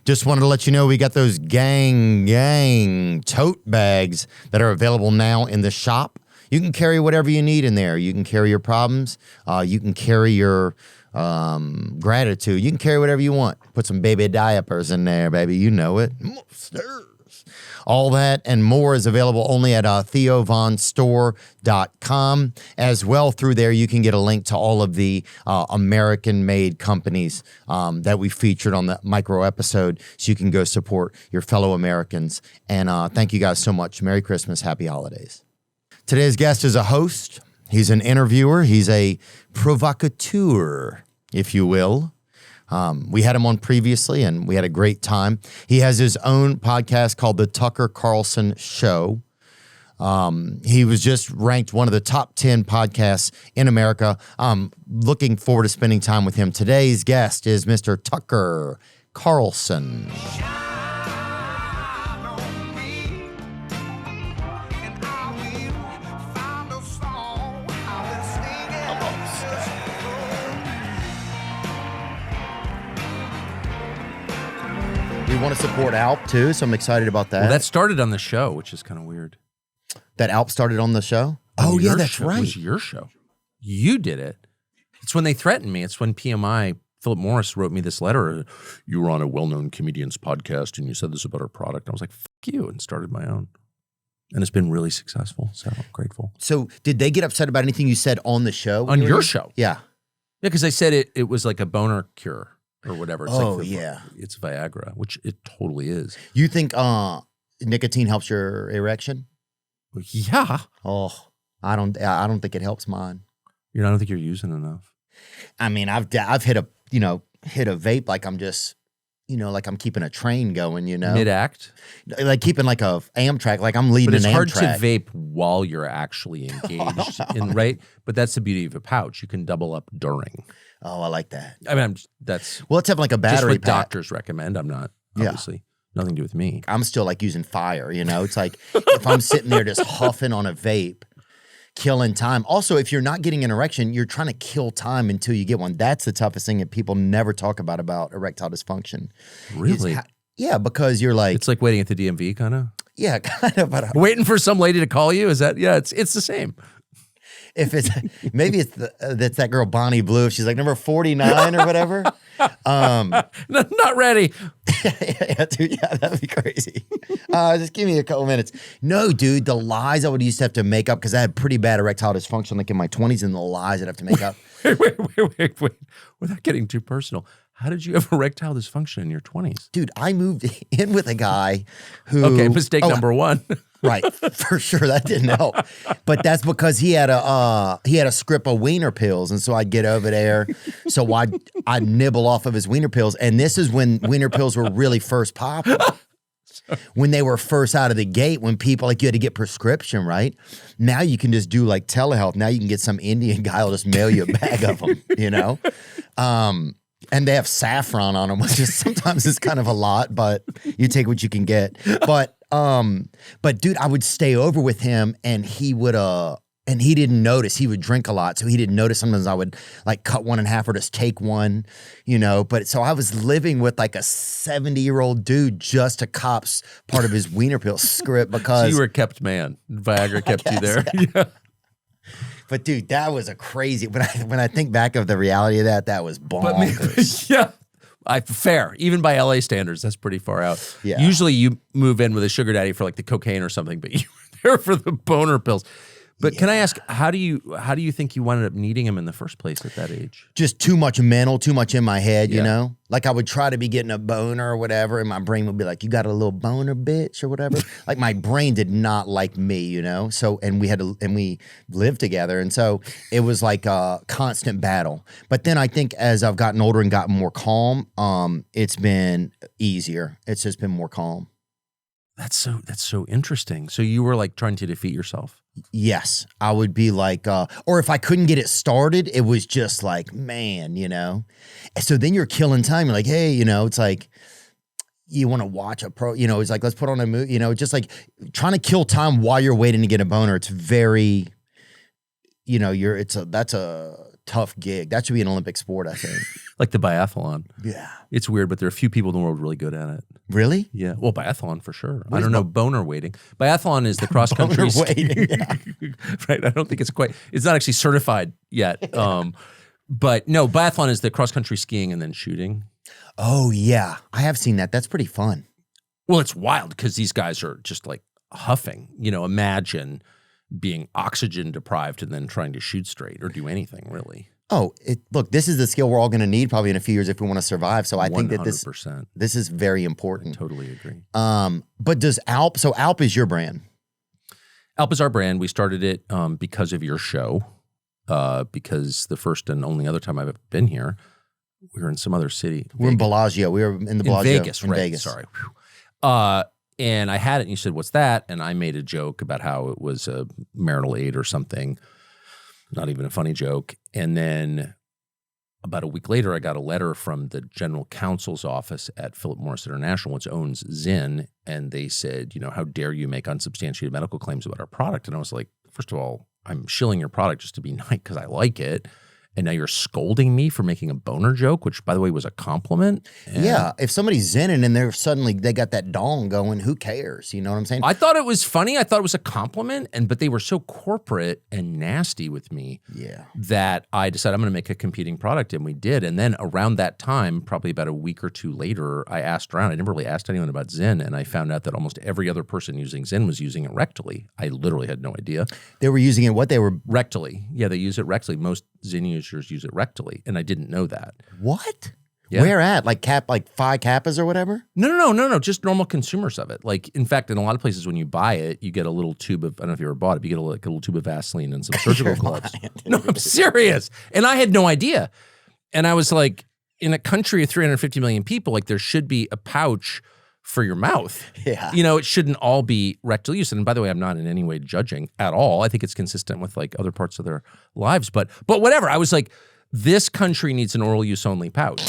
Just wanted to let you know we got those gang tote bags that are available now in the shop. You can carry whatever you need in there. You can carry your problems. You can carry your gratitude. You can carry whatever you want. Put some baby diapers in there, baby. You know it. All that and more is available only at theovonstore.com. As well, through there, you can get a link to all of the American-made companies that we featured on the micro episode, so you can go support your fellow Americans. And thank you guys so much. Merry Christmas. Happy holidays. Today's guest is a host. He's an interviewer. He's a provocateur, if you will. We had him on previously, and we had a great time. He has his own podcast called The Tucker Carlson Show. He was just ranked one of the top 10 podcasts in America. Looking forward to spending time with him. Today's guest is Mr. Tucker Carlson. We want to support Alp too, so I'm excited about that. Well, that started on the show, which is kind of weird. That Alp started on the show? Oh, yeah, that's right. It was your show. You did it. It's when they threatened me. It's when PMI, Philip Morris, wrote me this letter. You were on a well-known comedian's podcast, and you said this about our product. I was like, fuck you, and started my own. And it's been really successful, so I'm grateful. So did they get upset about anything you said on the show? On your show? Yeah. Yeah, because I said it was like a boner cure. Or whatever. It's yeah. It's Viagra, which it totally is. You think nicotine helps your erection? Yeah. Oh, I don't think it helps mine. I don't think you're using enough. I mean, I've hit a vape like I'm just, like I'm keeping a train going, Mid-act? Like keeping like a Amtrak, like I'm leading an Amtrak. But it's hard to vape while you're actually engaged, right? But that's the beauty of a pouch. You can double up during. Oh, I like that. I mean, that's... Well, let's have like a battery just what pack. Doctors recommend. I'm not, obviously. Nothing to do with me. I'm still like using fire, It's like if I'm sitting there just huffing on a vape, killing time. Also, if you're not getting an erection, you're trying to kill time until you get one. That's the toughest thing that people never talk about erectile dysfunction. Really? Yeah, because you're like... It's like waiting at the DMV, kind of? Yeah, kind of. But waiting for some lady to call you? Is that... Yeah, it's the same. If it's maybe that's that girl Bonnie Blue. If she's like number 49 or whatever. Not ready. Yeah, dude. Yeah, that'd be crazy. Just give me a couple minutes. No, dude. The lies I would used to have to make up because I had pretty bad erectile dysfunction, like in my 20s, and the lies I'd have to make up. Wait. Without getting too personal, how did you have erectile dysfunction in your 20s? Dude, I moved in with a guy who. Okay, mistake number one. Right, for sure that didn't help, but that's because he had a script of wiener pills, and so I'd get over there, so I'd nibble off of his wiener pills, and this is when wiener pills were really first popular, when they were first out of the gate, when people like you had to get prescription, right? Now you can just do like telehealth. Now you can get some Indian guy who'll just mail you a bag of them, And they have saffron on them, which is sometimes is kind of a lot, but you take what you can get. But dude, I would stay over with him, and he would and he didn't notice. He would drink a lot, so he didn't notice. Sometimes I would like cut one in half or just take one, But so I was living with like a 70-year-old dude just to cops part of his wiener pill script because so you were a kept man. Viagra kept you there. Yeah. But dude, that was a crazy. When I think back of the reality of that was bonkers. Yeah, fair. Even by LA standards, that's pretty far out. Yeah. Usually, you move in with a sugar daddy for like the cocaine or something, but you were there for the boner pills. But can I ask, how do you think you wound up needing him in the first place at that age? Just too much mental, too much in my head, Like I would try to be getting a boner or whatever, and my brain would be like, "You got a little boner, bitch," or whatever. Like my brain did not like me, So and we lived together, and so it was like a constant battle. But then I think as I've gotten older and gotten more calm, it's been easier. It's just been more calm. That's so interesting. So you were like trying to defeat yourself. Yes, I would be like, or if I couldn't get it started, it was just like, man, And so then you're killing time. You're like, hey, it's like, you want to watch a it's like, let's put on a movie, just like trying to kill time while you're waiting to get a boner. It's very, that's a tough gig. That should be an Olympic sport, I think. Like the biathlon. Yeah. It's weird, but there are a few people in the world really good at it. Really? Yeah. Well, biathlon for sure. What I don't is know. Boner weighting. Biathlon is the cross country. Boner weighting, yeah. Right. I don't think it's not actually certified yet. But no, biathlon is the cross country skiing and then shooting. Oh, yeah. I have seen that. That's pretty fun. Well, it's wild because these guys are just like huffing. Imagine being oxygen deprived and then trying to shoot straight or do anything really. Oh, look, this is the skill we're all going to need probably in a few years if we want to survive. So I think that this is very important. I totally agree. But does Alp, so Alp is your brand? Alp is our brand. We started it because of your show, because the first and only other time I've ever been here, we were in some other city. We're in Bellagio. We were in the Bellagio. Vegas, right. Vegas. Sorry. And I had it and you said, what's that? And I made a joke about how it was a marital aid or something. Not even a funny joke. And then about a week later, I got a letter from the general counsel's office at Philip Morris International, which owns Zyn. And they said, how dare you make unsubstantiated medical claims about our product? And I was like, first of all, I'm shilling your product just to be nice because I like it. And now you're scolding me for making a boner joke, which, by the way, was a compliment. And yeah. If somebody's zenning and they got that dong going, who cares? You know what I'm saying? I thought it was funny. I thought it was a compliment. But they were so corporate and nasty with me that I decided I'm going to make a competing product. And we did. And then around that time, probably about a week or two later, I asked around. I never really asked anyone about Zyn. And I found out that almost every other person using Zyn was using it rectally. I literally had no idea. They were using it what? They were rectally. Yeah, they use it rectally. Most Zyn users use it rectally, and I didn't know that. What? Yeah. Where at? Like Phi Kappas or whatever? No. Just normal consumers of it. Like, in fact, in a lot of places, when you buy it, you get a little tube of, I don't know if you ever bought it, but you get a little tube of Vaseline and some surgical gloves. No, I'm serious. And I had no idea. And I was like, in a country of 350 million people, like there should be a pouch for your mouth. Yeah. It shouldn't all be rectal use. And by the way, I'm not in any way judging at all. I think it's consistent with like other parts of their lives. But whatever. I was like, this country needs an oral use only pouch.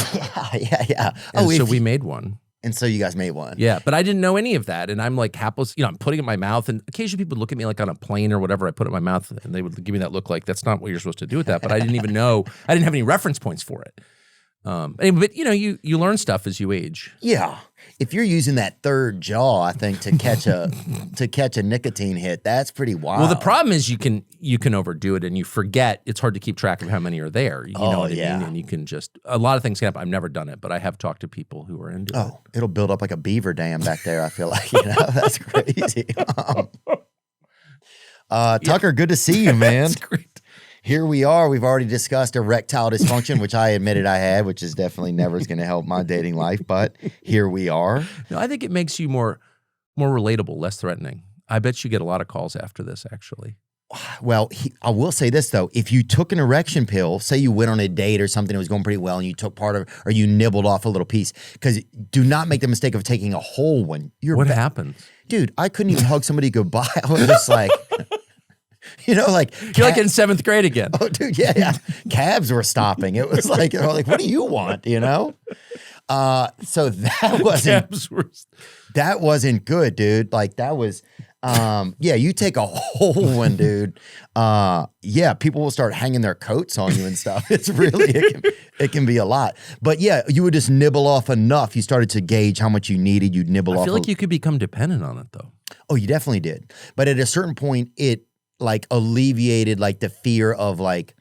Yeah. And so we made one. And so you guys made one. Yeah, but I didn't know any of that. And I'm like hapless, I'm putting it in my mouth. And occasionally people would look at me like on a plane or whatever. I put it in my mouth and they would give me that look like, that's not what you're supposed to do with that. But I didn't even know, I didn't have any reference points for it. But you learn stuff as you age. Yeah. If you're using that third jaw, I think to catch a nicotine hit, that's pretty wild. Well, the problem is you can overdo it and you forget. It's hard to keep track of how many are there. You know what I mean? And you can a lot of things can happen. I've never done it, but I have talked to people who are into it. Oh, it'll build up like a beaver dam back there. I feel like, that's crazy. Tucker, good to see you, man. That's great. Here we are. We've already discussed erectile dysfunction, which I admitted I had, which is definitely never going to help my dating life. But here we are. No, I think it makes you more relatable, less threatening. I bet you get a lot of calls after this, actually. Well, I will say this, though. If you took an erection pill, say you went on a date or something that was going pretty well and you took part of it, or you nibbled off a little piece, because do not make the mistake of taking a whole one. What happens? Dude, I couldn't even hug somebody goodbye. I was just like... you're like in seventh grade again. Oh, dude, yeah. Cabs were stopping. It was like, what do you want? So that wasn't good, dude. Like that was, you take a whole one, dude. People will start hanging their coats on you and stuff. It's really, it can be a lot. But yeah, you would just nibble off enough. You started to gauge how much you needed. You'd nibble off. I feel like you could become dependent on it, though. Oh, you definitely did. But at a certain point, it like alleviated like the fear of it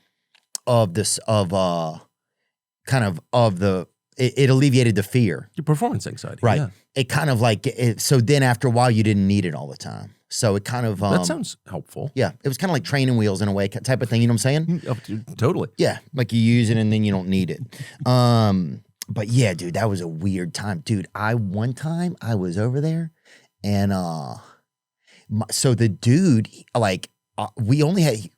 alleviated the fear. Your performance anxiety. Right. Yeah. It kind of like, so then after a while you didn't need it all the time. So it kind of. That sounds helpful. Yeah. It was kind of like training wheels in a way type of thing. You know what I'm saying? Oh, totally. Yeah. Like you use it and then you don't need it. But yeah, dude, that was a weird time. Dude, one time I was over there and, so the dude, like, we only had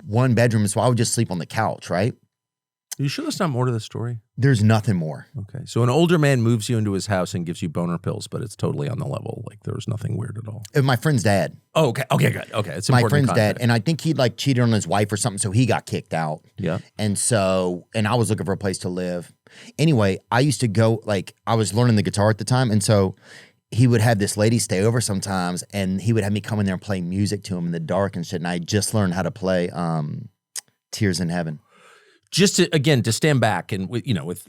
one bedroom, so I would just sleep on the couch, right? Are you sure there's not more to the story? There's nothing more. Okay. So an older man moves you into his house and gives you boner pills, but it's totally on the level. Like there was nothing weird at all. My friend's dad. Oh, okay. Okay, good. Okay. It's my important friend's dad. And I think he'd like cheated on his wife or something, so he got kicked out. Yeah. And I was looking for a place to live. Anyway, I used to go, like, I was learning the guitar at the time, and so he would have this lady stay over sometimes, and he would have me come in there and play music to him in the dark and shit. And I just learned how to play Tears in Heaven. just to, again, to stand back and with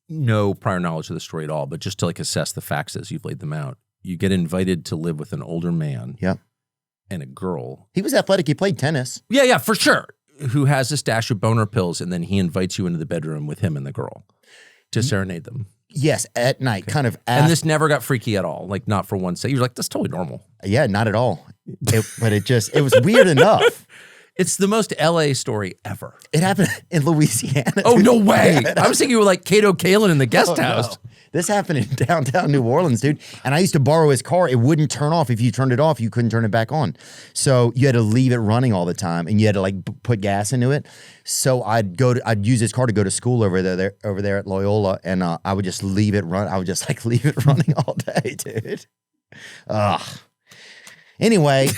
no prior knowledge of the story at all, but just to like assess the facts as you've laid them out. You get invited to live with an older man. Yep. And a girl. He was athletic. He played tennis. Yeah, for sure. Who has a stash of boner pills, and then he invites you into the bedroom with him and the girl to serenade them. Yes, at night, kind of. And this never got freaky at all. Like, not for one second. You're like, that's totally normal. Yeah, not at all. But it was weird enough. It's the most LA story ever. It happened in Louisiana. Oh, no way. I was thinking you were like Cato Kalin in the guest house. No. This happened in downtown New Orleans, dude. And I used to borrow his car. It wouldn't turn off. If you turned it off, you couldn't turn it back on. So you had to leave it running all the time, and you had to like put gas into it. So I'd use his car to go to school over there at Loyola, and I would just leave it run. I would just like leave it running all day, dude. Ugh. Anyway,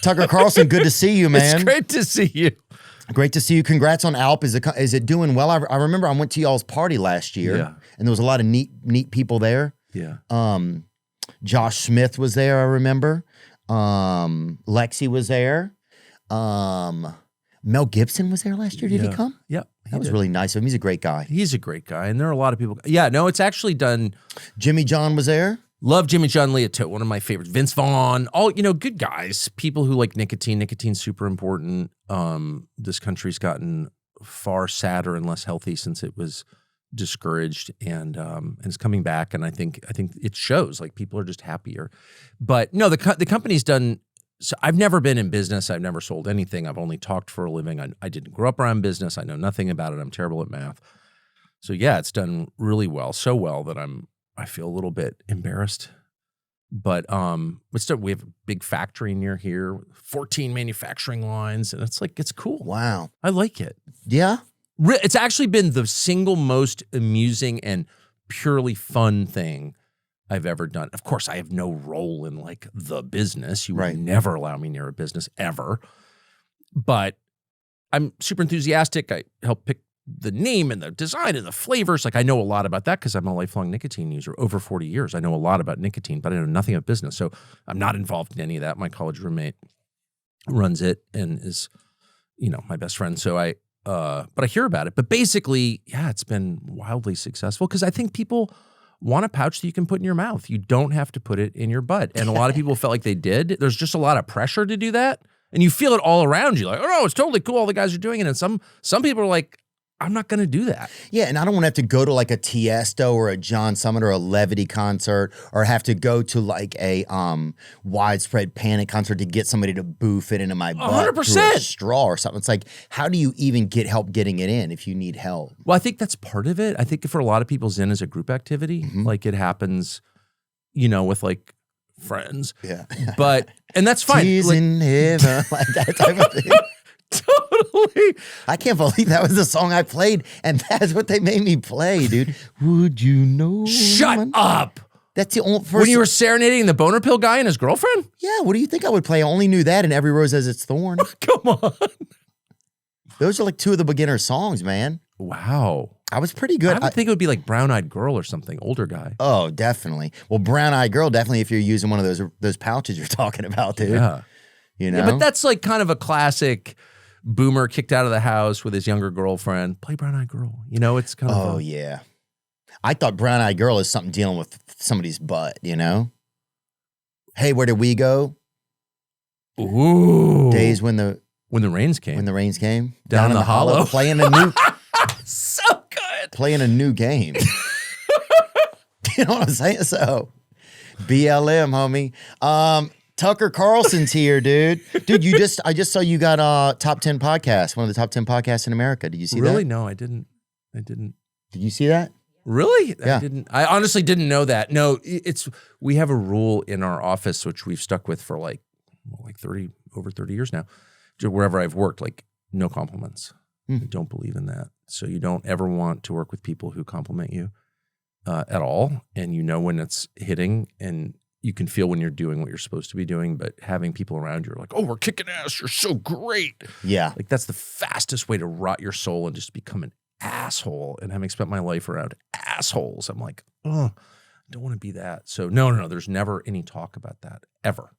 Tucker Carlson, good to see you, man. It's great to see you. Great to see you. Congrats on Alp. Is it doing well? I remember I went to y'all's party last year, and there was a lot of neat people there. Yeah. Josh Smith was there, I remember. Lexi was there. Mel Gibson was there last year. Did he come? Yeah. That was really nice of him. He's a great guy. He's a great guy, and there are a lot of people. Yeah, no, it's actually done. Jimmy John was there. Love Jimmy John Leotote, one of my favorites. Vince Vaughn, all, good guys. People who like nicotine. Nicotine's super important. This country's gotten far sadder and less healthy since it was discouraged, and it's coming back. And I think it shows. Like, people are just happier. But no, the company's done. So I've never been in business. I've never sold anything. I've only talked for a living. I didn't grow up around business. I know nothing about it. I'm terrible at math. So yeah, it's done really well. So well that I feel a little bit embarrassed, but still, we have a big factory near here, 14 manufacturing lines, and it's cool. Wow. I like it. Yeah. It's actually been the single most amusing and purely fun thing I've ever done. Of course, I have no role in like the business. You would never allow me near a business ever, but I'm super enthusiastic. I help pick the name and the design and the flavors. Like, I know a lot about that because I'm a lifelong nicotine user, over 40 years. I know a lot about nicotine, but I know nothing about business. So I'm not involved in any of that. My college roommate runs it and is, my best friend. So but I hear about it. But basically, yeah, it's been wildly successful because I think people want a pouch that you can put in your mouth. You don't have to put it in your butt. And a lot of people felt like they did. There's just a lot of pressure to do that. And you feel it all around you. Like, oh no, it's totally cool. All the guys are doing it. And some people are like, I'm not going to do that. Yeah, and I don't want to have to go to like a Tiesto or a John Summit or a Levity concert, or have to go to like a Widespread Panic concert to get somebody to boof it into my butt 100%. through a straw or something. It's like, how do you even get help getting it in if you need help? Well, I think that's part of it. I think for a lot of people, Zen is a group activity. Like, it happens, with like friends. Yeah. And that's fine. Tears in heaven, like that type of thing. Totally. I can't believe that was the song I played, and that's what they made me play, dude. Would you know? Shut up. That's the only first. When you were serenading the boner pill guy and his girlfriend? Yeah, what do you think I would play? I only knew that and Every Rose Has Its Thorn. Come on. Those are like two of the beginner songs, man. Wow. I was pretty good. I would think it would be like Brown Eyed Girl or something, older guy. Oh, definitely. Well, Brown Eyed Girl, definitely if you're using one of those pouches you're talking about, dude. Yeah. Yeah, but that's like kind of a classic boomer kicked out of the house with his younger girlfriend. Play Brown Eyed Girl. It's kind of. Oh, yeah. I thought Brown Eyed Girl is something dealing with somebody's butt, Hey, where did we go? Ooh. Days when the rains came. When the rains came. Down in the hollow. Playing a new. So good. Playing a new game. You know what I'm saying? So, BLM, homie. Tucker Carlson's here, dude. Dude, I just saw you got top 10 podcast, one of the top 10 podcasts in America. Did you see that? Really? No, I didn't. Did you see that? Really? Yeah. I honestly didn't know that. No, we have a rule in our office, which we've stuck with for like over 30 years now. Wherever I've worked, like, no compliments. I don't believe in that. So you don't ever want to work with people who compliment you at all. And when it's hitting, and you can feel when you're doing what you're supposed to be doing, but having people around you are like, oh, we're kicking ass. You're so great. Yeah. Like, that's the fastest way to rot your soul and just become an asshole. And having spent my life around assholes, I'm like, oh, I don't want to be that. So no, there's never any talk about that ever.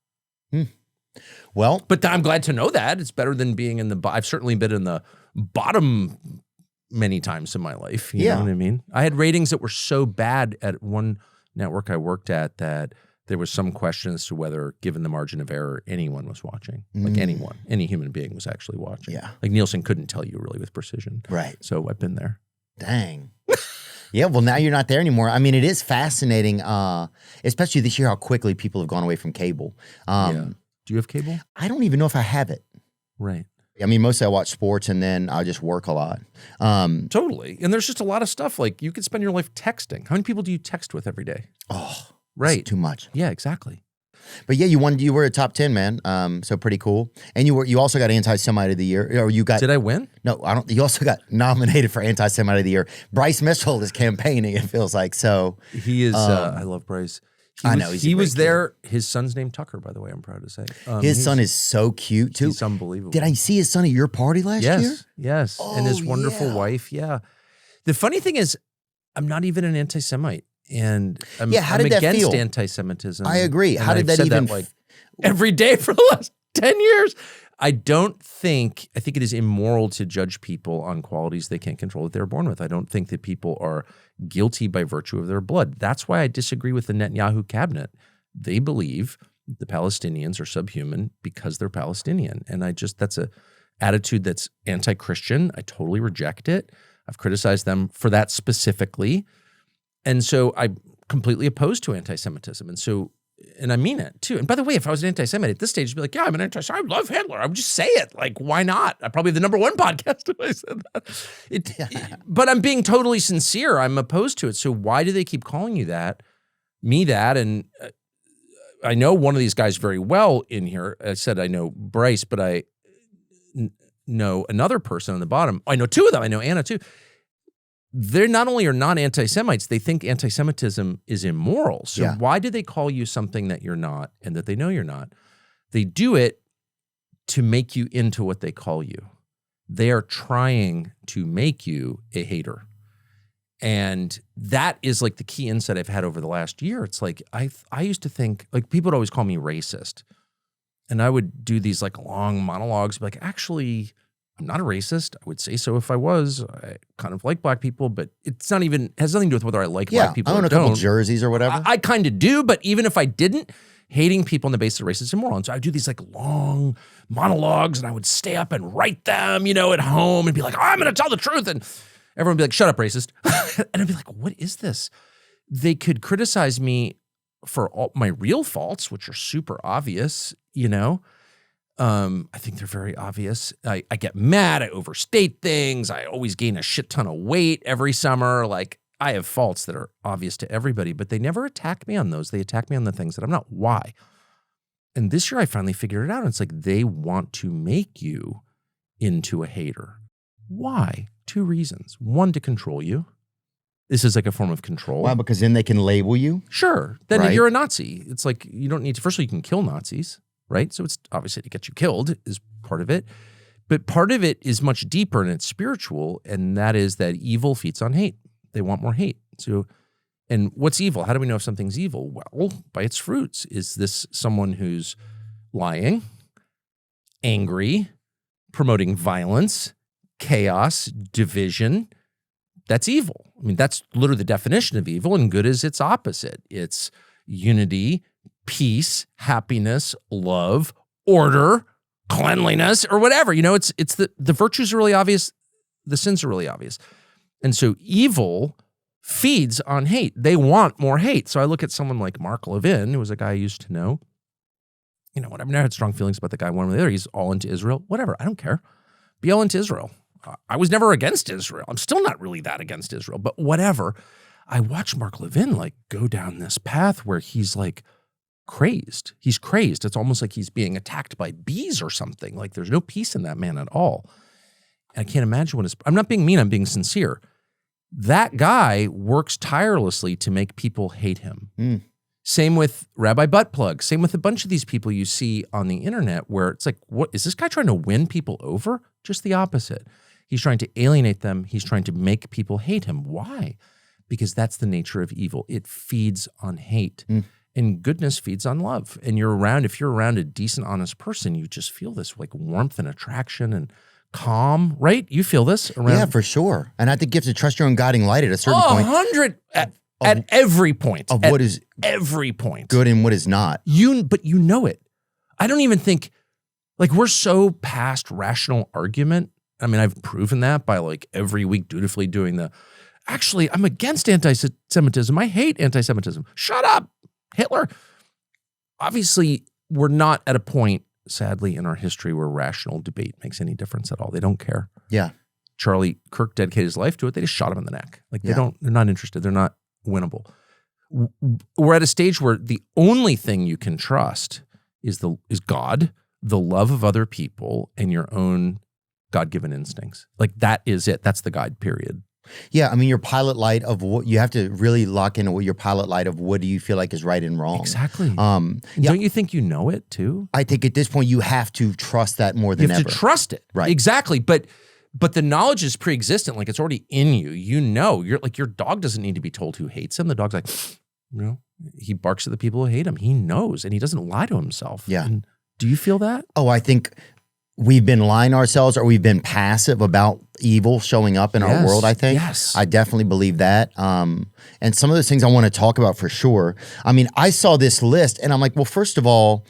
Well, but I'm glad to know that. It's better than being in I've certainly been in the bottom many times in my life. You Yeah. know what I mean? I had ratings that were so bad at one network I worked at that there was some question as to whether, given the margin of error, anyone was watching. Like anyone, any human being was actually watching. Yeah. Like Nielsen couldn't tell you really with precision. Right. So I've been there. Dang. Yeah, well, now you're not there anymore. I mean, it is fascinating, especially this year, how quickly people have gone away from cable. Yeah. Do you have cable? I don't even know if I have it. Right. I mean, mostly I watch sports and then I just work a lot. Totally. And there's just a lot of stuff. Like you could spend your life texting. How many people do you text with every day? Oh, right. It's too much. Yeah, exactly. But yeah, you were a top 10, man. So pretty cool. And you also got anti-Semite of the year. Or you got Did I win? No, I don't. You also got nominated for anti-Semite of the year. Bryce Mitchell is campaigning, it feels like. So he is I love Bryce. I know he was there. His son's named Tucker, by the way. I'm proud to say. His son is so cute too. He's unbelievable. Did I see his son at your party last year? Yes. Oh, and his wonderful wife. Yeah. The funny thing is, I'm not even an anti-Semite, and I'm that against feel? anti-Semitism. I agree. And How did I've that said even like every day for the last 10 years? I think it is immoral to judge people on qualities they can't control that they're born with. I don't think that people are guilty by virtue of their blood. That's why I disagree with the Netanyahu cabinet. They believe the Palestinians are subhuman because they're Palestinian. And that's a attitude that's anti-Christian. I totally reject it. I've criticized them for that specifically. And so I'm completely opposed to anti-Semitism. And I mean it too. And by the way, if I was an anti-Semite at this stage, I'd be like, yeah, I'm an anti-Semite. I love Hitler. I would just say it. Like, why not? I probably have the #1 podcast if I said that. But I'm being totally sincere. I'm opposed to it. So why do they keep calling you that? Me that? And I know one of these guys very well in here. I said I know Bryce, but I know another person on the bottom. I know two of them. I know Anna too. They not only are not anti-Semites, they think anti-Semitism is immoral. So why do they call you something that you're not and that they know you're not? They do it to make you into what they call you. They are trying to make you a hater. And that is like the key insight I've had over the last year. It's like I used to think, like people would always call me racist. And I would do these like long monologues, like, actually, I'm not a racist. I would say so if I was. I kind of like black people, but it's not even, has nothing to do with whether I like black people or don't. I own a couple jerseys or whatever. I kind of do, but even if I didn't, hating people on the basis of race is immoral. And so I would do these like long monologues and I would stay up and write them, at home and be like, I'm going to tell the truth. And everyone would be like, shut up, racist. And I'd be like, what is this? They could criticize me for all my real faults, which are super obvious, I think they're very obvious. I get mad. I overstate things. I always gain a shit ton of weight every summer. Like, I have faults that are obvious to everybody, but they never attack me on those. They attack me on the things that I'm not. Why? And this year I finally figured it out. It's like they want to make you into a hater. Why? 2 reasons. 1, to control you. This is like a form of control. Why? Because then they can label you? Sure. Then you're a Nazi. It's like you don't need to, first of all, you can kill Nazis, right? So it's obviously to get you killed is part of it. But part of it is much deeper and it's spiritual, and that is that evil feeds on hate. They want more hate. So, and what's evil? How do we know if something's evil? Well, by its fruits. Is this someone who's lying, angry, promoting violence, chaos, division? That's evil. I mean, that's literally the definition of evil, and good is its opposite. It's unity, peace, happiness, love, order, cleanliness, or whatever. It's the virtues are really obvious, the sins are really obvious. And so evil feeds on hate. They want more hate. So I look at someone like Mark Levin, who was a guy I used to know. I've never had strong feelings about the guy one way or the other. He's all into Israel. Whatever. I don't care. Be all into Israel. I was never against Israel. I'm still not really that against Israel, but whatever. I watch Mark Levin like go down this path where he's like crazed. He's crazed. It's almost like he's being attacked by bees or something. Like there's no peace in that man at all. And I can't imagine I'm not being mean. I'm being sincere. That guy works tirelessly to make people hate him. Same with Rabbi Buttplug. Same with a bunch of these people you see on the internet where it's like, what is this guy trying to win people over? Just the opposite. He's trying to alienate them. He's trying to make people hate him. Why? Because that's the nature of evil. It feeds on hate. And goodness feeds on love. And if you're around a decent, honest person, you just feel this like warmth and attraction and calm, right? You feel this around? Yeah, for sure. And I think you have to trust your own guiding light at a certain point. 100 at every point. Of at what is every point. good and what is not. But you know it. I don't even think, like, we're so past rational argument. I mean, I've proven that by like every week dutifully doing actually, I'm against anti-Semitism. I hate anti-Semitism. Shut up, Hitler. Obviously, we're not at a point, sadly, in our history where rational debate makes any difference at all. They don't care. Yeah. Charlie Kirk dedicated his life to it. They just shot him in the neck. Like they're not interested. They're not winnable. We're at a stage where the only thing you can trust is God, the love of other people, and your own God-given instincts. Like that is it. That's the guide, period. Yeah, I mean, your pilot light of what you have to really lock into what your pilot light of what do you feel like is right and wrong. Exactly. Don't you think you know it too? I think at this point you have to trust that more than ever. You have to trust it. Right. Exactly. But the knowledge is pre-existent. Like it's already in you. You know, you're like your dog doesn't need to be told who hates him. The dog's like, he barks at the people who hate him. He knows, and he doesn't lie to himself. Yeah. And do you feel that? Oh, I think we've been lying to ourselves, or we've been passive about evil showing up in our world, I think. Yes. I definitely believe that. And some of those things I want to talk about for sure. I mean, I saw this list and I'm like, well, first of all,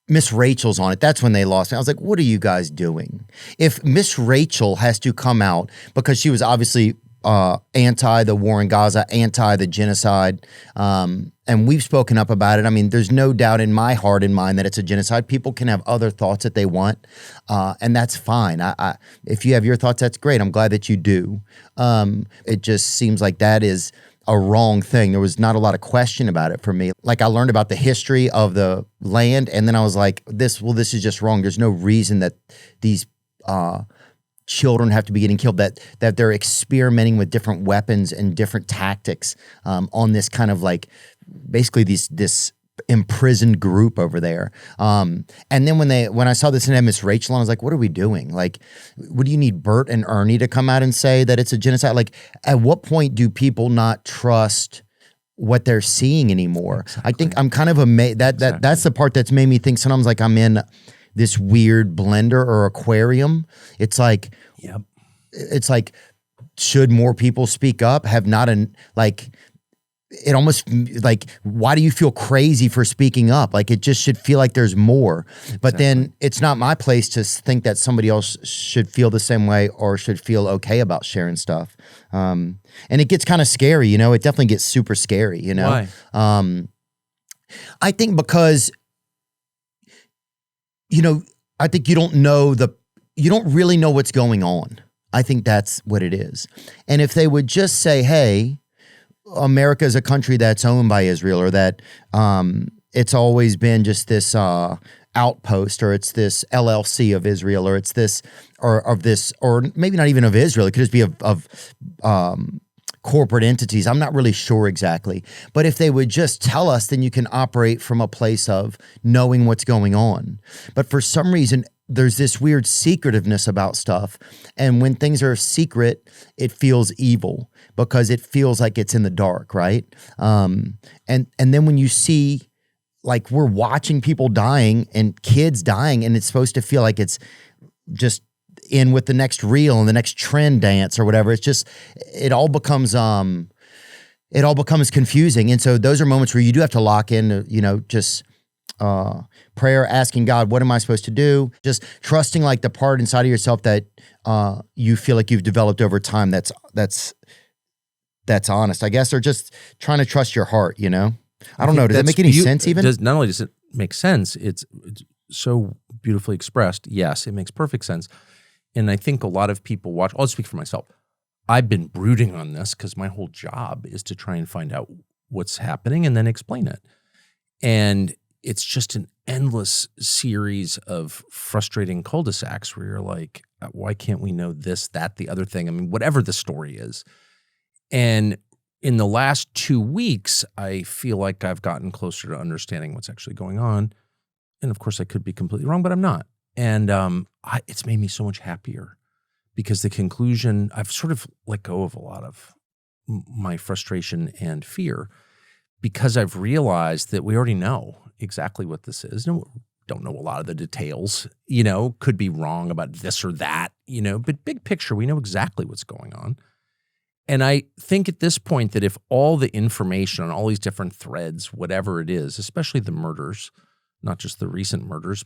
Miss Rachel's on it. That's when they lost me. I was like, what are you guys doing? If Miss Rachel has to come out because she was obviously anti the war in Gaza, anti the genocide, and we've spoken up about it. I mean, there's no doubt in my heart and mind that it's a genocide. People can have other thoughts that they want, and that's fine. If you have your thoughts, that's great. I'm glad that you do. It just seems like that is a wrong thing. There was not a lot of question about it for me. Like I learned about the history of the land, and then I was like, this is just wrong. There's no reason that these children have to be getting killed, that they're experimenting with different weapons and different tactics on this kind of like basically this imprisoned group over there. And then when I saw this in Miss Rachel, I was like, what are we doing? Like, what do you need Bert and Ernie to come out and say that it's a genocide? Like, at what point do people not trust what they're seeing anymore? Exactly. I think I'm kind of amazed that's the part that's made me think sometimes like I'm in this weird blender or aquarium. It's like, it's like, should more people speak up? Have not it almost like, why do you feel crazy for speaking up? Like it just should feel like there's more. But then it's not my place to think that somebody else should feel the same way or should feel okay about sharing stuff. And it gets kind of scary, you know, it definitely gets super scary, you know? Why? I think because, you know, I think you don't really know what's going on. I think that's what it is. And if they would just say, hey, America is a country that's owned by Israel, or that it's always been just this outpost, or it's this LLC of Israel, or it's this, or maybe not even of Israel. It could just be of corporate entities. I'm not really sure exactly. But if they would just tell us, then you can operate from a place of knowing what's going on. But for some reason, there's this weird secretiveness about stuff. And when things are secret, it feels evil because it feels like it's in the dark, right? And then when you see, like, we're watching people dying and kids dying, and it's supposed to feel like it's just in with the next reel and the next trend dance or whatever. It's just, it all becomes confusing. And so those are moments where you do have to lock in, you know, just prayer, asking God, what am I supposed to do? Just trusting like the part inside of yourself that you feel like you've developed over time that's honest, I guess, or just trying to trust your heart, you know? I don't know. Does that make any sense even? Not only does it make sense, it's so beautifully expressed. Yes, it makes perfect sense. And I think a lot of people watch, I'll speak for myself. I've been brooding on this because my whole job is to try and find out what's happening and then explain it. And it's just an endless series of frustrating cul-de-sacs where you're like, why can't we know this, that, the other thing? I mean, whatever the story is. And in the last 2 weeks, I feel like I've gotten closer to understanding what's actually going on. And of course, I could be completely wrong, but I'm not. And it's made me so much happier because the conclusion, I've sort of let go of a lot of my frustration and fear because I've realized that we already know exactly what this is. No, don't know a lot of the details, could be wrong about this or that, but big picture, we know exactly what's going on. And I think at this point that if all the information on all these different threads, whatever it is, especially the murders, not just the recent murders,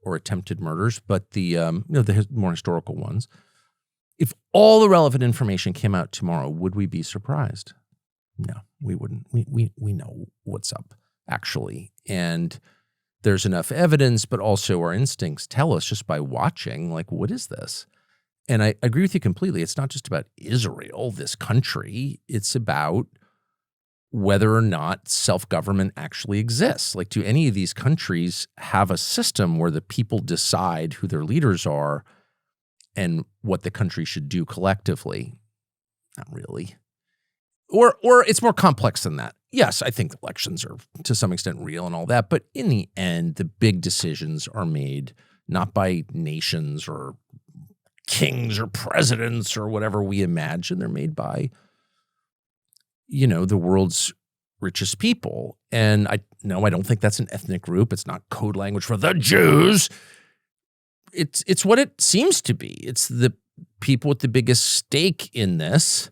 or attempted murders, but the more historical ones, if all the relevant information came out tomorrow, would we be surprised? No, we wouldn't. We know what's up, actually. And there's enough evidence, but also our instincts tell us just by watching, like, what is this? And I agree with you completely. It's not just about Israel, this country. It's about whether or not self-government actually exists. Like, do any of these countries have a system where the people decide who their leaders are and what the country should do collectively? Not really. Or it's more complex than that. Yes, I think elections are to some extent real and all that, but in the end, the big decisions are made not by nations or kings or presidents or whatever we imagine. They're made by, the world's richest people. And I don't think that's an ethnic group. It's not code language for the Jews. It's what it seems to be. It's the people with the biggest stake in this,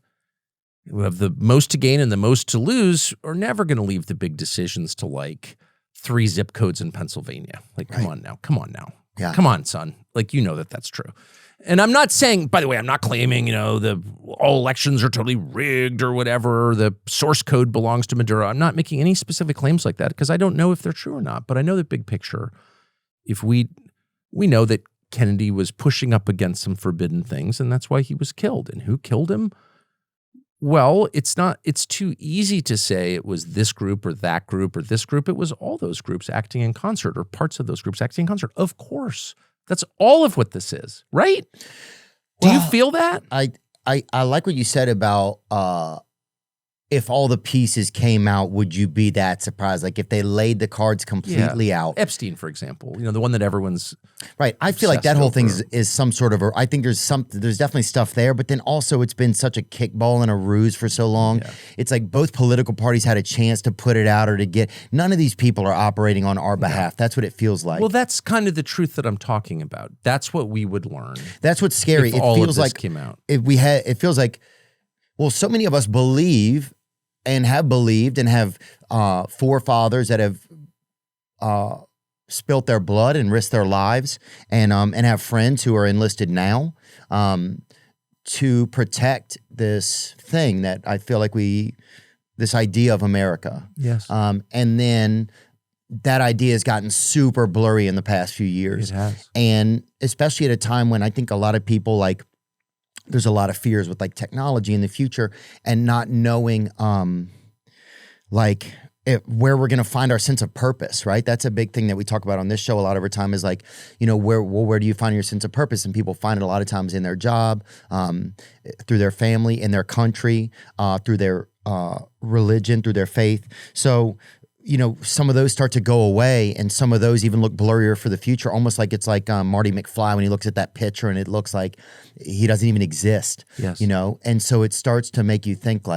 who have the most to gain and the most to lose, are never going to leave the big decisions to like 3 zip codes in Pennsylvania. Like, come on now. Yeah. Come on, son. Like, that's true. And I'm not saying, by the way, I'm not claiming, all elections are totally rigged or whatever. The source code belongs to Maduro. I'm not making any specific claims like that because I don't know if they're true or not. But I know the big picture. If we know that Kennedy was pushing up against some forbidden things, and that's why he was killed. And who killed him? Well, it's too easy to say it was this group or that group or this group. It was all those groups acting in concert, or parts of those groups acting in concert. Of course. That's all of what this is, right? Do you feel that? I like what you said about if all the pieces came out, would you be that surprised? Like if they laid the cards completely out. Epstein, for example, the one that everyone's right. I feel like that whole thing is some sort of I think there's definitely stuff there, but then also it's been such a kickball and a ruse for so long. Yeah. It's like both political parties had a chance to put it out or to get. None of these people are operating on our behalf. That's what it feels like. Well, that's kind of the truth that I'm talking about. That's what we would learn. That's what's scary. If it all feels of this like came out. It feels like, well, so many of us believe and have believed and have forefathers that have spilt their blood and risked their lives, and have friends who are enlisted now to protect this thing that I feel like this idea of America. Yes. And then that idea has gotten super blurry in the past few years. It has. And especially at a time when I think a lot of people there's a lot of fears with technology in the future and not knowing where we're going to find our sense of purpose, right? That's a big thing that we talk about on this show a lot of our time is where do you find your sense of purpose? And people find it a lot of times in their job, through their family, in their country, through their religion, through their faith. So some of those start to go away, and some of those even look blurrier for the future, almost like it's like Marty McFly when he looks at that picture and it looks like he doesn't even exist. Yes. And so it starts to make you think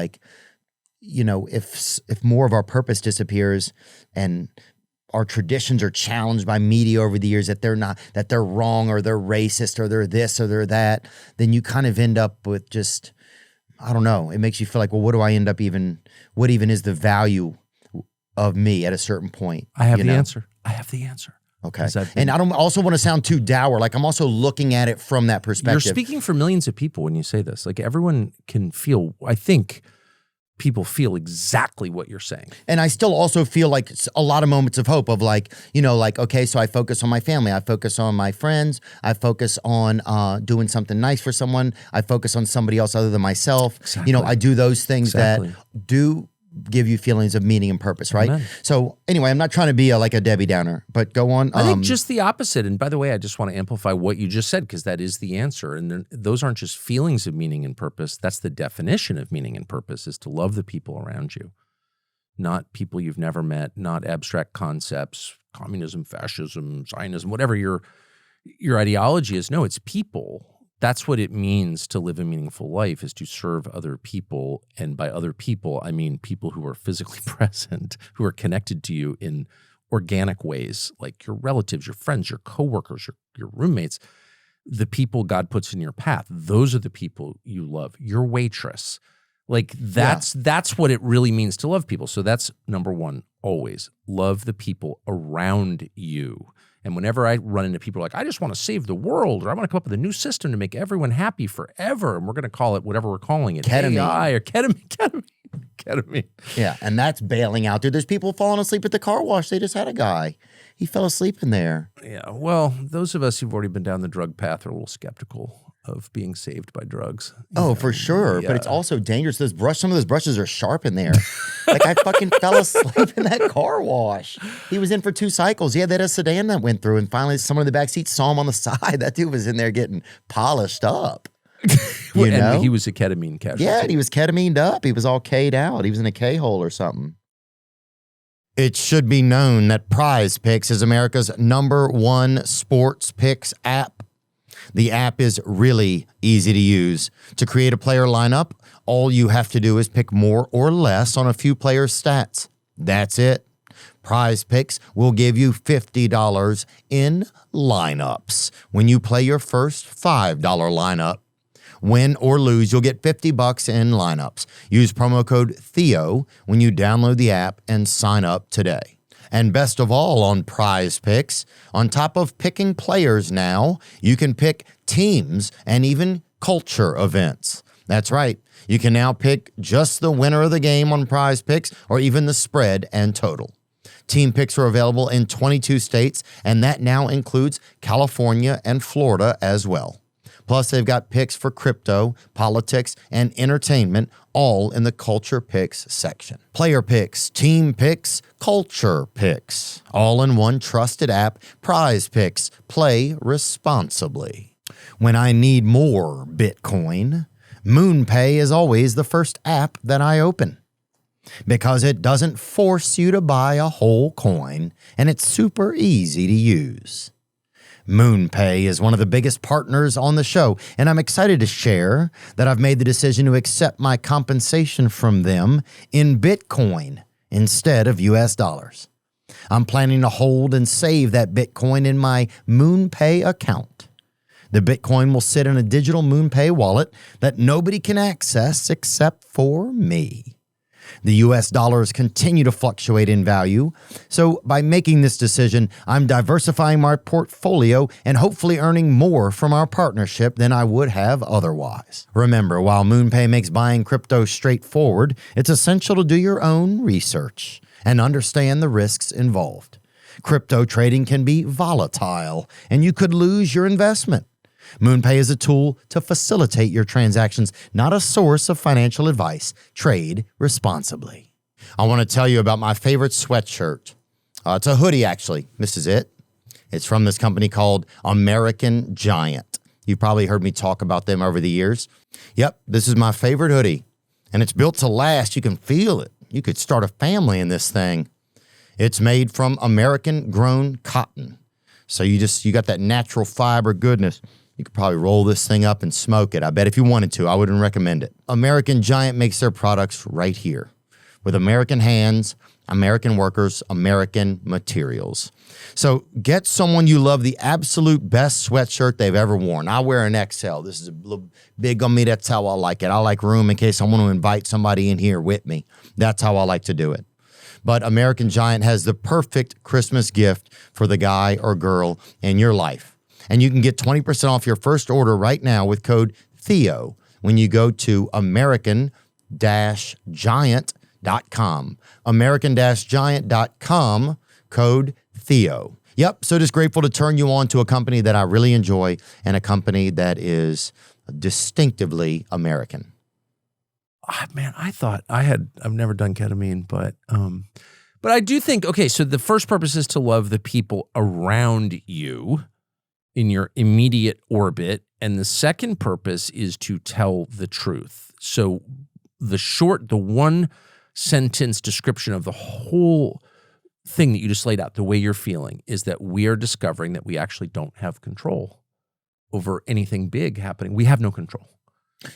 if more of our purpose disappears and our traditions are challenged by media over the years that they're wrong or they're racist or they're this or they're that, then you kind of end up with just, I don't know, it makes you feel like, well, what even is the value of me at a certain point? I have the answer. Okay. And I don't also want to sound too dour. I'm also looking at it from that perspective. You're speaking for millions of people when you say this. Everyone can feel, I think people feel exactly what you're saying. And I still also feel a lot of moments of hope of okay, so I focus on my family. I focus on my friends. I focus on doing something nice for someone. I focus on somebody else other than myself. Exactly. I do those things that do give you feelings of meaning and purpose, right? Amen. So anyway, I'm not trying to be a Debbie Downer, but go on. I think just the opposite. And by the way, I just want to amplify what you just said because that is the answer. And those aren't just feelings of meaning and purpose. That's the definition of meaning and purpose, is to love the people around you, not people you've never met, not abstract concepts, communism, fascism, Zionism, whatever your ideology is. No, it's people. That's what it means to live a meaningful life, is to serve other people. And by other people, I mean people who are physically present, who are connected to you in organic ways, like your relatives, your friends, your coworkers, your roommates, the people God puts in your path. Those are the people you love. Your waitress. Like that's what it really means to love people. So that's number one, always love the people around you. And whenever I run into people like, I just want to save the world, or I want to come up with a new system to make everyone happy forever, and we're going to call it whatever we're calling it, ketamine. AI or ketamine. Yeah, and that's bailing out. Dude, there's people falling asleep at the car wash. They just had a guy. He fell asleep in there. Yeah, well, those of us who've already been down the drug path are a little skeptical of being saved by drugs. Oh, for sure. Yeah. But it's also dangerous. Some of those brushes are sharp in there. Like I fucking fell asleep in that car wash. He was in for 2 cycles. Yeah, they had a sedan that went through, and finally someone in the back seat saw him on the side. That dude was in there getting polished up. You know? And he was a ketamine casualty. Yeah, and he was ketamined up. He was all K'd out. He was in a K-hole or something. It should be known that Prize Picks is America's #1 sports picks app. The app is really easy to use. To create a player lineup, all you have to do is pick more or less on a few players' stats. That's it. Prize Picks will give you $50 in lineups when you play your first $5 lineup. Win or lose, you'll get $50 in lineups. Use promo code Theo when you download the app and sign up today. And best of all on Prize Picks, on top of picking players now, you can pick teams and even culture events. That's right. You can now pick just the winner of the game on Prize Picks or even the spread and total. Team picks are available in 22 states, and that now includes California and Florida as well. Plus, they've got picks for crypto, politics, and entertainment, all in the Culture Picks section. Player picks, team picks, culture picks, all in one trusted app. Prize Picks. Play responsibly. When I need more Bitcoin, MoonPay is always the first app that I open, because it doesn't force you to buy a whole coin, and it's super easy to use. MoonPay is one of the biggest partners on the show, and I'm excited to share that I've made the decision to accept my compensation from them in Bitcoin instead of US dollars. I'm planning to hold and save that Bitcoin in my MoonPay account. The Bitcoin will sit in a digital MoonPay wallet that nobody can access except for me. The US dollars continue to fluctuate in value, so by making this decision, I'm diversifying my portfolio and hopefully earning more from our partnership than I would have otherwise. Remember, while MoonPay makes buying crypto straightforward, it's essential to do your own research and understand the risks involved. Crypto trading can be volatile, and you could lose your investment. MoonPay is a tool to facilitate your transactions, not a source of financial advice. Trade responsibly. I want to tell you about my favorite sweatshirt. It's a hoodie, actually. This is it. It's from this company called American Giant. You've probably heard me talk about them over the years. Yep, this is my favorite hoodie, and it's built to last. You can feel it. You could start a family in this thing. It's made from American-grown cotton. So you got that natural fiber goodness. You could probably roll this thing up and smoke it. I bet if you wanted to, I wouldn't recommend it. American Giant makes their products right here with American hands, American workers, American materials. So get someone you love the absolute best sweatshirt they've ever worn. I wear an XL. This is a little big on me. That's how I like it. I like room in case I want to invite somebody in here with me. That's how I like to do it. But American Giant has the perfect Christmas gift for the guy or girl in your life. And you can get 20% off your first order right now with code Theo when you go to American-Giant.com. American-Giant.com, code Theo. Yep, so just grateful to turn you on to a company that I really enjoy and a company that is distinctively American. Man, I've never done ketamine, but I do think, okay, so the first purpose is to love the people around you in your immediate orbit. And the second purpose is to tell the truth. So the one sentence description of the whole thing that you just laid out, the way you're feeling, is that we are discovering that we actually don't have control over anything big happening. We have no control.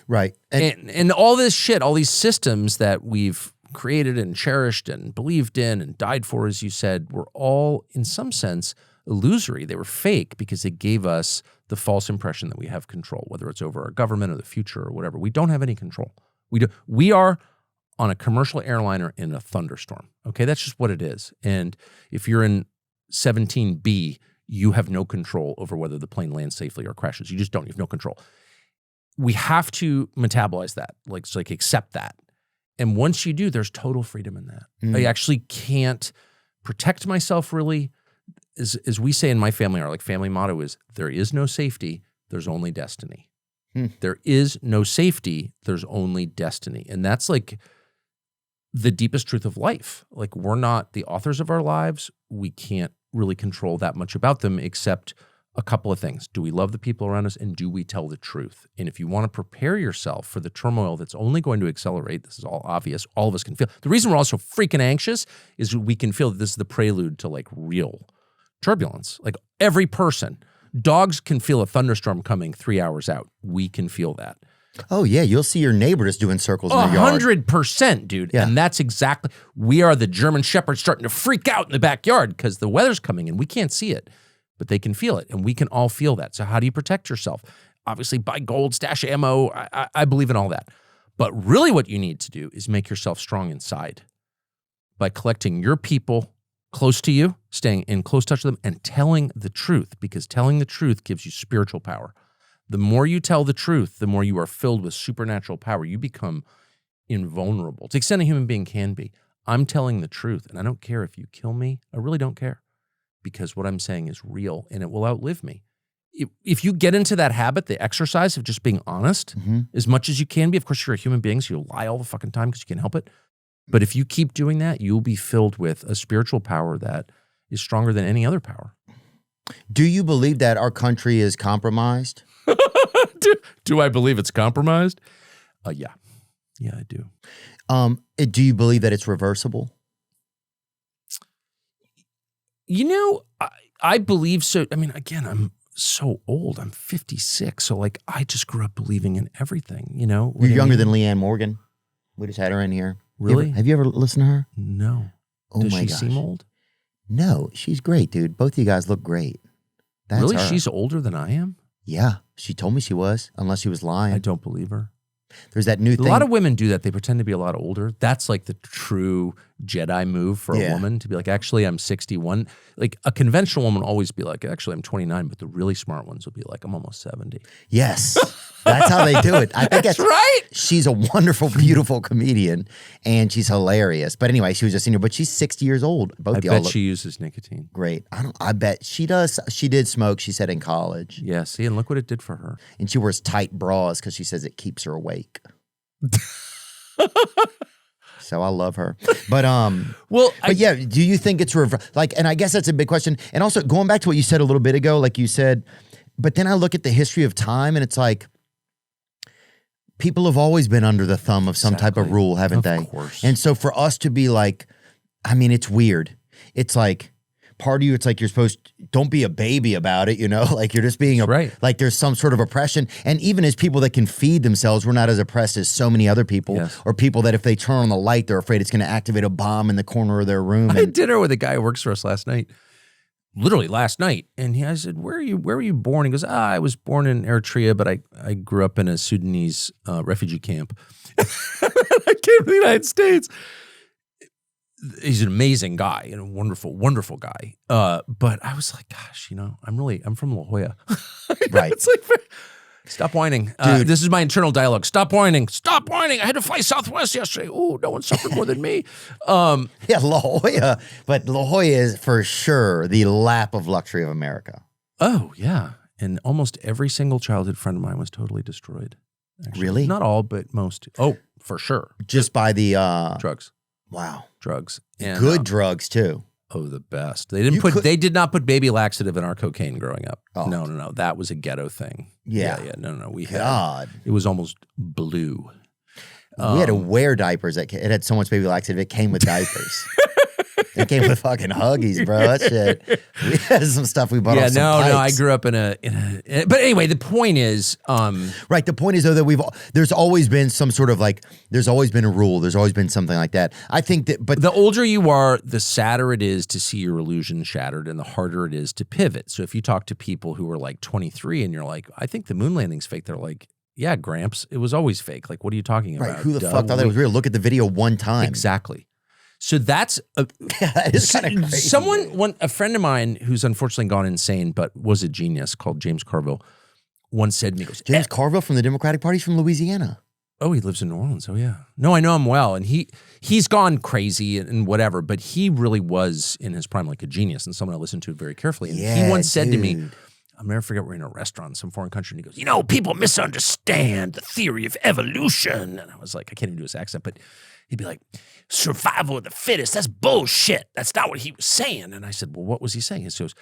Right. And all this shit, all these systems that we've created and cherished and believed in and died for, as you said, were all, in some sense, illusory. They were fake because they gave us the false impression that we have control, whether it's over our government or the future or whatever. We don't have any control. We are on a commercial airliner in a thunderstorm. Okay, that's just what it is. And if you're in 17B, you have no control over whether the plane lands safely or crashes. You just don't. You have no control. We have to metabolize that, like accept that. And once you do, there's total freedom in that. I actually can't protect myself really. As we say in my family, our family motto is, there is no safety, there's only destiny. There is no safety, there's only destiny. And that's like the deepest truth of life. Like, we're not the authors of our lives. We can't really control that much about them except a couple of things. Do we love the people around us, and do we tell the truth? And if you want to prepare yourself for the turmoil that's only going to accelerate, this is all obvious, all of us can feel. The reason we're all so freaking anxious is we can feel that this is the prelude to real turbulence. Like, every person, dogs can feel a thunderstorm coming 3 hours out. We can feel that. Oh, yeah. You'll see your neighbor just doing circles in the yard. 100%, dude. Yeah. And that's exactly, we are the German Shepherds starting to freak out in the backyard because the weather's coming and we can't see it, but they can feel it. And we can all feel that. So how do you protect yourself? Obviously, buy gold, stash ammo. I believe in all that. But really what you need to do is make yourself strong inside by collecting your people close to you, staying in close touch with them, and telling the truth, because telling the truth gives you spiritual power. The more you tell the truth, the more you are filled with supernatural power. You become invulnerable to the extent a human being can be. I'm telling the truth, and I don't care if you kill me. I really don't care, because what I'm saying is real, and it will outlive me. If you get into that habit, the exercise of just being honest as much as you can be, of course, you're a human being, so you'll lie all the fucking time because you can't help it. But if you keep doing that, you'll be filled with a spiritual power that is stronger than any other power. Do you believe that our country is compromised? Do I believe it's compromised? Yeah. Yeah, I do. Do you believe that it's reversible? You know, I believe so. I mean, again, I'm so old. I'm 56. So I just grew up believing in everything, you know? You're younger than Leanne Morgan. We just had her in here. Really? Have you ever listened to her? No. Oh Does my she gosh. seem old? No, she's great, dude. Both of you guys look great. That's Really? her. She's older than I am? Yeah, she told me she was, unless she was lying. I don't believe her. There's that new A thing. lot of women do that. They pretend to be a lot older. That's like the true Jedi move for a woman, to be like, actually, I'm 61. Like, a conventional woman will always be like, actually, I'm 29. But the really smart ones will be like, I'm almost 70. Yes, that's how they do it. I think That's right. She's a wonderful, beautiful comedian, and she's hilarious. But anyway, she was just senior, but she's 60 years old. Both I y'all bet look she uses nicotine. great. I bet she does. She did smoke, she said, in college. Yeah, see, and look what it did for her. And she wears tight bras because she says it keeps her awake. So I love her. But yeah, do you think it's and I guess that's a big question. And also going back to what you said a little bit ago, like you said, but then I look at the history of time and it's like people have always been under the thumb of some type of rule, haven't they? Of course. And so for us to be like, I mean, it's weird. It's like part of you, it's like you're supposed to, don't be a baby about it, you know? Like you're just being like there's some sort of oppression. And even as people that can feed themselves, we're not as oppressed as so many other people, or people that if they turn on the light, they're afraid it's going to activate a bomb in the corner of their room. I had dinner with a guy who works for us last night, literally last night. And I said, where were you born? He goes, I was born in Eritrea, but I grew up in a Sudanese refugee camp. I came to the United States. He's an amazing guy and a wonderful, wonderful guy. But I was like, gosh, you know, I'm from La Jolla. Right. It's like, stop whining. Dude. This is my internal dialogue. Stop whining. Stop whining. I had to fly Southwest yesterday. Oh, no one suffered more than me. Yeah, La Jolla. But La Jolla is for sure the lap of luxury of America. Oh, yeah. And almost every single childhood friend of mine was totally destroyed. Actually. Really? Not all, but most. Oh, for sure. Just by the Drugs. Wow. Drugs. And, Good drugs too. Oh, the best. They did not put baby laxative in our cocaine growing up. Oh. No. That was a ghetto thing. Yeah. No. It was almost blue. We had to wear diapers. It had so much baby laxative, it came with diapers. It came with fucking Huggies, bro. That shit. We had some stuff we bought off some no. I pikes. grew up in a. But anyway, the point is, Right. The point is though that there's always been some sort of like, there's always been a rule. There's always been something like that. I think that, but the older you are, the sadder it is to see your illusion shattered, and the harder it is to pivot. So if you talk to people who are like 23 and you're like, I think the moon landing's fake, they're like, yeah, Gramps, it was always fake. Like, what are you talking about? right. Who the fuck thought that was real? Look at the video one time. Exactly. So that's that is kind of crazy. A friend of mine who's unfortunately gone insane, but was a genius, called James Carville, once said to me, he goes, James Carville from the Democratic Party from Louisiana. Oh, he lives in New Orleans. Oh, yeah. No, I know him well. And he's gone crazy and whatever, but he really was in his prime like a genius and someone I listened to very carefully. And he once said to me, I'll never forget, we're in a restaurant in some foreign country, and he goes, people misunderstand the theory of evolution. And I was like, I can't even do his accent, but he'd be like, survival of the fittest, that's bullshit. That's not what he was saying. And I said, well, what was he saying? He goes,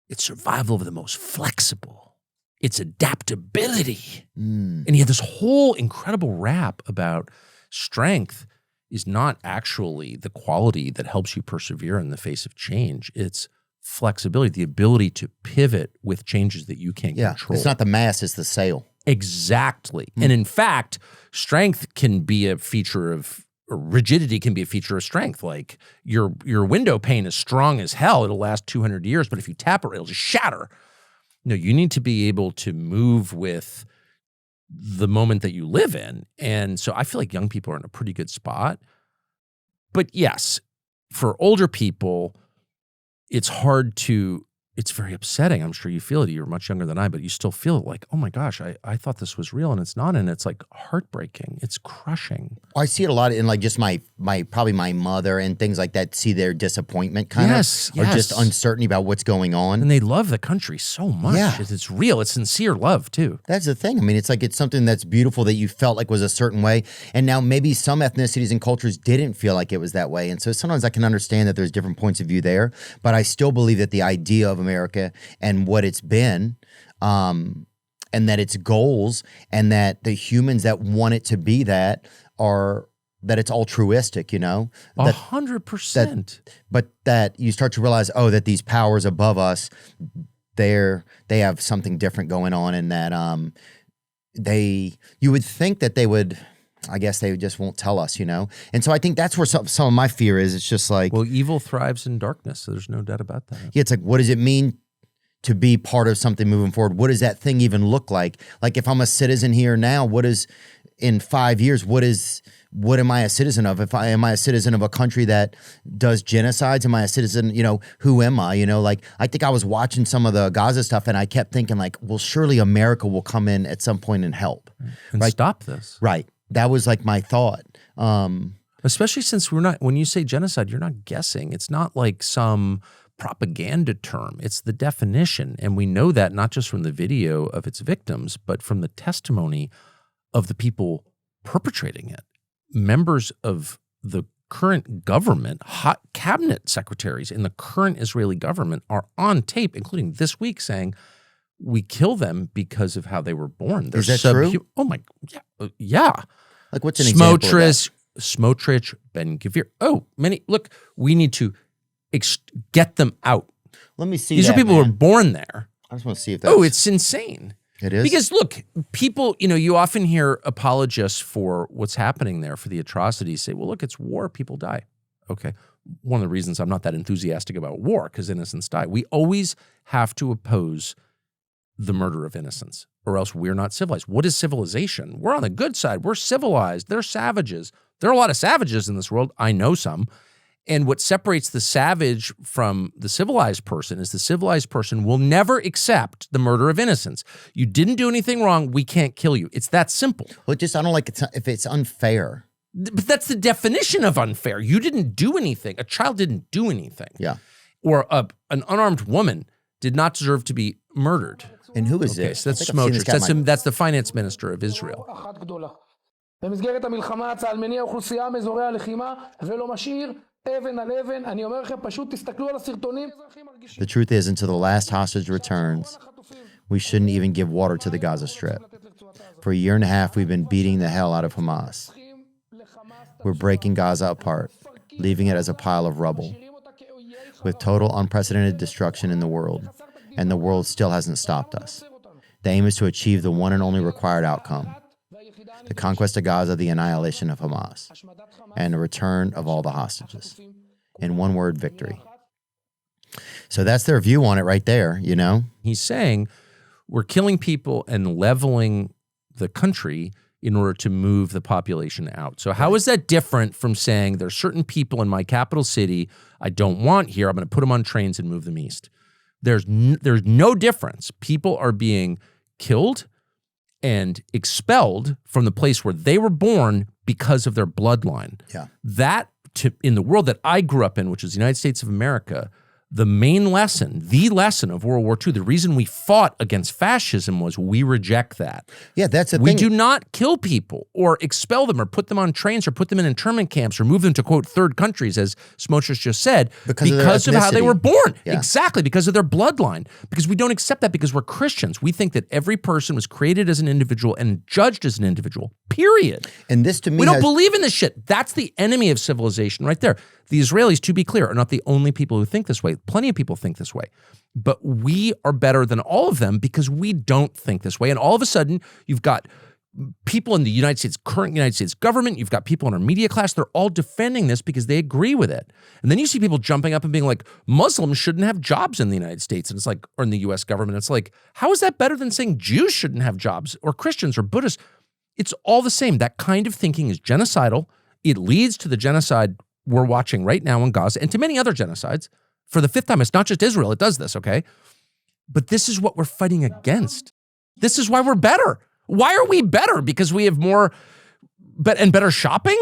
it's survival of the most flexible. It's adaptability. And he had this whole incredible rap about strength is not actually the quality that helps you persevere in the face of change. It's flexibility, the ability to pivot with changes that you can't control. It's not the mass, it's the sail. Exactly. And in fact, strength can be a feature of, or rigidity can be a feature of strength. Like your window pane is strong as hell. It'll last 200 years, but if you tap it, it'll just shatter. No, you need to be able to move with the moment that you live in. And so I feel like young people are in a pretty good spot. But yes, for older people, it's very upsetting. I'm sure you feel it. You're much younger than I, but you still feel it like, oh my gosh, I thought this was real and it's not. And it's like heartbreaking. It's crushing. I see it a lot in like just my probably my mother and things like that, see their disappointment kind of, or just uncertainty about what's going on. And they love the country so much. Yeah. It's real. It's sincere love too. That's the thing. I mean, it's like, it's something that's beautiful that you felt like was a certain way. And now maybe some ethnicities and cultures didn't feel like it was that way. And so sometimes I can understand that there's different points of view there, but I still believe that the idea of America and what it's been, and that its goals, and that the humans that want it to be that it's altruistic, 100%. But that you start to realize, that these powers above us, they have something different going on, and that you would think that they would. I guess they just won't tell us, And so I think that's where some of my fear is. It's just like, well, evil thrives in darkness. So there's no doubt about that. Yeah, it's like, what does it mean to be part of something moving forward? What does that thing even look like? Like if I'm a citizen here now, in 5 years, what am I a citizen of? Am I a citizen of a country that does genocides? Am I a citizen, who am I? Like I think I was watching some of the Gaza stuff and I kept thinking like, well, surely America will come in at some point and help. And stop this. Right. That was like my thought. Especially since when you say genocide, you're not guessing. It's not like some propaganda term. It's the definition. And we know that not just from the video of its victims, but from the testimony of the people perpetrating it. Members of the current government, hot cabinet secretaries in the current Israeli government are on tape, including this week, saying, we kill them because of how they were born. Is that true? Oh my, yeah. Like what's an example of that? Smotrich, Ben-Gvir. Look, we need to get them out. Let me see. These are people who were born there. I just want to see if that's... it's insane. It is? Because look, people, you often hear apologists for what's happening there, for the atrocities, say, well, look, it's war, people die. Okay. One of the reasons I'm not that enthusiastic about war, because innocents die. We always have to oppose the murder of innocents, or else we're not civilized. What is civilization? We're on the good side. We're civilized. They're savages. There are a lot of savages in this world. I know some. And what separates the savage from the civilized person is the civilized person will never accept the murder of innocents. You didn't do anything wrong. We can't kill you. It's that simple. Well, I don't like it if it's unfair. But that's the definition of unfair. You didn't do anything. A child didn't do anything. Yeah. Or an unarmed woman did not deserve to be murdered. And who is this? So that's Smotrich. That's the finance minister of Israel. במסגרת המלחמה צה"ל מניע אוכלוסייה מאזורי הלחימה ולא משאיר אבן על אבן. אני אומר לכם, פשוט תסתכלו על הסרטונים. The truth is, until the last hostage returns, we shouldn't even give water to the Gaza Strip. For a year and a half, we've been beating the hell out of Hamas. We're breaking Gaza apart. leaving it as a pile of rubble, with total unprecedented destruction in the world, and the world still hasn't stopped us. The aim is to achieve the one and only required outcome, the conquest of Gaza, the annihilation of Hamas, and the return of all the hostages. In one word, victory. So that's their view on it right there, you know? He's saying we're killing people and leveling the country in order to move the population out. So how is that different from saying there's certain people in my capital city I don't want here, I'm going to put them on trains and move them east? There's no difference. People are being killed and expelled from the place where they were born because of their bloodline. Yeah. That, in the world that I grew up in, which is the United States of America, the main lesson, the lesson of World War II, the reason we fought against fascism was we reject that. Yeah, that's the We thing. do not kill people or expel them or put them on trains or put them in internment camps or move them to, quote, third countries, as Smotrich just said, because of how they were born. Yeah. Exactly, because of their bloodline. Because we don't accept that because we're Christians. We think that every person was created as an individual and judged as an individual, period. And this to me We don't believe in this shit. That's the enemy of civilization right there. The Israelis, to be clear, are not the only people who think this way. Plenty of people think this way. But we are better than all of them because we don't think this way. And all of a sudden, you've got people in the United States, current United States government, you've got people in our media class, they're all defending this because they agree with it. And then you see people jumping up and being like, Muslims shouldn't have jobs in the United States. And it's like, or in the US government. It's like, how is that better than saying Jews shouldn't have jobs or Christians or Buddhists? It's all the same. That kind of thinking is genocidal. It leads to the genocide we're watching right now in Gaza and to many other genocides. For the fifth time, it's not just Israel. It does this, okay? But this is what we're fighting against. This is why we're better. Why are we better? Because we have more and better shopping?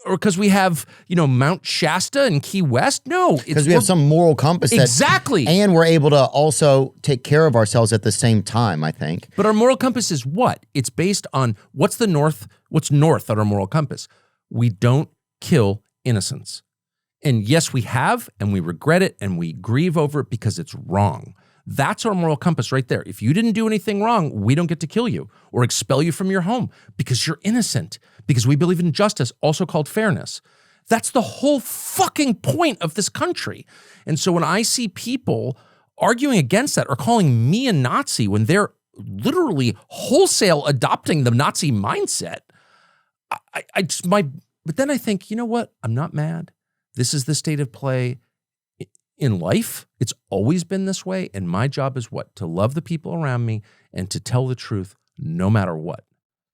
Or because we have, Mount Shasta and Key West? No. Because we have some moral compass. Exactly. And we're able to also take care of ourselves at the same time, I think. But our moral compass is what? It's based on what's north on our moral compass. We don't kill innocents. And yes, we have, and we regret it, and we grieve over it because it's wrong. That's our moral compass right there. If you didn't do anything wrong, we don't get to kill you or expel you from your home because you're innocent, because we believe in justice, also called fairness. That's the whole fucking point of this country. And so when I see people arguing against that or calling me a Nazi when they're literally wholesale adopting the Nazi mindset, but then I think, you know what? I'm not mad. This is the state of play in life. It's always been this way. And my job is what? To love the people around me and to tell the truth no matter what.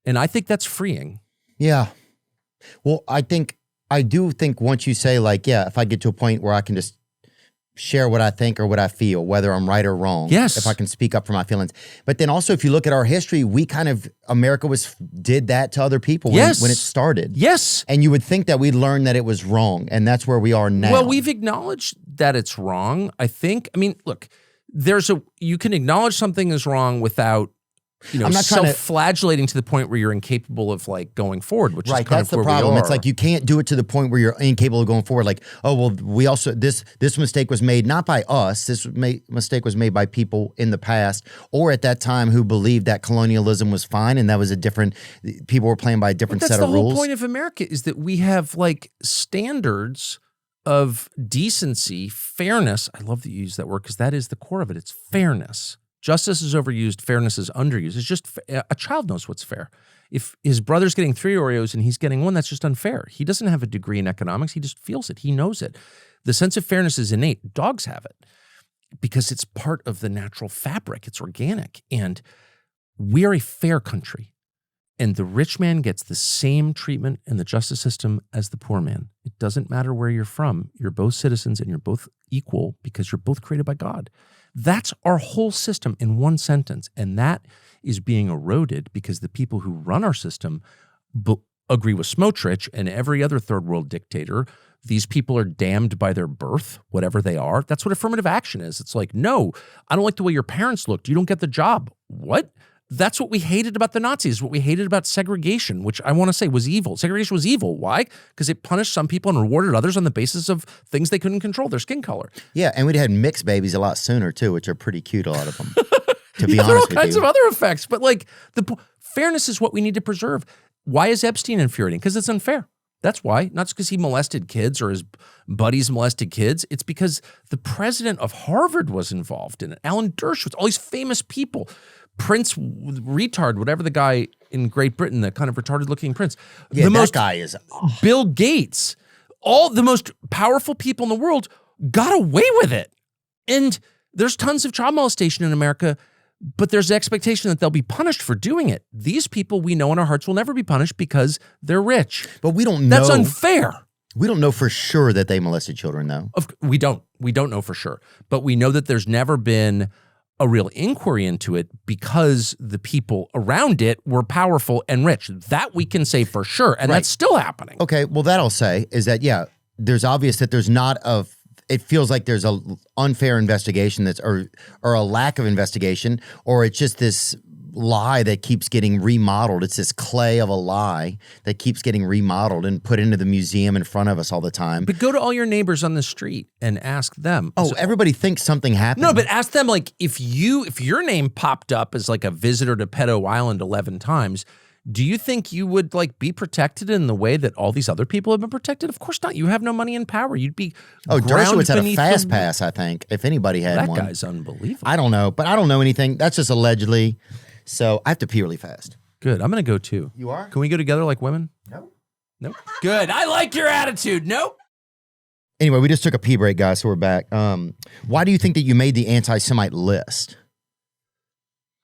And I think that's freeing. Yeah. Well, I do think once you say like, yeah, if I get to a point where I can just share what I think or what I feel, whether I'm right or wrong. Yes. If I can speak up for my feelings. But then also, if you look at our history, America did that to other people when it started. Yes. And you would think that we'd learn that it was wrong. And that's where we are now. Well, we've acknowledged that it's wrong, I think. I mean, look, you can acknowledge something is wrong without, I'm not self-flagellating to the point where you're incapable of like going forward, which is kind that's of the where problem. we are. It's like you can't do it to the point where you're incapable of going forward. Like, oh well, we also this mistake was made not by us. Mistake was made by people in the past or at that time who believed that colonialism was fine and that was people were playing by a different set of rules. That's the whole point of America is that we have like standards of decency, fairness. I love that you use that word because that is the core of it. It's fairness. Justice is overused, fairness is underused. It's just a child knows what's fair. If his brother's getting 3 Oreos and he's getting 1, that's just unfair. He doesn't have a degree in economics. He just feels it. He knows it. The sense of fairness is innate. Dogs have it because it's part of the natural fabric. It's organic. And we are a fair country. And the rich man gets the same treatment in the justice system as the poor man. It doesn't matter where you're from. You're both citizens and you're both equal because you're both created by God. That's our whole system in one sentence. And that is being eroded because the people who run our system agree with Smotrich and every other third world dictator. These people are damned by their birth, whatever they are. That's what affirmative action is. It's like, no, I don't like the way your parents looked. You don't get the job. What? That's what we hated about the Nazis, what we hated about segregation, which I want to say was evil. Segregation was evil. Why? Because it punished some people and rewarded others on the basis of things they couldn't control, their skin color. Yeah, and we'd had mixed babies a lot sooner too, which are pretty cute, a lot of them, to be honest with you. There are all kinds of other effects, but like fairness is what we need to preserve. Why is Epstein infuriating? Because it's unfair. That's why. Not just because he molested kids or his buddies molested kids. It's because the president of Harvard was involved in it. Alan Dershowitz, all these famous people. Prince retard, whatever the guy in Great Britain, the kind of retarded-looking prince. Yeah, that guy is... Bill Gates. All the most powerful people in the world got away with it. And there's tons of child molestation in America, but there's the expectation that they'll be punished for doing it. These people we know in our hearts will never be punished because they're rich. But we don't know. That's unfair. We don't know for sure that they molested children, though. We don't. We don't know for sure. But we know that there's never been a real inquiry into it because the people around it were powerful and rich. That we can say for sure, and that's still happening. Okay, well, that I'll say is that, yeah, there's obvious that there's not a... It feels like there's a unfair investigation or a lack of investigation, or it's just this lie that keeps getting remodeled. It's this clay of a lie that keeps getting remodeled and put into the museum in front of us all the time. But go to all your neighbors on the street and ask them. Oh, everybody thinks something happened. No, but ask them, like, if your name popped up as like a visitor to Pedo Island 11 times, do you think you would like be protected in the way that all these other people have been protected? Of course not. You have no money and power. You'd be Dershowitz had a fast pass, I think, if anybody had one. That guy's unbelievable. I don't know, but I don't know anything. That's just allegedly. So I have to pee really fast. Good. I'm going to go too. You are? Can we go together like women? No. Nope. Good. I like your attitude. Nope. Anyway, we just took a pee break, guys, so we're back. Why do you think that you made the anti-Semite list?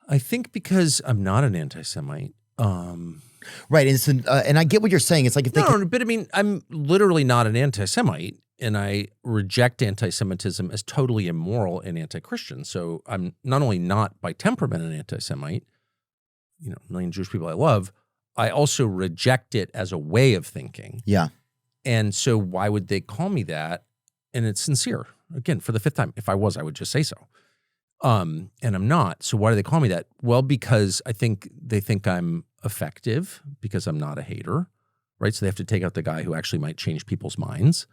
I think because I'm not an anti-Semite. Right, and I get what you're saying. It's like if they but I mean, I'm literally not an anti-Semite, and I reject anti-Semitism as totally immoral and anti-Christian. So I'm not only not by temperament an anti-Semite, a million Jewish people I love, I also reject it as a way of thinking. Yeah. And so why would they call me that? And it's sincere. Again, for the fifth time. If I was, I would just say so. And I'm not. So why do they call me that? Well, because they think I'm effective because I'm not a hater, right? So they have to take out the guy who actually might change people's minds.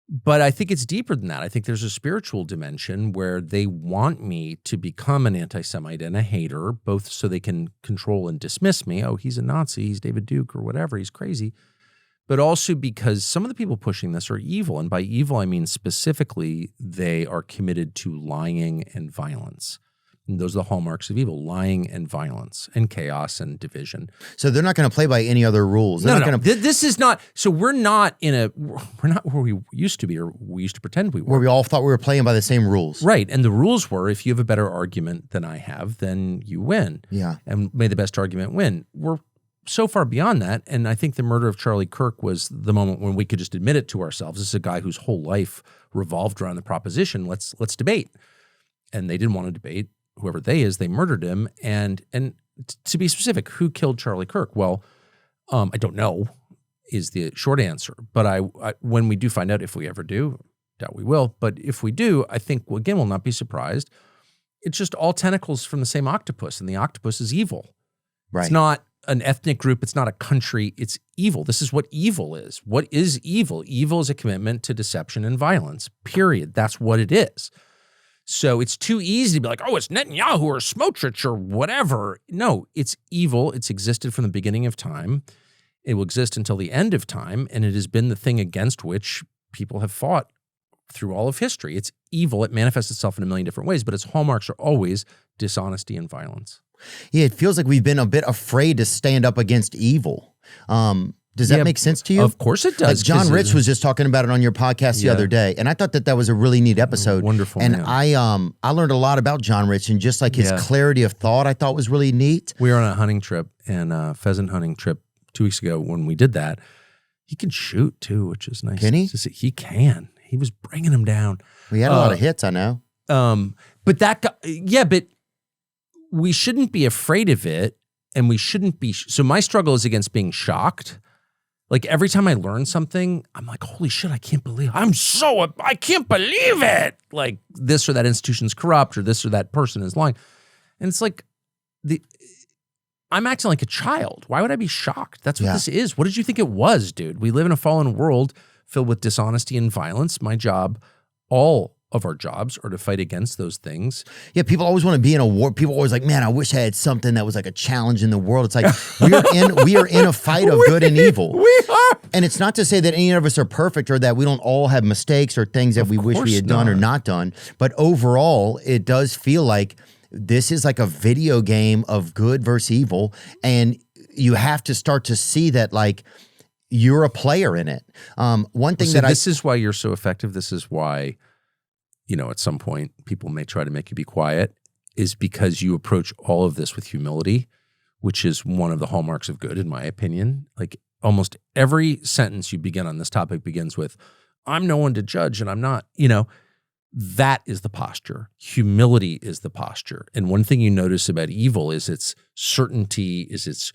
But I think it's deeper than that. I think there's a spiritual dimension where they want me to become an anti-Semite and a hater, both so they can control and dismiss me. Oh, he's a Nazi, he's David Duke or whatever, he's crazy. But also because some of the people pushing this are evil. And by evil, I mean specifically they are committed to lying and violence. And those are the hallmarks of evil: lying and violence and chaos and division. So they're not going to play by any other rules. They're not going to. This is not. So we're not where we used to be, or we used to pretend we were. Where we all thought we were playing by the same rules. Right. And the rules were, if you have a better argument than I have, then you win. Yeah. And may the best argument win. We're so far beyond that. And I think the murder of Charlie Kirk was the moment when we could just admit it to ourselves. This is a guy whose whole life revolved around the proposition, let's debate. And they didn't want to debate. Whoever they is, they murdered him. And to be specific, who killed Charlie Kirk? Well, I don't know is the short answer. But I when we do find out, if we ever do, doubt we will, but if we do, I think, again, we'll not be surprised. It's just all tentacles from the same octopus, and the octopus is evil. Right. It's not an ethnic group. It's not a country. It's evil. This is what evil is. What is evil? Evil is a commitment to deception and violence, period. That's what it is. So it's too easy to be like, oh, it's Netanyahu or Smotrich or whatever. No, it's evil. It's existed from the beginning of time. It will exist until the end of time, and it has been the thing against which people have fought through all of history. It's evil. It manifests itself in a million different ways, but its hallmarks are always dishonesty and violence. Yeah, it feels like we've been a bit afraid to stand up against evil. Does that make sense to you? Of course it does. Like John Rich was just talking about it on your podcast the other day, and I thought that was a really neat episode. Wonderful, and man. I learned a lot about John Rich, and just like his clarity of thought, I thought was really neat. We were on a hunting trip, and pheasant hunting trip 2 weeks ago. When we did that, he can shoot too, which is nice. Can he? He can. He was bringing them down. We had a lot of hits, I know. But that guy, but we shouldn't be afraid of it, and we shouldn't be. So my struggle is against being shocked. Like every time I learn something, I'm like, holy shit, I can't believe I can't believe it. Like this or that institution's corrupt, or this or that person is lying. And it's like, I'm acting like a child. Why would I be shocked? That's what this is. What did you think it was, dude? We live in a fallen world filled with dishonesty and violence. My job all of our jobs are to fight against those things. Yeah, people always want to be in a war. People always like, man, I wish I had something that was like a challenge in the world. It's like we are in a fight of good and evil. We are. And it's not to say that any of us are perfect or that we don't all have mistakes or things that we wish we had done or not done. But overall, it does feel like this is like a video game of good versus evil. And you have to start to see that like you're a player in it. One thing this is why you're so effective. This is why, at some point people may try to make you be quiet, is because you approach all of this with humility, which is one of the hallmarks of good, in my opinion. Like almost every sentence you begin on this topic begins with, I'm no one to judge and I'm not, that is the posture. Humility is the posture. And one thing you notice about evil is its certainty, is its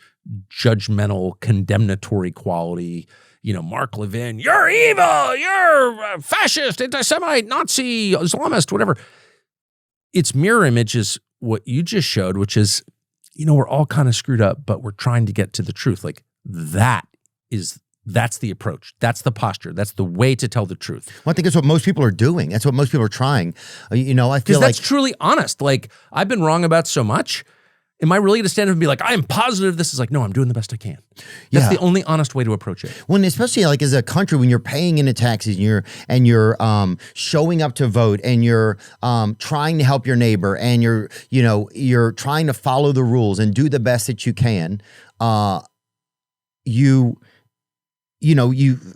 judgmental, condemnatory quality. Mark Levin, you're evil, you're fascist, anti-Semite, Nazi, Islamist, whatever. Its mirror image is what you just showed, which is, we're all kind of screwed up, but we're trying to get to the truth. Like that's the approach. That's the posture. That's the way to tell the truth. Well, I think that's what most people are doing. That's what most people are trying. I feel like that's truly honest. Like, I've been wrong about so much. Am I really going to stand up and be like, I am positive this is like, no, I'm doing the best I can. That's the only honest way to approach it. When, especially like as a country, when you're paying into taxes and you're showing up to vote and you're trying to help your neighbor and you're trying to follow the rules and do the best that you can, you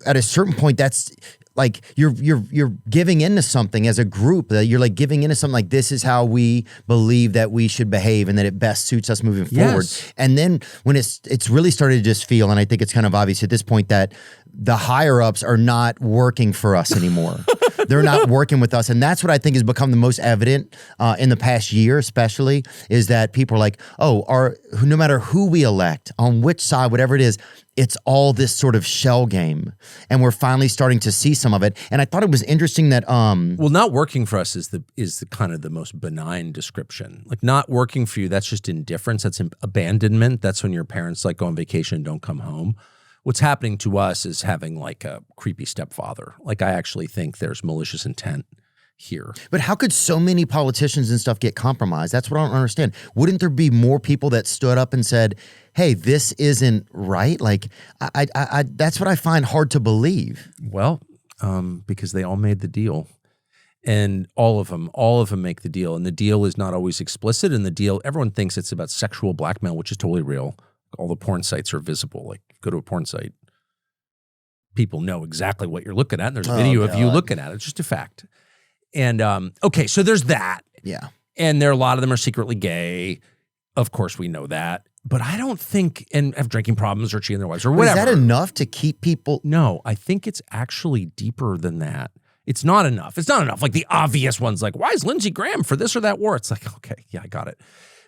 at a certain point, that's like you're giving into something as a group, that you're like giving into something like, this is how we believe that we should behave and that it best suits us moving forward. And then when it's really started to just feel, and I think it's kind of obvious at this point, that the higher ups are not working for us anymore. They're not working with us. And that's what I think has become the most evident in the past year, especially, is that people are like, no matter who we elect, on which side, whatever it is, it's all this sort of shell game. And we're finally starting to see some of it. And I thought it was interesting that well, not working for us is the kind of the most benign description. Like, not working for you, that's just indifference. That's abandonment. That's when your parents like go on vacation and don't come home. What's happening to us is having like a creepy stepfather. Like, I actually think there's malicious intent here. But how could so many politicians and stuff get compromised? That's what I don't understand. Wouldn't there be more people that stood up and said, hey, this isn't right? Like, I that's what I find hard to believe. Well, because they all made the deal. And all of them make the deal. And the deal is not always explicit. And the deal, everyone thinks it's about sexual blackmail, which is totally real. All the porn sites are visible. Like, go to a porn site, people know exactly what you're looking at. And there's a video of you looking at it. It's just a fact. And okay, so there's that. Yeah. And a lot of them are secretly gay. Of course, we know that. But I don't think, and have drinking problems or cheating their wives or whatever. Is that enough to keep people? No, I think it's actually deeper than that. It's not enough. It's not enough. Like the obvious ones, like, why is Lindsey Graham for this or that war? It's like, okay, yeah, I got it.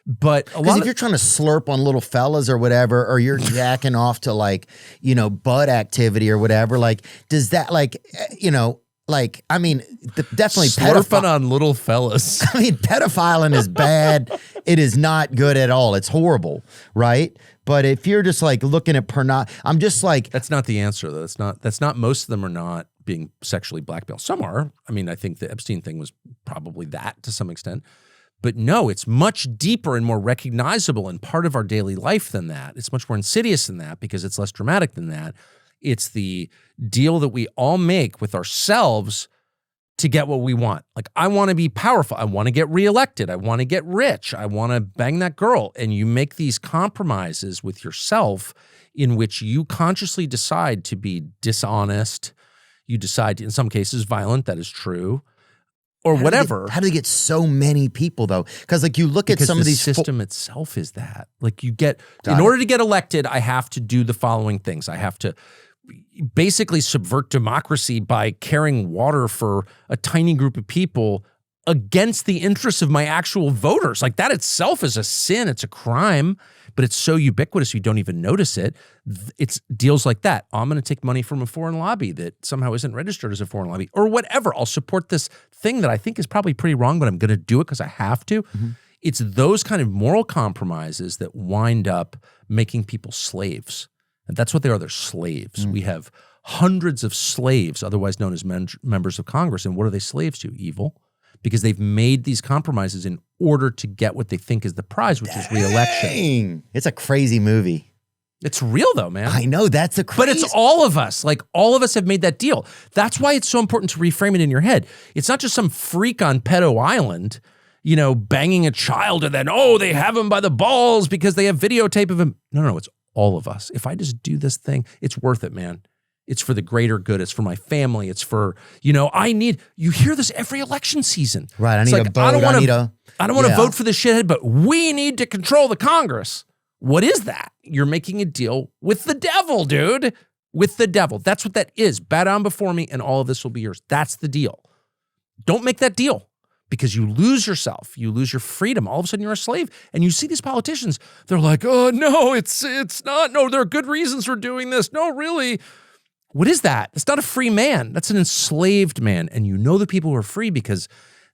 But if you're trying to slurp on little fellas or whatever, or you're jacking off to like, butt activity or whatever, like, does that I mean, definitely slurping on little fellas. I mean, pedophiling is bad. It is not good at all. It's horrible, right? But if you're just like looking at I'm just like, that's not the answer though. That's not. Most of them are not being sexually blackmailed. Some are. I mean, I think the Epstein thing was probably that to some extent. But no, it's much deeper and more recognizable and part of our daily life than that. It's much more insidious than that because it's less dramatic than that. It's the deal that we all make with ourselves to get what we want. Like, I want to be powerful. I want to get reelected. I want to get rich. I want to bang that girl. And you make these compromises with yourself in which you consciously decide to be dishonest. You decide, in some cases, violent. That is true. Or whatever. How do they get so many people though? Because like you look at some of these system itself is that like you get in order to get elected, I have to do the following things. I have to basically subvert democracy by carrying water for a tiny group of people against the interests of my actual voters. Like, that itself is a sin. It's a crime, but it's so ubiquitous you don't even notice it. It's deals like that. I'm going to take money from a foreign lobby that somehow isn't registered as a foreign lobby or whatever. I'll support this thing that I think is probably pretty wrong, but I'm going to do it because I have to. Mm-hmm. It's those kind of moral compromises that wind up making people slaves. And that's what they are. They're slaves. Mm-hmm. We have hundreds of slaves, otherwise known as members of Congress. And what are they slaves to? Evil. because they've made these compromises in order to get what they think is the prize, which is re-election. Dang. It's a crazy movie. It's real though, man. I know, that's a crazy. But it's all of us. Like all of us have made that deal. That's why it's so important to reframe it in your head. It's not just some freak on Pedo Island, banging a child and then, they have him by the balls because they have videotape of him. No, it's all of us. If I just do this thing, it's worth it, man. It's for the greater good. It's for my family. It's for, you hear this every election season. Right, I need a vote. I don't want to vote for the shithead, but we need to control the Congress. What is that? You're making a deal with the devil, dude. With the devil. That's what that is. Bow down before me and all of this will be yours. That's the deal. Don't make that deal because you lose yourself. You lose your freedom. All of a sudden you're a slave. And you see these politicians, they're like, oh, no, it's not. No, there are good reasons for doing this. No, really. What is that? It's not a free man. That's an enslaved man. And you know the people who are free because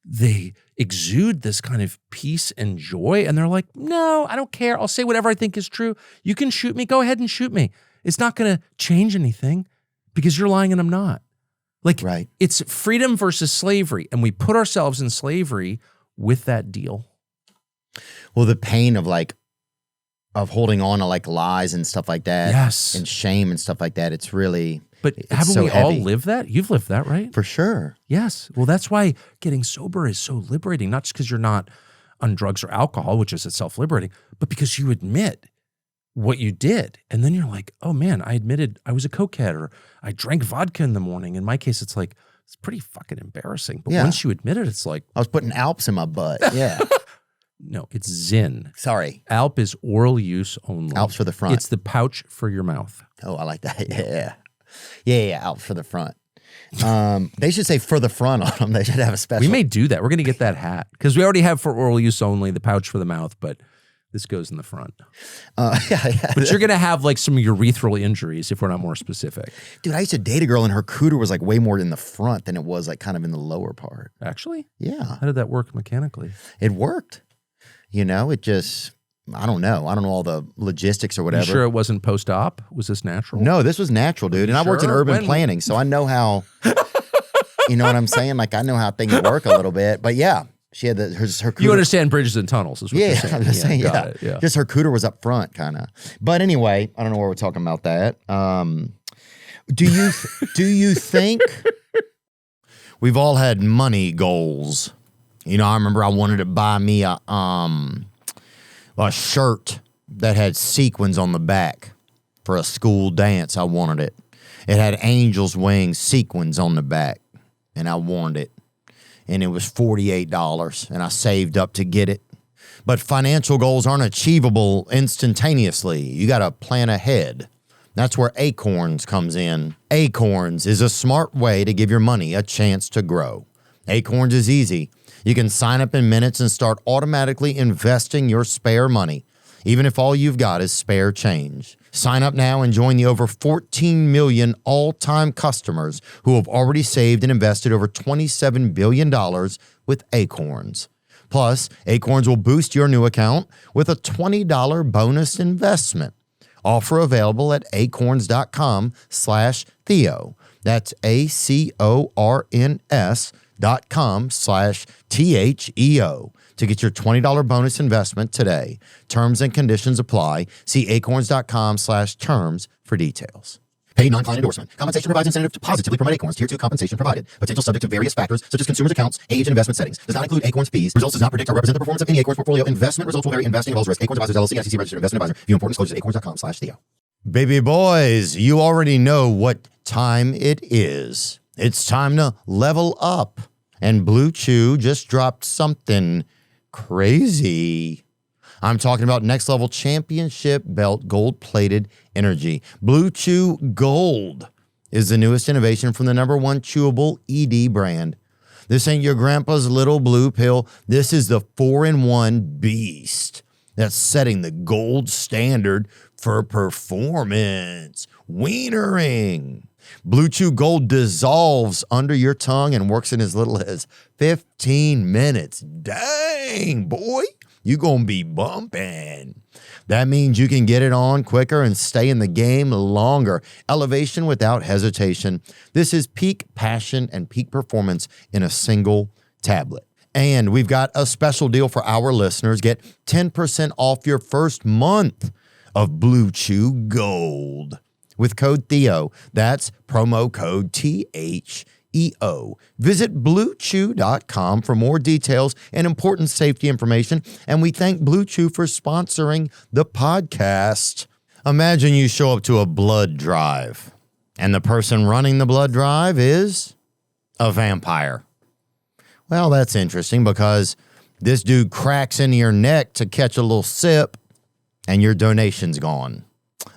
they exude this kind of peace and joy. And they're like, no, I don't care. I'll say whatever I think is true. You can shoot me. Go ahead and shoot me. It's not going to change anything because you're lying and I'm not. Right. It's freedom versus slavery. And we put ourselves in slavery with that deal. Well, the pain of holding on to lies and stuff like that. Yes. And shame and stuff like that. It's really... But haven't we all lived that? You've lived that, right? For sure. Yes. Well, that's why getting sober is so liberating, not just because you're not on drugs or alcohol, which is itself liberating, but because you admit what you did. And then you're like, oh man, I admitted I was a cokehead or I drank vodka in the morning. In my case, it's pretty fucking embarrassing. But once you admit it, it's like... I was putting Alps in my butt. Yeah. No, it's Zyn. Sorry. Alp is oral use only. Alps for the front. It's the pouch for your mouth. Oh, I like that. Yeah. Yeah, out for the front. They should say for the front on them. They should have a special. We may do that. We're going to get that hat because we already have for oral use only the pouch for the mouth, but this goes in the front. Yeah. But you're going to have some urethral injuries if we're not more specific. Dude, I used to date a girl and her cooter was way more in the front than it was kind of in the lower part. Actually? Yeah. How did that work mechanically? It worked. It just... I don't know. I don't know all the logistics or whatever. You sure it wasn't post-op? Was this natural? No, this was natural, dude. And I worked in urban planning, so I know how, you know what I'm saying? I know how things work a little bit. But yeah, she had her cooter. You understand bridges and tunnels is what you're saying. I'm just saying, got it, yeah. Just her cooter was up front, kind of. But anyway, I don't know why we're talking about that. Do you think we've all had money goals? I remember I wanted to buy me a shirt that had sequins on the back for a school dance. I wanted it. It had angel's wings sequins on the back, and I wanted it. And it was $48, and I saved up to get it. But financial goals aren't achievable instantaneously. You got to plan ahead. That's where Acorns comes in. Acorns is a smart way to give your money a chance to grow. Acorns is easy. You can sign up in minutes and start automatically investing your spare money, even if all you've got is spare change. Sign up now and join the over 14 million all-time customers who have already saved and invested over $27 billion with Acorns. Plus, Acorns will boost your new account with a $20 bonus investment. Offer available at acorns.com/Theo. That's acorns.com/THEO to get your $20 bonus investment today. Terms and conditions apply. See acorns.com/terms for details. Paid non-client endorsement. Compensation provides incentive to positively promote Acorns. Tier 2 compensation provided. Potential subject to various factors such as consumers' accounts, age, and investment settings. Does not include Acorns fees. Results does not predict or represent the performance of any Acorns portfolio. Investment results will vary. Investing involves risk. Acorns Advisors LLC, SEC registered investment advisor. View important disclosures at acorns.com/Theo. Baby boys, you already know what time it is. It's time to level up. And Blue Chew just dropped something crazy. I'm talking about Next Level Championship Belt Gold-Plated Energy. Blue Chew Gold is the newest innovation from the #1 chewable ED brand. This ain't your grandpa's little blue pill. This is the 4-in-1 beast that's setting the gold standard for performance. Wienering. Blue Chew Gold dissolves under your tongue and works in as little as 15 minutes. Dang, boy. You're going to be bumping. That means you can get it on quicker and stay in the game longer. Elevation without hesitation. This is peak passion and peak performance in a single tablet. And we've got a special deal for our listeners. Get 10% off your first month of Blue Chew Gold with code Theo. That's promo code THEO. Visit BlueChew.com for more details and important safety information. And we thank Blue Chew for sponsoring the podcast. Imagine you show up to a blood drive, and the person running the blood drive is a vampire. Well, that's interesting because this dude cracks into your neck to catch a little sip, and your donation's gone.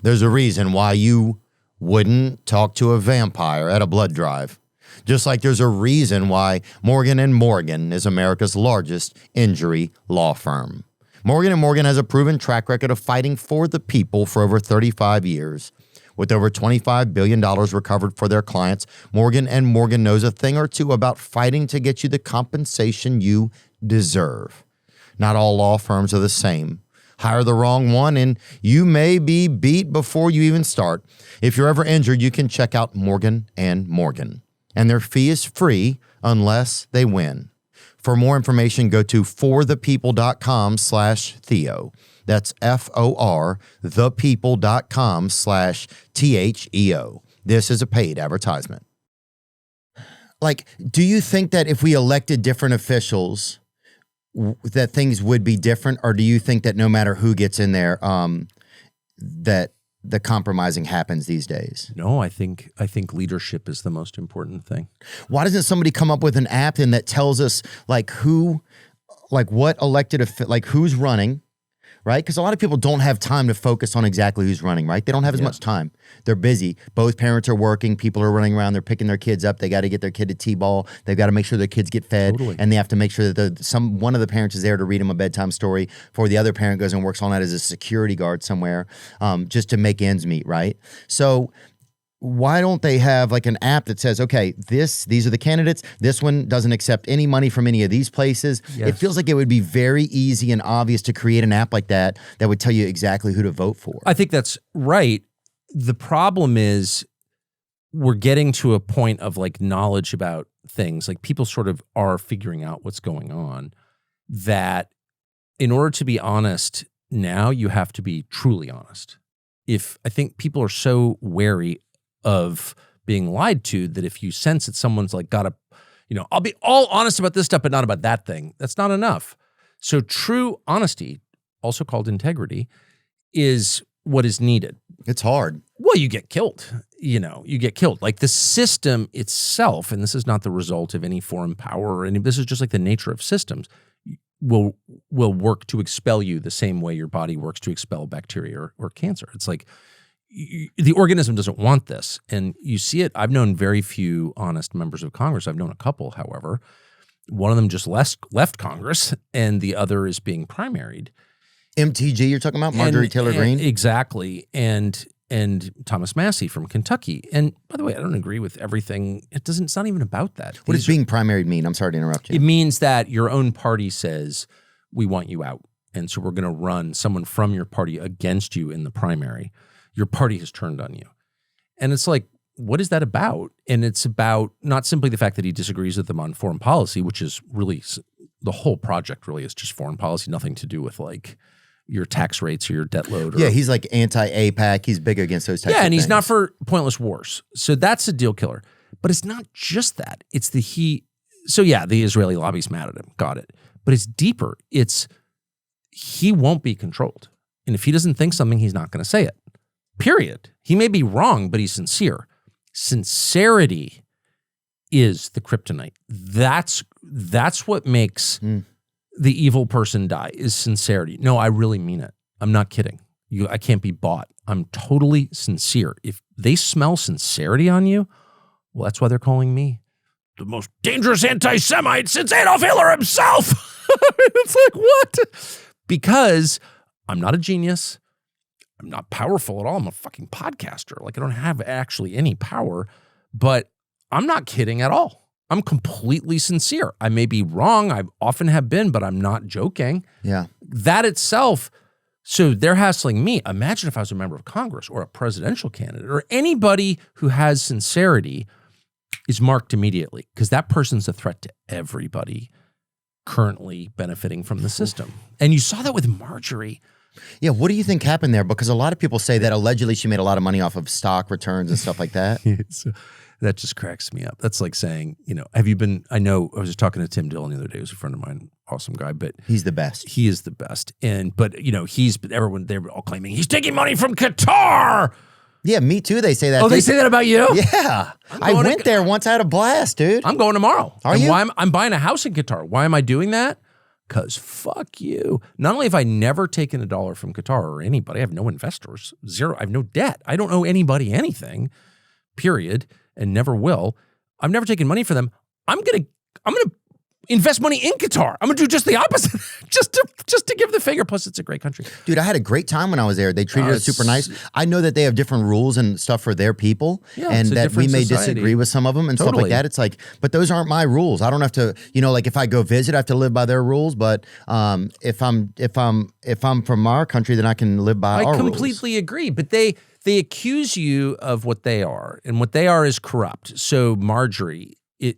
There's a reason why you wouldn't talk to a vampire at a blood drive. Just like there's a reason why Morgan & Morgan is America's largest injury law firm. Morgan & Morgan has a proven track record of fighting for the people for over 35 years. With over $25 billion recovered for their clients, Morgan & Morgan knows a thing or two about fighting to get you the compensation you deserve. Not all law firms are the same. Hire the wrong one and you may be beat before you even start. If you're ever injured, you can check out Morgan & Morgan. And their fee is free unless they win. For more information, go to forthepeople.com/Theo. That's FOR, thepeople.com/THEO. This is a paid advertisement. Like, do you think that if we elected different officials, that things would be different? Or do you think that no matter who gets in there, that the compromising happens these days? No, I think leadership is the most important thing. Why doesn't somebody come up with an app then that tells us like who, like what elected, like who's running, right? Because a lot of people don't have time to focus on exactly who's running, right? They don't have as much time. They're busy. Both parents are working. People are running around. They're picking their kids up. They got to get their kid to T-ball. They've got to make sure their kids get fed. Totally. And they have to make sure that one of the parents is there to read them a bedtime story before the other parent goes and works all night as a security guard somewhere just to make ends meet, right? So why don't they have like an app that says, okay, these are the candidates. This one doesn't accept any money from any of these places. Yes. It feels like it would be very easy and obvious to create an app like that that would tell you exactly who to vote for. I think that's right. The problem is we're getting to a point of like knowledge about things. Like people sort of are figuring out what's going on, that in order to be honest now, you have to be truly honest. I think people are so wary of being lied to that if you sense that someone's like got a, I'll be all honest about this stuff, but not about that thing, that's not enough. So true honesty, also called integrity, is what is needed. It's hard. Well, you get killed. You get killed. Like the system itself, and this is not the result of any foreign power or this is just like the nature of systems, will work to expel you the same way your body works to expel bacteria or cancer. It's like the organism doesn't want this. And you see it. I've known very few honest members of Congress. I've known a couple, however. One of them just left Congress, and the other is being primaried. MTG, you're talking about? Marjorie Taylor Greene? Exactly. And Thomas Massey from Kentucky. And by the way, I don't agree with everything. It's not even about that. What does being primaried mean? I'm sorry to interrupt you. It means that your own party says, we want you out. And so we're going to run someone from your party against you in the primary. Your party has turned on you. And it's like, what is that about? And it's about not simply the fact that he disagrees with them on foreign policy, which is really, the whole project really is just foreign policy, nothing to do with like your tax rates or your debt load. Yeah, he's like anti-APAC. He's big against those types of things. Yeah, and he's not for pointless wars. So that's a deal killer. But it's not just that. It's the Israeli lobby's mad at him. Got it. But it's deeper. He won't be controlled. And if he doesn't think something, he's not going to say it. Period. He may be wrong, but he's sincere. Sincerity is the kryptonite. That's what makes the evil person die, is sincerity. No, I really mean it. I'm not kidding. I can't be bought. I'm totally sincere. If they smell sincerity on you, well, that's why they're calling me the most dangerous anti-Semite since Adolf Hitler himself. It's like, what? Because I'm not a genius. I'm not powerful at all. I'm a fucking podcaster. Like I don't have actually any power, but I'm not kidding at all. I'm completely sincere. I may be wrong. I often have been, but I'm not joking. Yeah. That itself. So they're hassling me. Imagine if I was a member of Congress or a presidential candidate or anybody who has sincerity is marked immediately because that person's a threat to everybody currently benefiting from the system. And you saw that with Marjorie. Yeah, what do you think happened there? Because a lot of people say that allegedly she made a lot of money off of stock returns and stuff like that. That just cracks me up. That's like saying, have you been, I was just talking to Tim Dillon the other day, who's a friend of mine, awesome guy, but he's the best. He is the best. But everyone, they're all claiming he's taking money from Qatar. Yeah, me too. They say that. Oh, they say that about you? Yeah. I went there once. I had a blast, dude. I'm going tomorrow. Are you? I'm buying a house in Qatar. Why am I doing that? Because fuck you. Not only have I never taken a dollar from Qatar or anybody, I have no investors, zero. I have no debt. I don't owe anybody anything, period, and never will. I've never taken money for them. I'm gonna invest money in Qatar. I'm gonna do just the opposite, just to give the finger. Plus, it's a great country, dude. I had a great time when I was there. They treated us super nice. I know that they have different rules and stuff for their people, and that we may disagree with some of them and stuff like that. It's like, but those aren't my rules. I don't have to, like if I go visit, I have to live by their rules. But if I'm from our country, then I can live by our rules. I completely agree. But they accuse you of what they are, and what they are is corrupt. So Marjorie,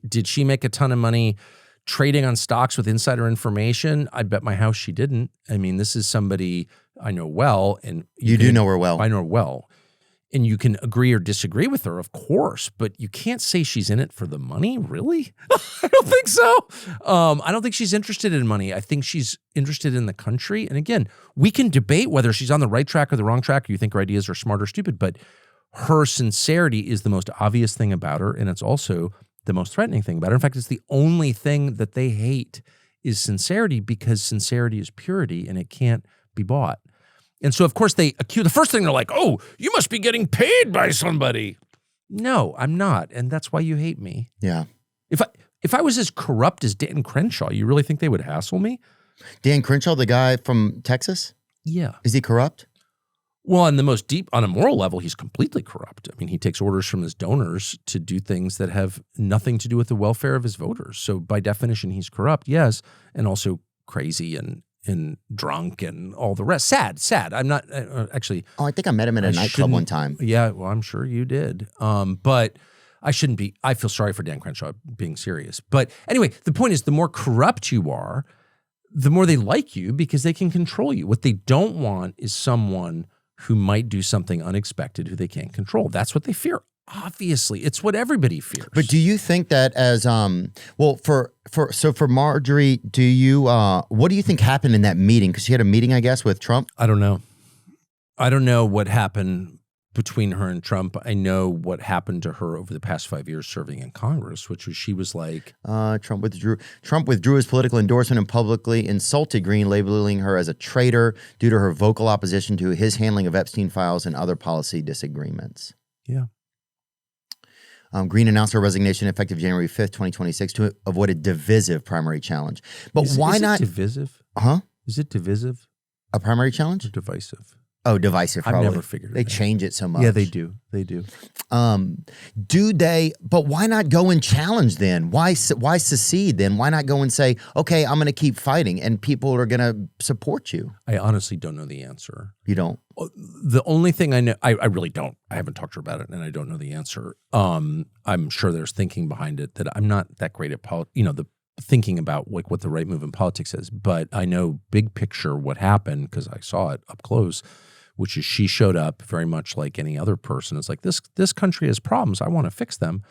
did she make a ton of money trading on stocks with insider information? I bet my house she didn't. I mean, this is somebody I know well. And you do know her well. I know her well. And you can agree or disagree with her, of course, but you can't say she's in it for the money, really? I don't think so. I don't think she's interested in money. I think she's interested in the country. And again, we can debate whether she's on the right track or the wrong track, or you think her ideas are smart or stupid, but her sincerity is the most obvious thing about her, and it's also the most threatening thing about it. In fact, it's the only thing that they hate is sincerity, because sincerity is purity and it can't be bought. And so, of course, they accuse, the first thing they're like, oh, you must be getting paid by somebody. No, I'm not. And that's why you hate me. Yeah. If I was as corrupt as Dan Crenshaw, you really think they would hassle me? Dan Crenshaw, the guy from Texas? Yeah. Is he corrupt? Well, on a moral level, he's completely corrupt. I mean, he takes orders from his donors to do things that have nothing to do with the welfare of his voters. So by definition, he's corrupt, yes, and also crazy and drunk and all the rest. Sad. I'm not actually. Oh, I think I met him at a nightclub one time. Yeah, well, I'm sure you did. But I shouldn't be. I feel sorry for Dan Crenshaw, being serious. But anyway, the point is, the more corrupt you are, the more they like you, because they can control you. What they don't want is someone who might do something unexpected who they can't control. That's what they fear. Obviously, it's what everybody fears. But do you think that as for Marjorie, do you what do you think happened in that meeting? Because she had a meeting, I guess, with Trump. I don't know what happened between her and Trump. I know what happened to her over the past 5 years serving in Congress, which was she was like Trump withdrew his political endorsement and publicly insulted Green, labeling her as a traitor due to her vocal opposition to his handling of Epstein files and other policy disagreements. Yeah. Green announced her resignation effective January 5th, 2026 to avoid a divisive primary challenge. But why not divisive? Huh? Is it divisive? A primary challenge? Or divisive? Oh, divisive, probably. I've never figured it out. They change it so much. Yeah, they do. They do. But why not go and challenge then? Why secede then? Why not go and say, okay, I'm going to keep fighting and people are going to support you? I honestly don't know the answer. You don't? The only thing I know, I really don't. I haven't talked to her about it, and I don't know the answer. I'm sure there's thinking behind it that I'm not that great at the thinking about like what the right move in politics is. But I know big picture what happened because I saw it up close, which is she showed up very much like any other person. It's like, this country has problems. I want to fix them.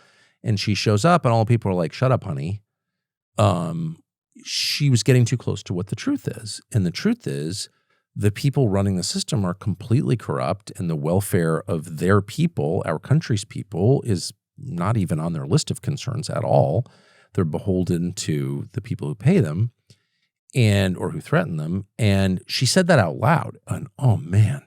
And she shows up and all the people are like, shut up, honey. She was getting too close to what the truth is. And the truth is the people running the system are completely corrupt, and the welfare of their people, our country's people, is not even on their list of concerns at all. They're beholden to the people who pay them or who threaten them. And she said that out loud. And oh man,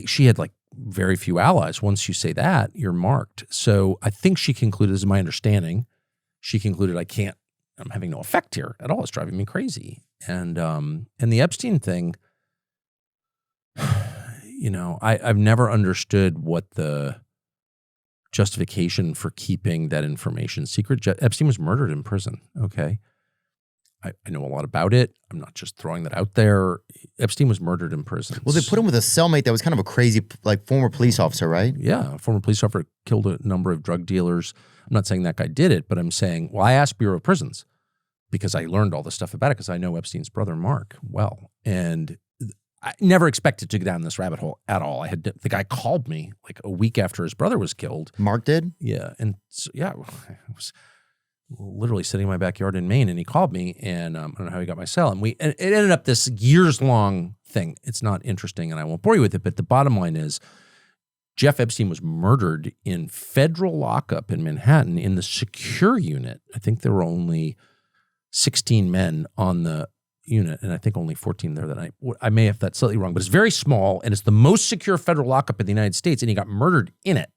she had like very few allies. Once you say that, you're marked. So I think she concluded, this is my understanding, she concluded, I'm having no effect here at all. It's driving me crazy. And the Epstein thing, I've never understood what the justification for keeping that information secret. Epstein was murdered in prison. Okay. I know a lot about it. I'm not just throwing that out there. Epstein was murdered in prison. Well, they put him with a cellmate that was kind of a crazy, like, former police officer, right? Yeah, a former police officer killed a number of drug dealers. I'm not saying that guy did it, but I'm saying, well, I asked Bureau of Prisons. because I learned all this stuff about it because I know Epstein's brother, Mark, well. And I never expected to go down this rabbit hole at all. The guy called me like a week after his brother was killed. Mark did? Yeah. And so, I was literally sitting in my backyard in Maine, and he called me, and I don't know how he got my cell. And it ended up this years-long thing. It's not interesting, and I won't bore you with it, but the bottom line is Jeff Epstein was murdered in federal lockup in Manhattan in the secure unit. I think there were only 16 men on the unit, and I think only 14 there that night. I may have that slightly wrong, but it's very small, and it's the most secure federal lockup in the United States, and he got murdered in it.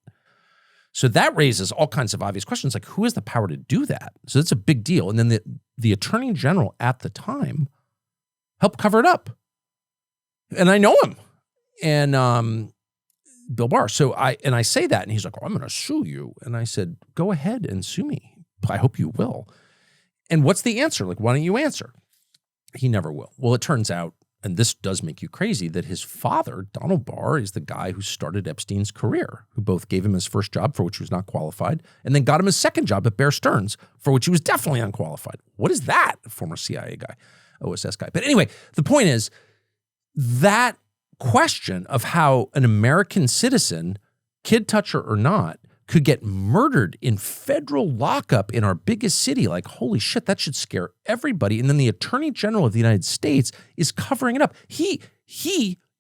So that raises all kinds of obvious questions, like who has the power to do that? So that's a big deal. And then the attorney general at the time helped cover it up. And I know him. And Bill Barr. So I say that, and he's like, I'm going to sue you. And I said, go ahead and sue me. I hope you will. And what's the answer? Like, why don't you answer? He never will. Well, it turns out, and this does make you crazy, that his father, Donald Barr, is the guy who started Epstein's career, who both gave him his first job, for which he was not qualified, and then got him his second job at Bear Stearns, for which he was definitely unqualified. What is that? Former CIA guy, OSS guy. But anyway, the point is that question of how an American citizen, kid toucher or not, could get murdered in federal lockup in our biggest city. Like, holy shit, that should scare everybody. And then the Attorney General of the United States is covering it up. He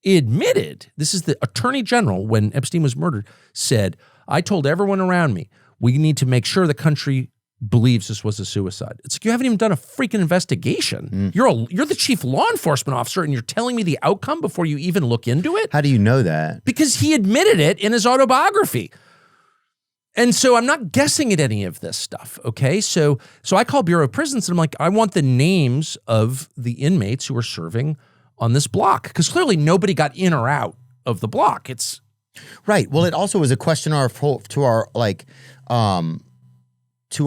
admitted, this is the Attorney General, when Epstein was murdered, said, I told everyone around me, we need to make sure the country believes this was a suicide. It's like, you haven't even done a freaking investigation. You're the chief law enforcement officer, and you're telling me the outcome before you even look into it? How do you know that? Because he admitted it in his autobiography. And so I'm not guessing at any of this stuff, okay? So I call Bureau of Prisons, and I'm like, I want the names of the inmates who are serving on this block, because clearly nobody got in or out of the block. It's right. Well, it also was a question to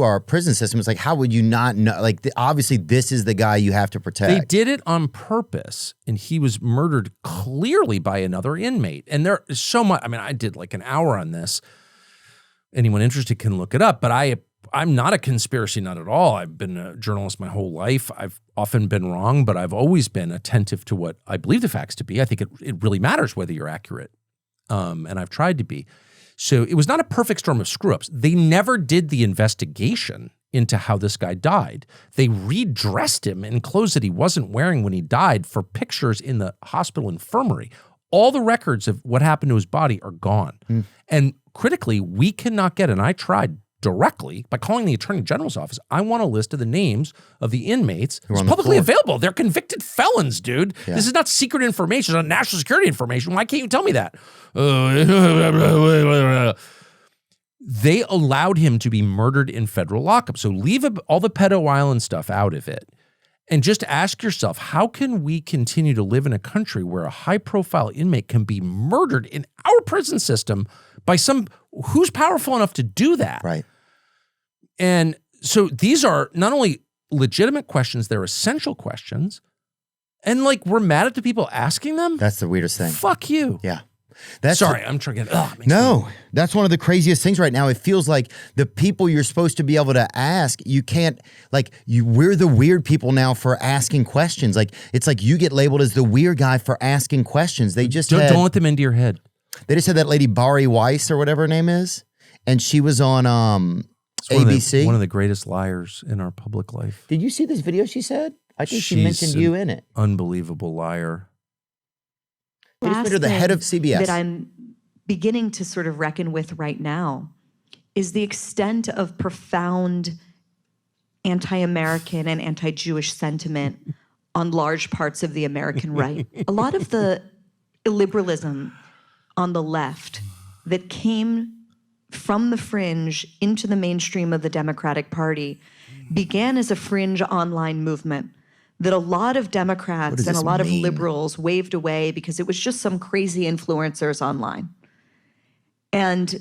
our prison system. It's like, how would you not know? Like, obviously, this is the guy you have to protect. They did it on purpose, and he was murdered clearly by another inmate. And there is so much. I mean, I did like an hour on this. Anyone interested can look it up, but I'm not a conspiracy nut at all. I've been a journalist my whole life. I've often been wrong, but I've always been attentive to what I believe the facts to be. I think it really matters whether you're accurate, and I've tried to be. So it was not a perfect storm of screw-ups. They never did the investigation into how this guy died. They redressed him in clothes that he wasn't wearing when he died for pictures in the hospital infirmary. All the records of what happened to his body are gone. And critically, we cannot get, and I tried directly by calling the Attorney General's office, I want a list of the names of the inmates. It's publicly available. They're convicted felons, dude. Yeah. This is not secret information. It's not national security information. Why can't you tell me that? They allowed him to be murdered in federal lockup. So leave all the pedo island stuff out of it. And just ask yourself, how can we continue to live in a country where a high-profile inmate can be murdered in our prison system by who's powerful enough to do that? Right. And so these are not only legitimate questions, they're essential questions. And like, we're mad at the people asking them? That's the weirdest thing. Fuck you. Yeah. Sorry, I'm trying to get that's one of the craziest things right now. It feels like the people you're supposed to be able to ask, you can't, we're the weird people now for asking questions. Like, it's like you get labeled as the weird guy for asking questions. They just don't let them into your head. They just had that lady Bari Weiss or whatever her name is, and she was on ABC. One of the greatest liars in our public life. Did you see this video she said? I think she mentioned you in it. Unbelievable liar. The head of CBS. That I'm beginning to sort of reckon with right now is the extent of profound anti-American and anti-Jewish sentiment on large parts of the American right. A lot of the illiberalism on the left that came from the fringe into the mainstream of the Democratic Party began as a fringe online movement that a lot of Democrats and a lot of liberals waved away because it was just some crazy influencers online. And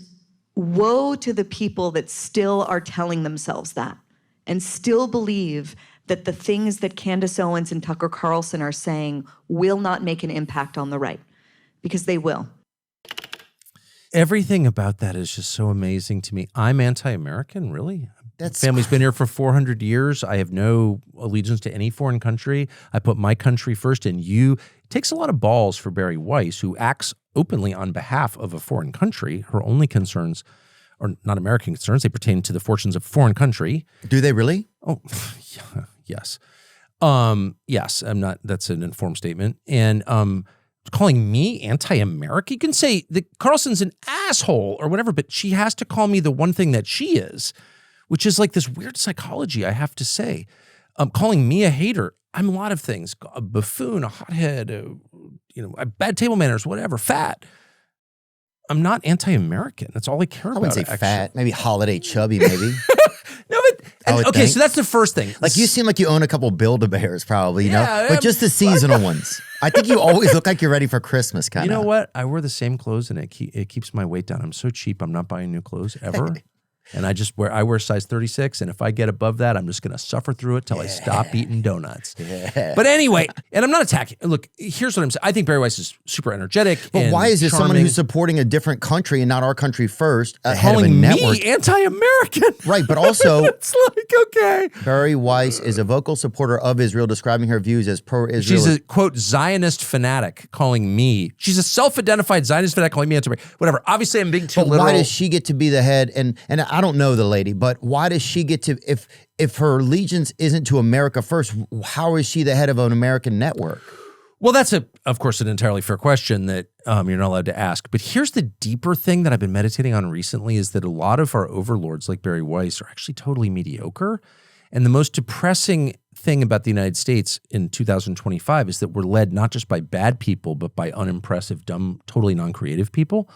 woe to the people that still are telling themselves that and still believe that the things that Candace Owens and Tucker Carlson are saying will not make an impact on the right, because they will. Everything about that is just so amazing to me. I'm anti-American, really? Family's been here for 400 years. I have no allegiance to any foreign country. I put my country first, and it takes a lot of balls for Bari Weiss, who acts openly on behalf of a foreign country. Her only concerns are not American concerns. They pertain to the fortunes of a foreign country. Do they really? Oh, yeah, yes. Yes, I'm not, that's an informed statement. And calling me anti-American, you can say that Carlson's an asshole or whatever, but she has to call me the one thing that she is, which is like this weird psychology, I have to say. Calling me a hater, I'm a lot of things. A buffoon, a hothead, bad table manners, whatever, fat. I'm not anti-American. That's all I care about. I wouldn't say fat. Maybe holiday chubby, maybe. No, but okay, so that's the first thing. Like you seem like you own a couple Build-A-Bears probably, you know? But just the seasonal seasonal ones. I think you always look like you're ready for Christmas, kind of. You know what? I wear the same clothes and it keeps my weight down. I'm so cheap. I'm not buying new clothes ever. And I wear size 36, and if I get above that, I'm just going to suffer through it till I stop eating donuts. Yeah. But anyway, and I'm not attacking. Look, here's what I'm saying. I think Bari Weiss is super energetic. But why is there someone who's supporting a different country and not our country first? Calling me anti-American. Right, but also it's like, okay. Bari Weiss is a vocal supporter of Israel, describing her views as pro-Israel. She's a, quote, Zionist fanatic, calling me. She's a self-identified Zionist fanatic, calling me anti-American. Whatever. Obviously, I'm being too literal. Why does she get to be the head? And I don't know the lady, but why does she get to, if her allegiance isn't to America first, how is she the head of an American network? Well, that's of course, an entirely fair question that you're not allowed to ask. But here's the deeper thing that I've been meditating on recently is that a lot of our overlords like Bari Weiss are actually totally mediocre. And the most depressing thing about the United States in 2025 is that we're led not just by bad people, but by unimpressive, dumb, totally non-creative people.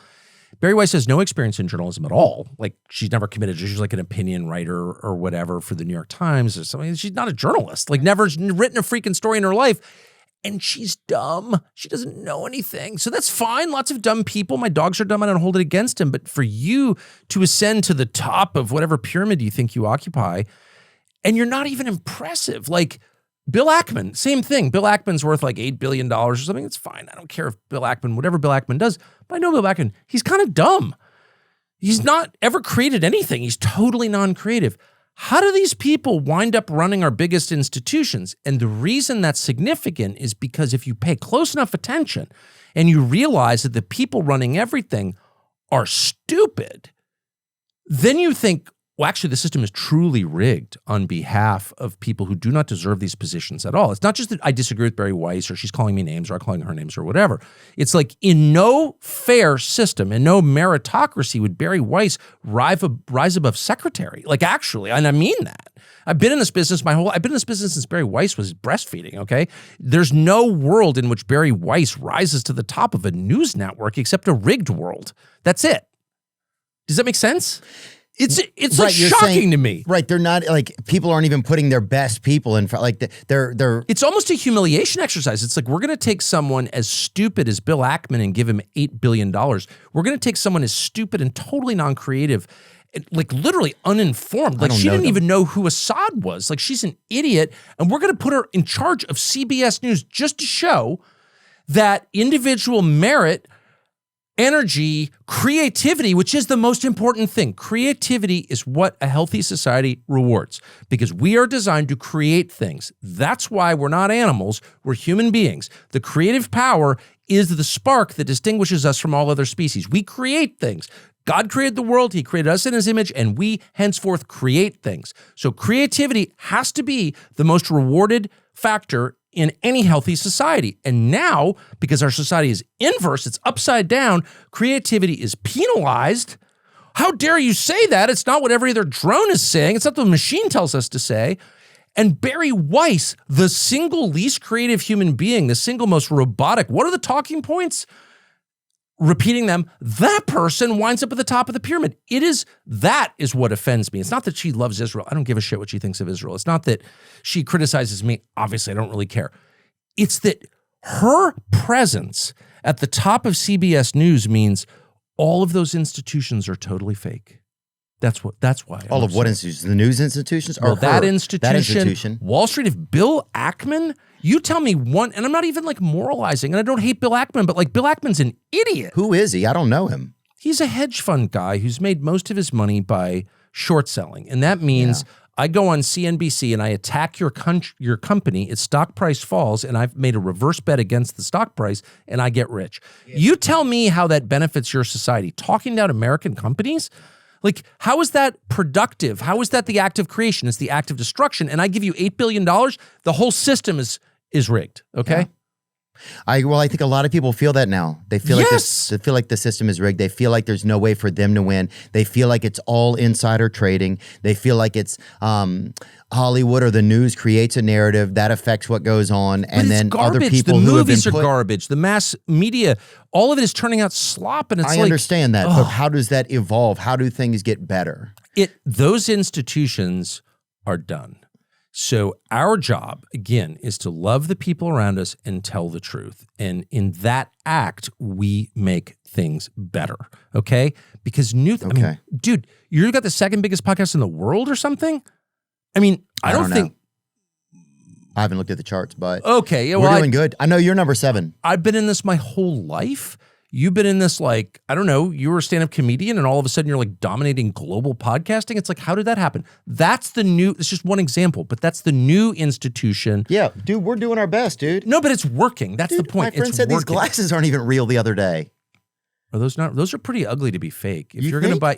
Bari Weiss has no experience in journalism at all. Like, she's never committed. She's like an opinion writer or whatever for the New York Times or something. She's not a journalist. Like, never written a freaking story in her life. And she's dumb. She doesn't know anything. So that's fine. Lots of dumb people. My dogs are dumb. I don't hold it against them. But for you to ascend to the top of whatever pyramid you think you occupy, and you're not even impressive. Like, Bill Ackman, same thing. Bill Ackman's worth like $8 billion or something. It's fine. I don't care if whatever Bill Ackman does, but I know Bill Ackman, he's kind of dumb. He's not ever created anything. He's totally non-creative. How do these people wind up running our biggest institutions? And the reason that's significant is because if you pay close enough attention and you realize that the people running everything are stupid, then you think, well, actually, the system is truly rigged on behalf of people who do not deserve these positions at all. It's not just that I disagree with Bari Weiss or she's calling me names or I'm calling her names or whatever. It's like in no fair system, in no meritocracy would Bari Weiss rise above secretary. Like, actually, and I mean that. I've been in this business since Bari Weiss was breastfeeding, okay? There's no world in which Bari Weiss rises to the top of a news network except a rigged world. That's it. Does that make sense? It's right, like shocking to me. Right, they're not like people aren't even putting their best people in front. Like they're. It's almost a humiliation exercise. It's like we're going to take someone as stupid as Bill Ackman and give him $8 billion. We're going to take someone as stupid and totally non-creative, like literally uninformed. Like she didn't even know who Assad was. Like she's an idiot, and we're going to put her in charge of CBS News just to show that individual merit, energy, creativity, which is the most important thing. Creativity is what a healthy society rewards because we are designed to create things. That's why we're not animals, we're human beings. The creative power is the spark that distinguishes us from all other species. We create things. God created the world, he created us in his image, and we henceforth create things. So creativity has to be the most rewarded factor in any healthy society. And now, because our society is inverse, it's upside down, creativity is penalized. How dare you say that? It's not what every other drone is saying. It's not what the machine tells us to say. And Bari Weiss, the single least creative human being, the single most robotic, what are the talking points? Repeating them, that person winds up at the top of the pyramid. That is what offends me. It's not that she loves Israel. I don't give a shit what she thinks of Israel. It's not that she criticizes me. Obviously, I don't really care. It's that her presence at the top of CBS News means all of those institutions are totally fake. That's why. All of what institutions? The news institutions? Well, that institution, Wall Street. If Bill Ackman, you tell me one, and I'm not even like moralizing, and I don't hate Bill Ackman, but like Bill Ackman's an idiot. Who is he? I don't know him. He's a hedge fund guy who's made most of his money by short selling. And that means I go on CNBC and I attack your company, its stock price falls, and I've made a reverse bet against the stock price, and I get rich. Yeah. You tell me how that benefits your society. Talking down American companies? Like, how is that productive? How is that the act of creation? It's the act of destruction. And I give you $8 billion, the whole system is rigged, okay? Yeah. I think a lot of people feel that now. They feel like they feel like the system is rigged. They feel like there's no way for them to win. They feel like it's all insider trading. They feel like it's Hollywood or the news creates a narrative that affects what goes on, and then other people who have been the movies are garbage. The mass media, all of it is turning out slop, and it's I understand that, but how does that evolve? How do things get better? Those institutions are done. So our job, again, is to love the people around us and tell the truth. And in that act, we make things better, okay? Because I mean, dude, you got the second biggest podcast in the world or something? I mean, I don't think... I haven't looked at the charts, but okay, yeah, we're doing good. I know you're number 7. I've been in this my whole life. You've been in this, like, I don't know, you were a stand-up comedian and all of a sudden you're like dominating global podcasting. It's like, how did that happen? It's just one example, but that's the new institution. Yeah, dude, we're doing our best, dude. No, but it's working. That's the point. My friend said these glasses aren't even real the other day. Are those not? Those are pretty ugly to be fake. If you're going to buy,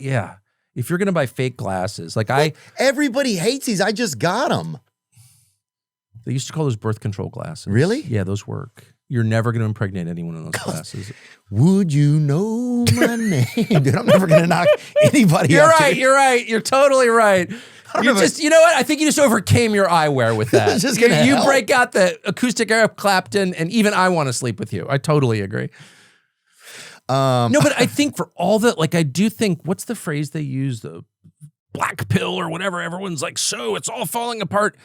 if you're going to buy fake glasses, like everybody hates these. I just got them. They used to call those birth control glasses. Really? Yeah, those work. You're never going to impregnate anyone in those glasses. Would you know my name? Dude, I'm never going to knock anybody You're out. You're right. You're totally right. You know what? I think you just overcame your eyewear with that. You break out the acoustic Eric Clapton, and even I want to sleep with you. I totally agree. No, but I think for all that, like, I do think, what's the phrase they use? The black pill or whatever. Everyone's like, so it's all falling apart.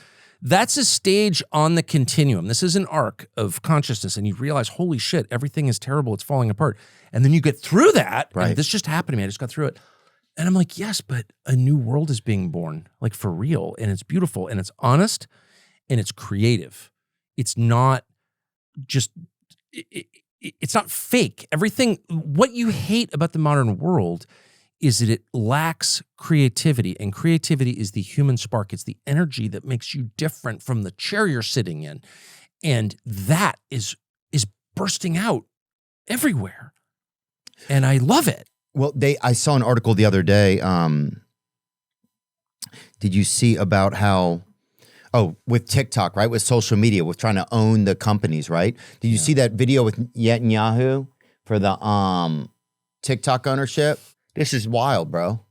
That's a stage on the continuum. This is an arc of consciousness, and you realize, holy shit, everything is terrible. It's falling apart. And then you get through that. Right. And this just happened to me. I just got through it. And I'm like, yes, but a new world is being born, like, for real. And it's beautiful, and it's honest, and it's creative. It's not just, it's not fake. Everything, what you hate about the modern world is that it lacks creativity, and creativity is the human spark. It's the energy that makes you different from the chair you're sitting in. And that is bursting out everywhere. And I love it. Well, I saw an article the other day. Did you see about how, with TikTok, right? With social media, with trying to own the companies, right? Did you see that video with Netanyahu for the TikTok ownership? This is wild, bro.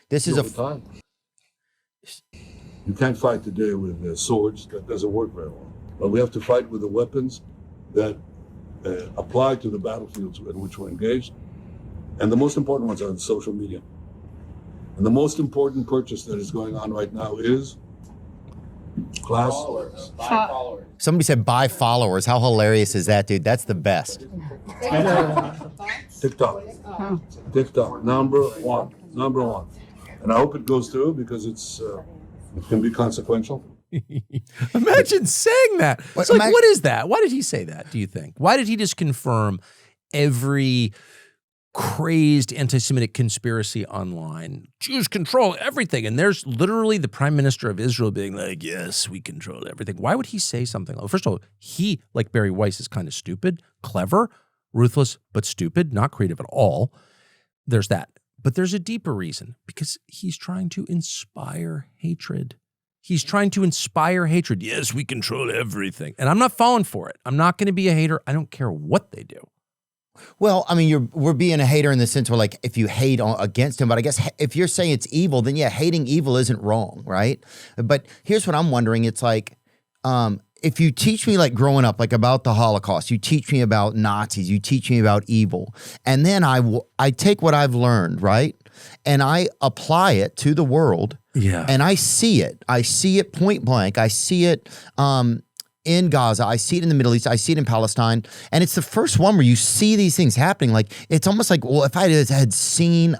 This is time. You can't fight today with swords. That doesn't work very well. But we have to fight with the weapons that apply to the battlefields in which we're engaged. And the most important ones are the social media. And the most important purchase that is going on right now is class. Followers. Buy followers. Somebody said buy followers. How hilarious is that, dude? That's the best. TikTok. TikTok. Number one. And I hope it goes through because it can be consequential. Imagine saying that. It's like, what is that? Why did he say that, do you think? Why did he just confirm every crazed anti-Semitic conspiracy online? Jews control everything. And there's literally the prime minister of Israel being like, yes, we control everything. Why would he say something like, first of all, he, like Barry Weiss, is kind of stupid, clever, ruthless, but stupid, not creative at all. There's that. But there's a deeper reason, because he's trying to inspire hatred. He's trying to inspire hatred. Yes, we control everything. And I'm not falling for it. I'm not going to be a hater. I don't care what they do. Well, I mean, we're being a hater in the sense where, like, if you hate against him, but I guess if you're saying it's evil, then yeah, hating evil isn't wrong, right? But here's what I'm wondering. It's like, if you teach me, like, growing up, like, about the Holocaust, you teach me about Nazis, you teach me about evil, and then I take what I've learned, right, and I apply it to the world, and I see it point blank, I see it in Gaza, I see it in the Middle East, I see it in Palestine, and it's the first one where you see these things happening. Like, it's almost like, well, if I had seen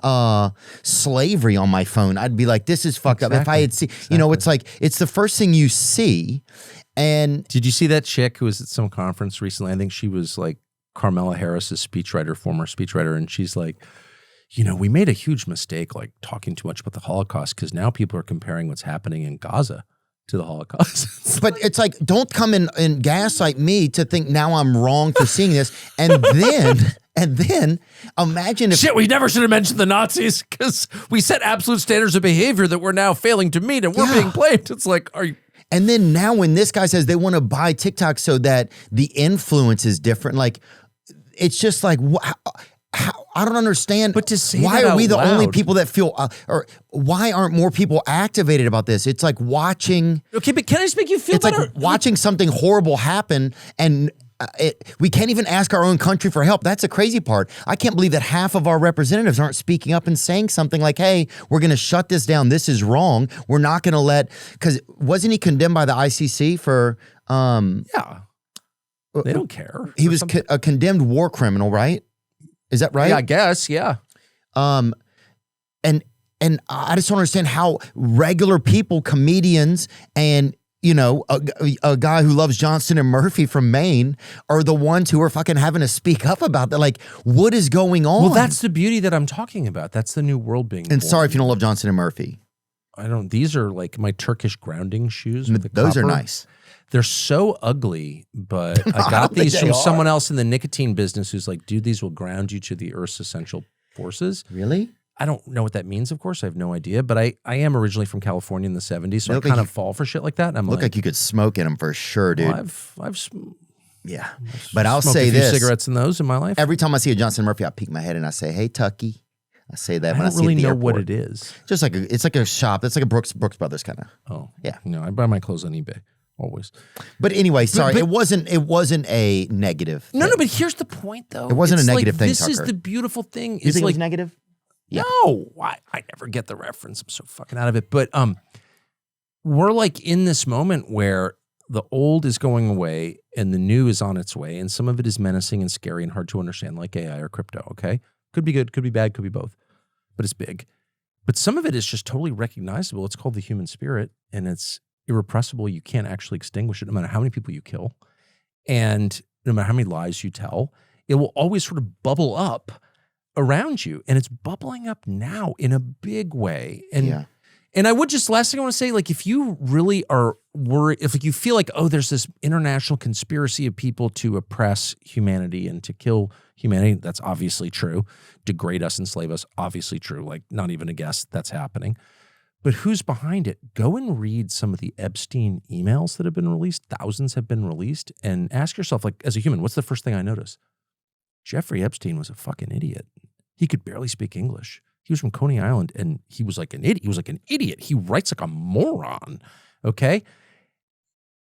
slavery on my phone, I'd be like, this is fucked up. If I had seen, you know, it's like, it's the first thing you see. And did you see that chick who was at some conference recently? I think she was like Carmela Harris's speechwriter, former speechwriter, and she's like, we made a huge mistake, like talking too much about the Holocaust, because now people are comparing what's happening in Gaza to the Holocaust. But it's like, don't come in and gaslight me to think now I'm wrong for seeing this. And then imagine if— Shit, we never should have mentioned the Nazis because we set absolute standards of behavior that we're now failing to meet and we're being blamed. It's like, are you— And then now when this guy says they want to buy TikTok so that the influence is different, like, it's just like, I don't understand. But to say why that are we out the only loud— people that feel, or why aren't more people activated about this? It's like watching. Okay, but can I just make you feel It's better? like watching something horrible happen, and we can't even ask our own country for help. That's the crazy part. I can't believe that half of our representatives aren't speaking up and saying something like, "Hey, we're going to shut this down. This is wrong. We're not going to let." Because wasn't he condemned by the ICC for? Yeah, they don't care. He was a condemned war criminal, right? Is that right? Yeah, I guess. Yeah. And I just don't understand how regular people, comedians, and a guy who loves Johnston and Murphy from Maine are the ones who are fucking having to speak up about that. Like, what is going on? Well, that's the beauty that I'm talking about. That's the new world being And born. sorry if you don't love Johnston and Murphy. I don't. These are like my Turkish grounding shoes. With the Those are copper. nice. They're so ugly, but I got these from someone else in the nicotine business who's like, dude, these will ground you to the Earth's essential forces. Really? I don't know what that means, of course. I have no idea. But I am originally from California in the 70s, so I kind of fall for shit like that. And I'm look like you could smoke in them for sure, dude. Well, Yeah. But I'll smoked say a few this. cigarettes in those in my life. Every time I see a Johnston and Murphy, I peek my head and I say, "Hey, Tucky." I say that I when I don't see really it at the know what airport. it is. Just like it's like a shop. It's like a Brooks Brothers kind of. Oh, Yeah. No, I buy my clothes on eBay. Always. But anyway, sorry, but- it wasn't a negative. No, thing. but here's the point, though. It wasn't a It's negative like, thing, This is Tucker. the beautiful thing. You Is think like, it was negative? Yeah. No, I never get the reference. I'm so fucking out of it. But we're like in this moment where the old is going away and the new is on its way, and some of it is menacing and scary and hard to understand, like AI or crypto. Okay, could be good, could be bad, could be both, but it's big. But some of it is just totally recognizable. It's called the human spirit, and it's irrepressible. You can't actually extinguish it, no matter how many people you kill, and no matter how many lies you tell. It will always sort of bubble up around you, and it's bubbling up now in a big way. And I would just, last thing I want to say, like, if you really are worried, if like you feel like, oh, there's this international conspiracy of people to oppress humanity and to kill humanity, that's obviously true. Degrade us, enslave us, obviously true. Like, not even a guess, that's happening. But who's behind it? Go and read some of the Epstein emails that have been released. Thousands have been released. And ask yourself, like, as a human, what's the first thing I notice? Jeffrey Epstein was a fucking idiot. He could barely speak English. He was from Coney Island, and he was like an idiot. He was like an idiot. He writes like a moron, okay?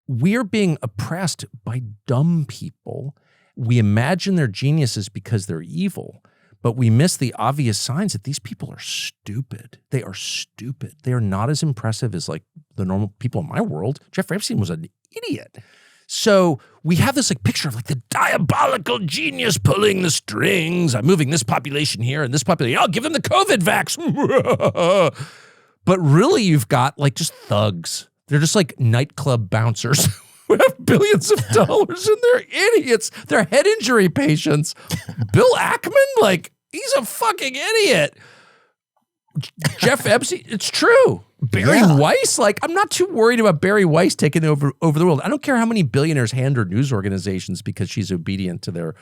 We're being oppressed by dumb people. We imagine they're geniuses because they're evil, but we miss the obvious signs that these people are stupid. They are stupid. They are not as impressive as like the normal people in my world. Jeffrey Epstein was an idiot. So we have this like picture of like the diabolical genius pulling the strings. I'm moving this population here and this population. I'll give them the COVID vax. But really you've got like just thugs. They're just like nightclub bouncers who have billions of dollars and they're idiots. They're head injury patients. Bill Ackman, like, he's a fucking idiot. Jeff Epstein, it's true. Barry Weiss, like, I'm not too worried about Barry Weiss taking over the world. I don't care how many billionaires hand her news organizations because she's obedient to their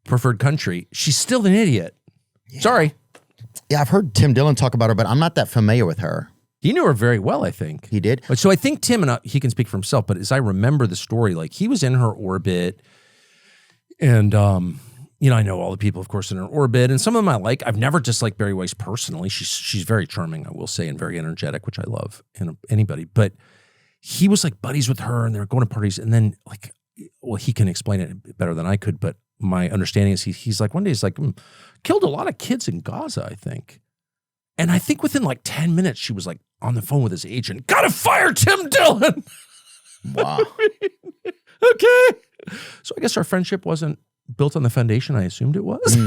preferred country. She's still an idiot. Yeah. Sorry. Yeah, I've heard Tim Dillon talk about her, but I'm not that familiar with her. He knew her very well, I think. He did? So I think Tim, and he can speak for himself, but as I remember the story, like, he was in her orbit, and you know, I know all the people, of course, in her orbit, and some of them I like. I've never disliked Barry Weiss personally. She's very charming, I will say, and very energetic, which I love in anybody. But he was like buddies with her, and they were going to parties, and then like, well, he can explain it better than I could, but my understanding is he's like, one day he's like, killed a lot of kids in Gaza, I think. And I think within like 10 minutes, she was like on the phone with his agent, gotta fire Tim Dillon. Wow. Okay. So I guess our friendship wasn't built on the foundation I assumed it was.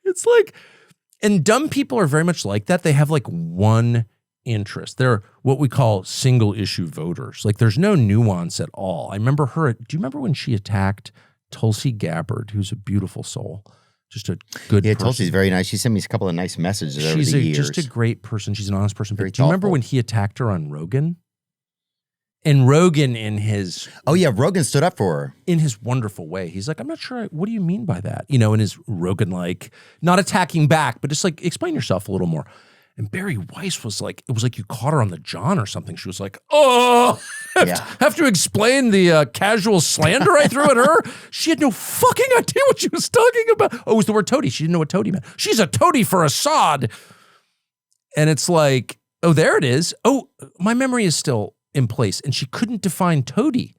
It's like, and dumb people are very much like that. They have like one interest. They're what we call single issue voters. Like, there's no nuance at all. I remember her, do you remember when she attacked Tulsi Gabbard, who's a beautiful soul? Just a good Yeah, person. Tulsi's very nice. She sent me a couple of nice messages over the years. Just a great person. She's an honest person. Very But do you remember thoughtful. when he attacked her on Rogan? And Rogan in his Rogan stood up for her. in his wonderful way, he's like, I'm not sure. What do you mean by that? You know, in his Rogan, like, not attacking back, but just like, explain yourself a little more. And Barry Weiss was like, it was like you caught her on the John or something. She was like, oh, have to explain the casual slander I threw at her. She had no fucking idea what she was talking about. Oh, it was the word toady. She didn't know what toady meant. She's a toady for Assad. And it's like, oh, there it is. Oh, my memory is still in place. And she couldn't define toady.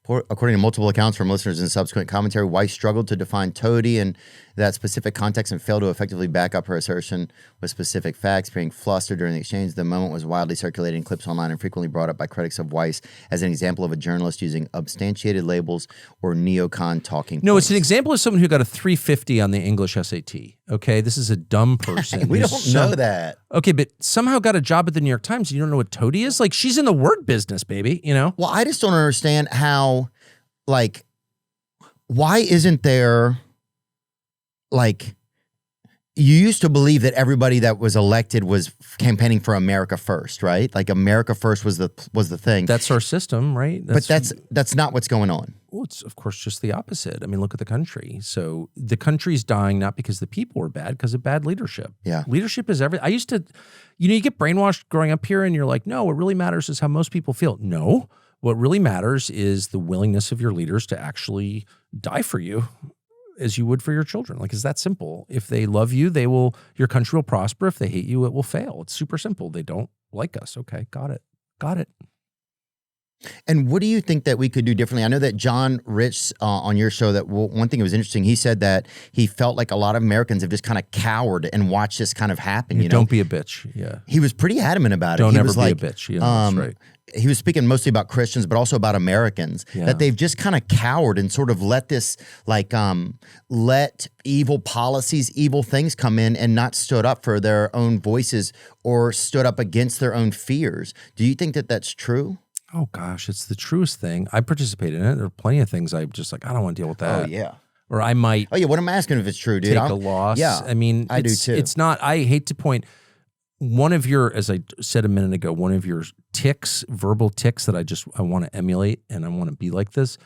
According to multiple accounts from listeners and subsequent commentary, Weiss struggled to define toady in that specific context and failed to effectively back up her assertion with specific facts. Being flustered during the exchange, the moment was widely circulated in clips online and frequently brought up by critics of Weiss as an example of a journalist using substantiated labels or neocon talking No, points. it's an example of someone who got a 350 on the English SAT. Okay, this is a dumb person. We who's don't know that. Okay, but somehow got a job at the New York Times. You don't know what toady is? Like, she's in the word business, baby, you know? Well, I just don't understand how, like, why isn't there, like, you used to believe that everybody that was elected was campaigning for America first, right? Like America first was the thing. That's our system, right? But that's not what's going on. Well, it's of course just the opposite. I mean, look at the country. So the country's dying not because the people are bad, because of bad leadership. Yeah. Leadership is everything. I used to, you get brainwashed growing up here and you're like, no, what really matters is how most people feel. No, what really matters is the willingness of your leaders to actually die for you as you would for your children. Like, it's that simple. If they love you, your country will prosper. If they hate you, it will fail. It's super simple. They don't like us. Okay, got it. And what do you think that we could do differently? I know that John Rich on your show, that one thing that was interesting, he said that he felt like a lot of Americans have just kind of cowered and watched this kind of happen. You know? Don't be a bitch. Yeah. He was pretty adamant about it. Don't He ever was be like, a bitch. Yeah, that's right. He was speaking mostly about Christians, but also about Americans, that they've just kind of cowered and sort of let this, like, let evil policies, evil things come in and not stood up for their own voices or stood up against their own fears. Do you think that that's true? Oh gosh, it's the truest thing. I participate in it. There are plenty of things I'm just like, I don't want to deal with that. Oh, yeah. Or I might What I'm asking if it's true, dude. take a loss. Yeah, I mean, I do too. It's not, I hate to point, one of your, as I said a minute ago, one of your tics, verbal tics that I want to emulate and I want to be like this,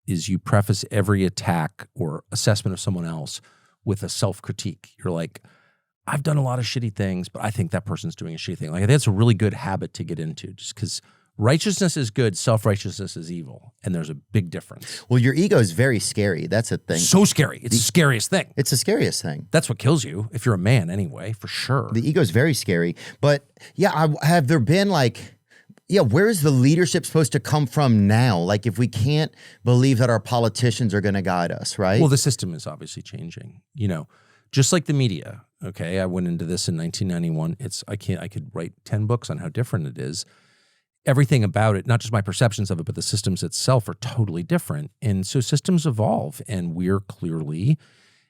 is you preface every attack or assessment of someone else with a self-critique. You're like, I've done a lot of shitty things, but I think that person's doing a shitty thing. Like, that's a really good habit to get into, just because righteousness is good, self-righteousness is evil, and there's a big difference. Well, your ego is very scary. That's a thing. So scary. It's the scariest thing. It's the scariest thing. That's what kills you, if you're a man anyway, for sure. The ego is very scary. But yeah, have there been where is the leadership supposed to come from now? Like, if we can't believe that our politicians are going to guide us, right? Well, the system is obviously changing, just like the media. Okay. I went into this in 1991. I could write 10 books on how different it is. Everything about it, not just my perceptions of it, but the systems itself are totally different. And so systems evolve, and we're clearly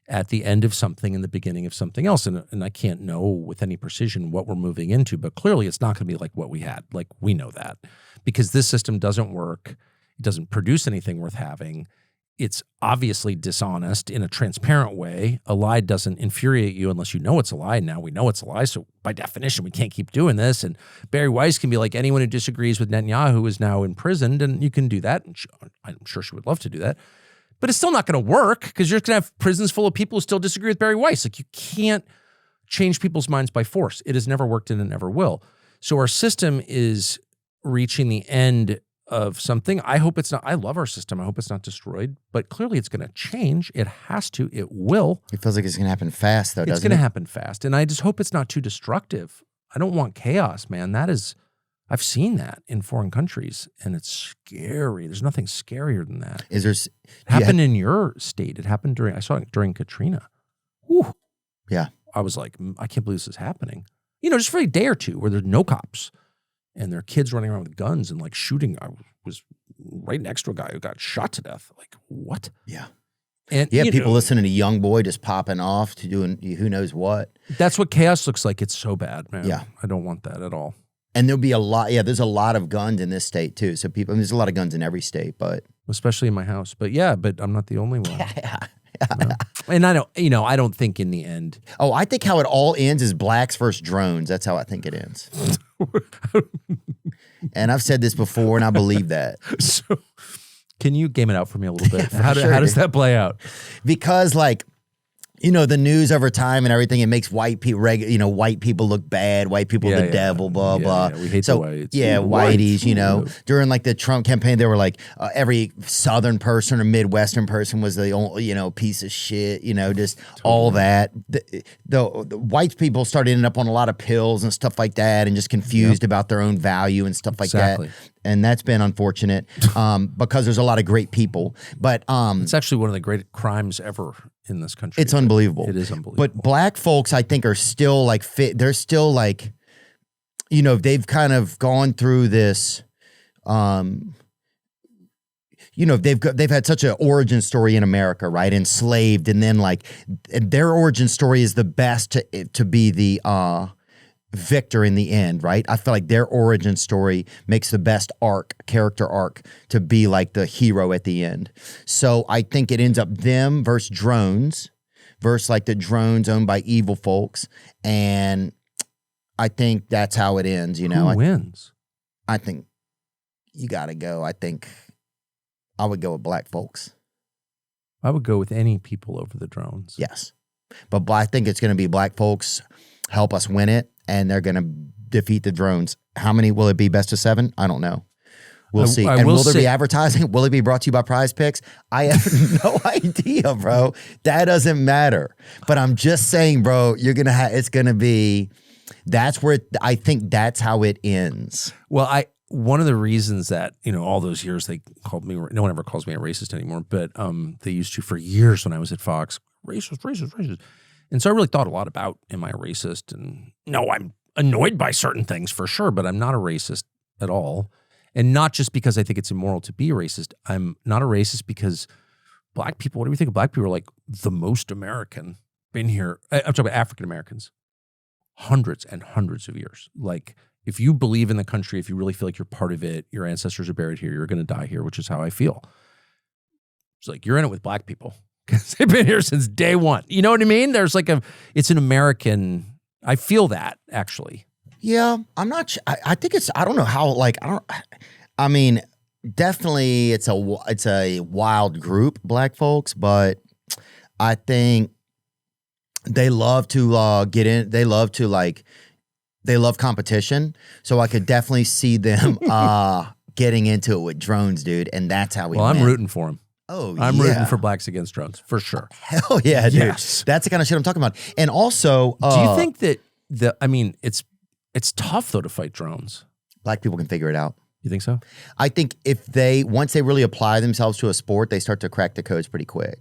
at the end of something and the beginning of something else. And I can't know with any precision what we're moving into, but clearly it's not going to be like what we had. Like, we know that, because this system doesn't work. It doesn't produce anything worth having. It's obviously dishonest in a transparent way. A lie doesn't infuriate you unless you know it's a lie. Now we know it's a lie, so by definition, we can't keep doing this. And Barry Weiss can be like, anyone who disagrees with Netanyahu is now imprisoned, and you can do that. And I'm sure she would love to do that. But it's still not going to work, because you're just going to have prisons full of people who still disagree with Barry Weiss. Like, you can't change people's minds by force. It has never worked, and it never will. So our system is reaching the end of something. I hope it's not. I love our system. I hope it's not destroyed, but clearly it's going to change. It has to. It will. It feels like it's going to happen fast, though, doesn't it? It's going to happen fast. And I just hope it's not too destructive. I don't want chaos, man. I've seen that in foreign countries, and it's scary. There's nothing scarier than that. It happened in your state. It happened I saw it during Katrina. Whew. Yeah. I was like, I can't believe this is happening. Just for a day or two where there's no cops. And there are kids running around with guns and like shooting. I was right next to a guy who got shot to death. Like, what? Yeah. And people listening to Young Boy just popping off to doing who knows what. That's what chaos looks like. It's so bad, man. Yeah. I don't want that at all. And there'll be a lot. Yeah, there's a lot of guns in this state too. So there's a lot of guns in every state, but especially in my house. But I'm not the only one. Yeah. No. And I don't think in the end. Oh, I think how it all ends is blacks versus drones. That's how I think it ends. And I've said this before, and I believe that. So, can you game it out for me a little bit? How sure, does that play out? Because like, the news over time and everything, it makes white people, white people look bad. White people are the devil, blah, blah. Yeah, we hate the whites. Yeah, whiteys, during like the Trump campaign, they were like, every Southern person or Midwestern person was the only, piece of shit, just all that. The white people started ending up on a lot of pills and stuff like that and just confused about their own value and stuff like that. And that's been unfortunate because there's a lot of great people. But it's actually one of the great crimes ever in this country. It's unbelievable. It is unbelievable. But black folks, I think, are still like fit. They're still like, they've kind of gone through this. They've had such an origin story in America, right? Enslaved, and then like their origin story is the best to be the victor in the end, right? I feel like their origin story makes the best character arc to be like the hero at the end. So I think it ends up them versus drones, versus like the drones owned by evil folks. And I think that's how it ends, Who wins? I think you got to go. I think I would go with black folks. I would go with any people over the drones. Yes. But I think it's going to be black folks help us win it. And they're going to defeat the drones. How many will it be? Best of 7? I don't know. We'll see. And will there be advertising? Will it be brought to you by Prize Picks? I have no idea, bro. That doesn't matter. But I'm just saying, bro, it's going to be, that's where, I think that's how it ends. Well, one of the reasons that, all those years they called me, no one ever calls me a racist anymore, but they used to for years when I was at Fox, racist. And so I really thought a lot about, am I a racist? And no, I'm annoyed by certain things for sure, but I'm not a racist at all. And not just because I think it's immoral to be a racist. I'm not a racist because black people, what do we think of black people are like the most American, been here. I'm talking about African Americans, hundreds and hundreds of years. Like if you believe in the country, if you really feel like you're part of it, your ancestors are buried here, you're going to die here, which is how I feel. It's like you're in it with black people. Because they've been here since day one. You know what I mean? There's like it's an American, I feel that actually. Yeah, I'm not, I think I don't know how, definitely it's a wild group, black folks, but I think they love to get in, they love competition. So I could definitely see them getting into it with drones, dude. And that's how we win. I'm rooting for them. Oh, I'm rooting for blacks against drones, for sure. Hell yeah, dude. Yes. That's the kind of shit I'm talking about. And also... do you think that, it's tough, though, to fight drones? Black people can figure it out. You think so? I think once they really apply themselves to a sport, they start to crack the codes pretty quick.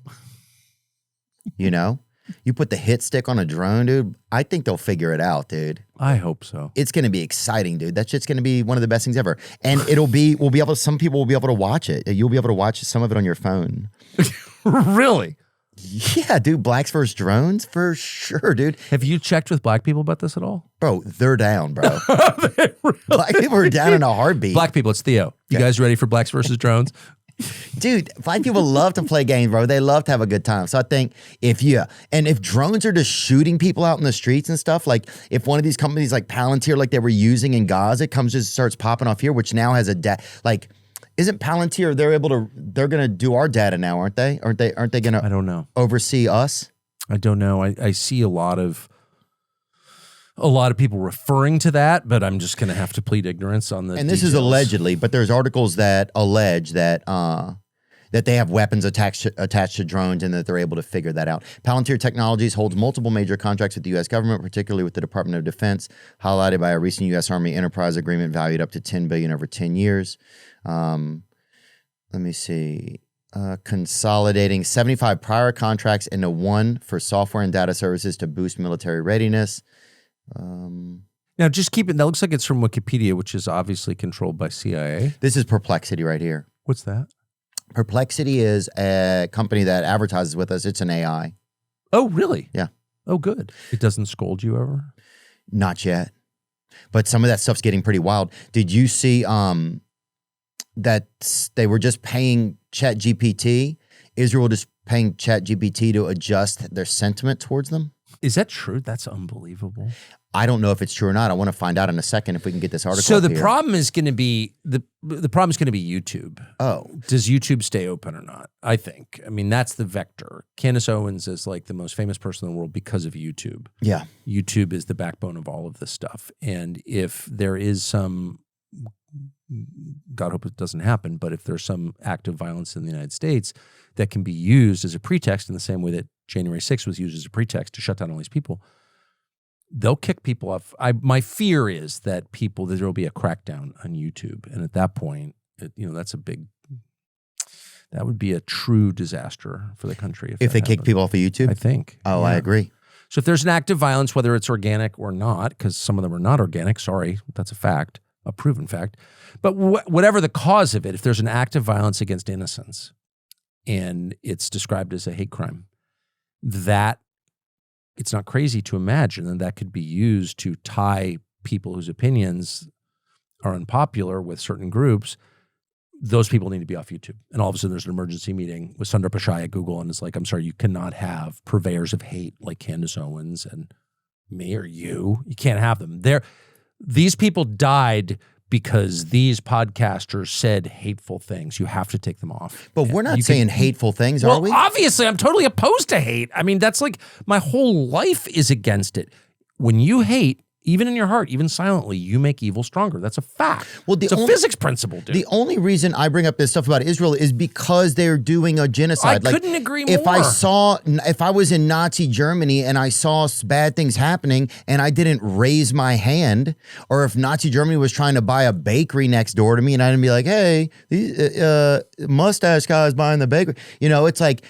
You put the hit stick on a drone, dude, I think they'll figure it out, dude. I hope so. It's going to be exciting, dude. That shit's going to be one of the best things ever. And some people will be able to watch it. You'll be able to watch some of it on your phone. Really? Yeah, dude. Blacks versus drones? For sure, dude. Have you checked with black people about this at all? Bro, they're down, bro. Black people are down in a heartbit. Black people, it's Theo. You guys ready for blacks versus drones? Dude, black people love to play games, bro. They love to have a good time. So I think if drones are just shooting people out in the streets and stuff, like if one of these companies like Palantir, like they were using in Gaza, starts popping off here, which now has isn't Palantir, they're going to do our data now, aren't they? Aren't they going to I don't know. Oversee us? I don't know. I see a lot of people referring to that, but I'm just going to have to plead ignorance on the And this details. is allegedly, but there's articles that allege that they have weapons attached to drones and that they're able to figure that out. Palantir Technologies holds multiple major contracts with the U.S. government, particularly with the Department of Defense, highlighted by a recent U.S. Army enterprise agreement valued up to $10 billion over 10 years. Let me see. Consolidating 75 prior contracts into one for software and data services to boost military readiness. Now, just keep it. That looks like it's from Wikipedia, which is obviously controlled by CIA. This is Perplexity right here. What's that? Perplexity is a company that advertises with us. It's an AI. Oh, really? Yeah. Oh, good. It doesn't scold you ever? Not yet. But some of that stuff's getting pretty wild. Did you see that they were just paying ChatGPT Israel just paying ChatGPT to adjust their sentiment towards them? Is that true? That's unbelievable. I don't know if it's true or not. I want to find out in a second if we can get this article. So up the here. problem is going to be the problem is going to be YouTube. Oh, Does YouTube stay open or not? I think. I mean, that's the vector. Candace Owens is like the most famous person in the world because of YouTube. yeah. YouTube is the backbone of all of this stuff. And if there is some, God hope it doesn't happen, but if there's some act of violence in the United States that can be used as a pretext in the same way that January 6th was used as a pretext to shut down all these people, they'll kick people off. My fear is that there will be a crackdown on YouTube. And at that point, that's that would be a true disaster for the country. If they kick people off of YouTube? I think. Oh, I agree. So if there's an act of violence, whether it's organic or not, because some of them are not organic, sorry, that's a fact, a proven fact. But whatever the cause of it, if there's an act of violence against innocents and it's described as a hate crime, that it's not crazy to imagine that could be used to tie people whose opinions are unpopular with certain groups. Those people need to be off YouTube. And all of a sudden there's an emergency meeting with Sundar Pichai at Google, and it's like, I'm sorry, you cannot have purveyors of hate like Candace Owens and me or you. You can't have them. These people died because these podcasters said hateful things. You have to take them off. But we're not saying hateful things, are we? Obviously, I'm totally opposed to hate. I mean, that's like my whole life is against it. When you hate, even in your heart, even silently, you make evil stronger. That's a fact. Well, it's a physics principle, dude. The only reason I bring up this stuff about Israel is because they're doing a genocide. I couldn't agree more. If I was in Nazi Germany and I saw bad things happening and I didn't raise my hand, or if Nazi Germany was trying to buy a bakery next door to me and I didn't be like, hey, the mustache guy's buying the bakery. It's like,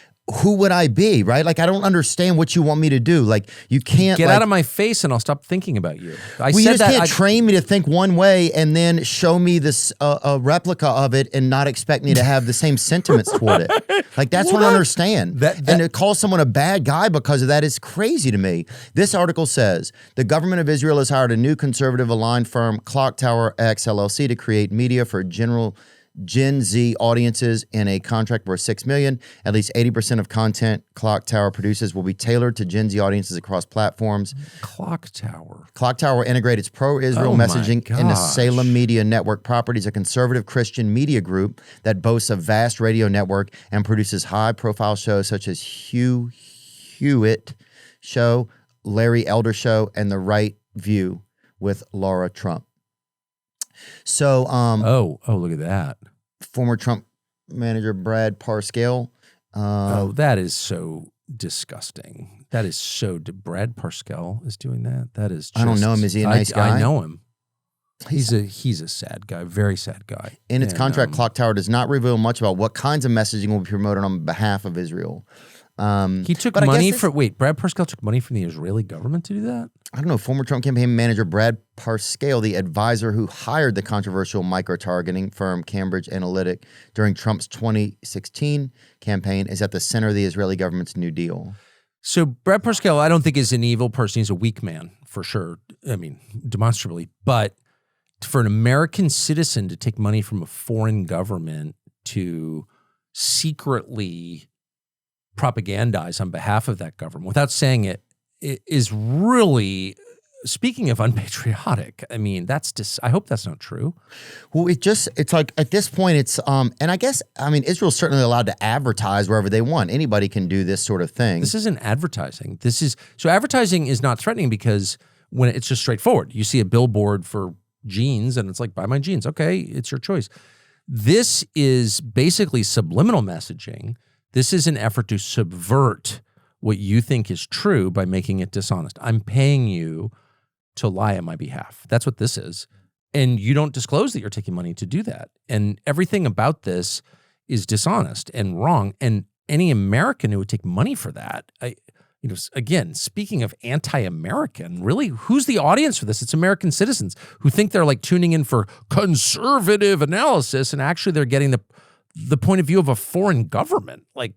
who would I be, right? Like, I don't understand what you want me to do. Like, you can't get out of my face and I'll stop thinking about you. You just can't train me to think one way and then show me this a replica of it and not expect me to have the same sentiments toward it. Like, that's what I don't understand. And to call someone a bad guy because of that is crazy to me. This article says, the government of Israel has hired a new conservative-aligned firm, Clock Tower X LLC, to create media for Gen Z audiences in a contract worth $6 million. At least 80% of content Clock Tower produces will be tailored to Gen Z audiences across platforms. Clock Tower will integrate its pro-Israel messaging into Salem Media Network Properties, a conservative Christian media group that boasts a vast radio network and produces high-profile shows such as Hugh Hewitt Show, Larry Elder Show, and The Right View with Laura Trump. So, look at that. Former Trump manager Brad Parscale. That is so disgusting. That is so. Brad Parscale is doing that. That is. I don't know him. Is he a nice guy? I know him. He's a sad guy. Very sad guy. In its contract, Clock Tower does not reveal much about what kinds of messaging will be promoted on behalf of Israel. He took money Brad Parscale took money from the Israeli government to do that? I don't know. Former Trump campaign manager Brad Parscale, the advisor who hired the controversial micro-targeting firm Cambridge Analytic during Trump's 2016 campaign, is at the center of the Israeli government's New Deal. So Brad Parscale, I don't think is an evil person. He's a weak man, for sure. I mean, demonstrably. But for an American citizen to take money from a foreign government to secretly propagandize on behalf of that government without saying it is really, speaking of unpatriotic. I mean, I hope that's not true. Well, it's like at this point and I guess, Israel's certainly allowed to advertise wherever they want. Anybody can do this sort of thing. This isn't advertising. So advertising is not threatening because when it's just straightforward. You see a billboard for jeans and it's like, buy my jeans. Okay, it's your choice. This is basically subliminal messaging. This is an effort to subvert what you think is true by making it dishonest. I'm paying you to lie on my behalf. That's what this is. And you don't disclose that you're taking money to do that. And everything about this is dishonest and wrong. And any American who would take money for that, again, speaking of anti-American, really, who's the audience for this? It's American citizens who think they're like tuning in for conservative analysis, and actually they're getting the point of view of a foreign government. Like,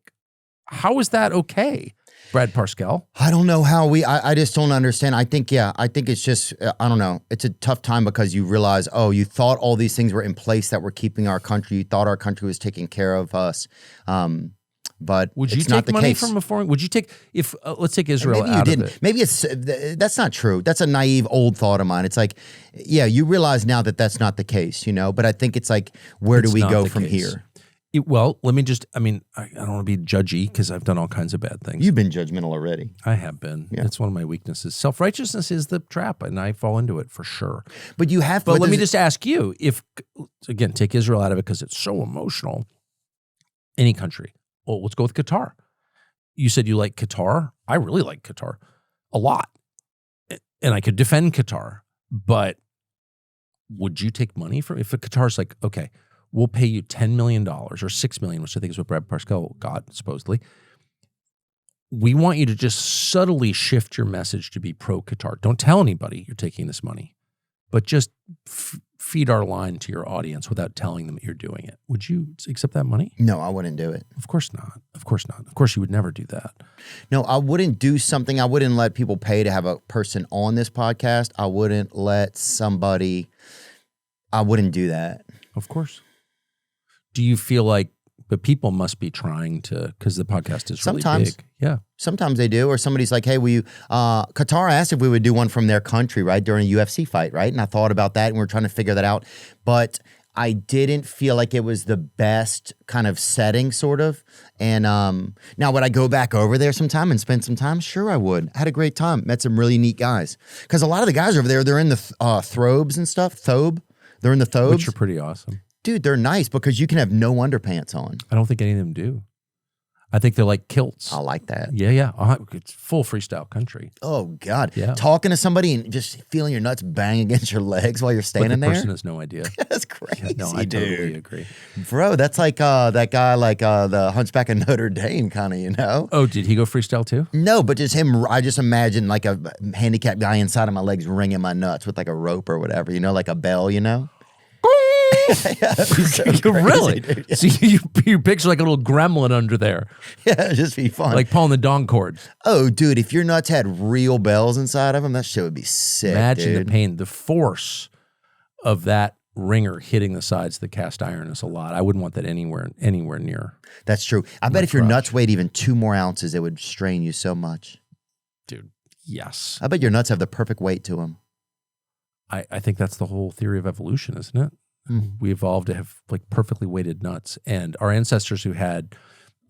how is that okay, Brad Parscale? I don't know how I just don't understand. I think it's just, I don't know. It's a tough time because you realize, you thought all these things were in place that were keeping our country. You thought our country was taking care of us. but Would you it's not take the money case. from a foreign? Would you take if let's take Israel Maybe you out didn't. of it? Maybe it's that's not true. That's a naive old thought of mine. It's like, yeah, you realize now that that's not the case, you know. But I think it's like, where do It's we not go the from case. here? Well, let me just. I mean, I don't want to be judgy because I've done all kinds of bad things. You've been judgmental already. I have been. Yeah. It's one of my weaknesses. Self-righteousness is the trap, and I fall into it for sure. But you have. But let me does it- just ask you: if again, take Israel out of it because it's so emotional. Any country. Well, let's go with Qatar. You said you like Qatar. I really like Qatar a lot, and I could defend Qatar. But would you take money from if a Qatar's like, okay, we'll pay you $10 million or $6 million, which I think is what Brad Parscale got supposedly. We want you to just subtly shift your message to be pro-Qatar. Don't tell anybody you're taking this money, but just feed our line to your audience without telling them you're doing it. Would you accept that money? No, I wouldn't do it. Of course not. Of course not. Of course you would never do that. No, I wouldn't do something. I wouldn't let people pay to have a person on this podcast. I wouldn't let somebody. I wouldn't do that. Of course. Do you feel like, but people must be trying to, because the podcast is really Sometimes. big. Yeah. Sometimes they do, or somebody's like, hey, will you, Qatar asked if we would do one from their country, right, during a UFC fight, right? And I thought about that, and we were trying to figure that out. But I didn't feel like it was the best kind of setting, sort of. And now, would I go back over there sometime and spend some time? Sure, I would. I had a great time. Met some really neat guys. Because a lot of the guys over there, they're in the throbes and stuff. They're in the thobes. Which are pretty awesome. Dude, they're nice because you can have no underpants on. I don't think any of them do. I think they're like kilts. I like that. Yeah. It's full freestyle country. Oh, God. Yeah. Talking to somebody and just feeling your nuts bang against your legs while you're But standing the there. person has no idea. That's crazy, No, I dude. totally agree. Bro, that's like that guy, like the Hunchback of Notre Dame, kind of, you know? Oh, did he go freestyle too? No, but just him. I just imagine like a handicapped guy inside of my legs wringing my nuts with like a rope or whatever, you know, like a bell, you know? Yeah, that'd be so crazy, Really? dude. Yeah. So you picture like a little gremlin under there, Yeah, it'd just be fun. like pulling the dong cords. Oh, dude, if your nuts had real bells inside of them, that shit would be sick. Imagine dude. the pain, the force of that ringer hitting the sides of the cast iron is a lot. I wouldn't want that anywhere near. That's true. I bet if your crotch. nuts weighed even 2 more ounces, it would strain you so much. Dude, yes. I bet your nuts have the perfect weight to them. I think that's the whole theory of evolution, isn't it? We evolved to have like perfectly weighted nuts. And our ancestors who had,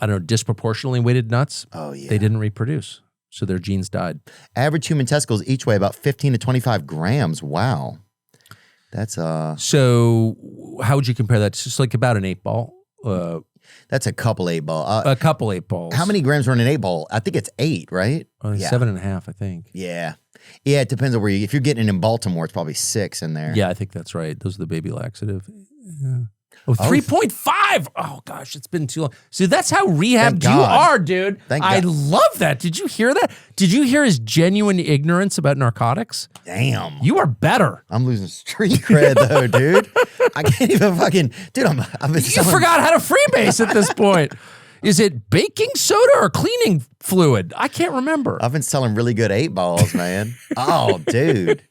I don't know, disproportionately weighted nuts, Oh, yeah. they didn't reproduce. So their genes died. Average human testicles each weigh about 15 to 25 grams. Wow. That's So how would you compare that? It's just like about an 8-ball, that's a couple 8-ball. a couple 8-balls. How many grams are in an 8-ball? I think it's 8, right? Yeah. 7.5, I think. Yeah. Yeah, it depends on where you. If you're getting it in Baltimore, it's probably 6 in there. Yeah, I think that's right. Those are the baby laxative. Yeah. Oh, Oh. 3.5. Oh, gosh, it's been too long. See, that's how rehabbed Thank you God. are, dude. Thank I God. love that. Did you hear that? Did you hear his genuine ignorance about narcotics? Damn. You are better. I'm losing street cred though, dude. I can't even fucking. Dude, I've been You selling. forgot how to freebase at this point. Is it baking soda or cleaning fluid? I can't remember. I've been selling really good 8-balls, man. Oh, dude.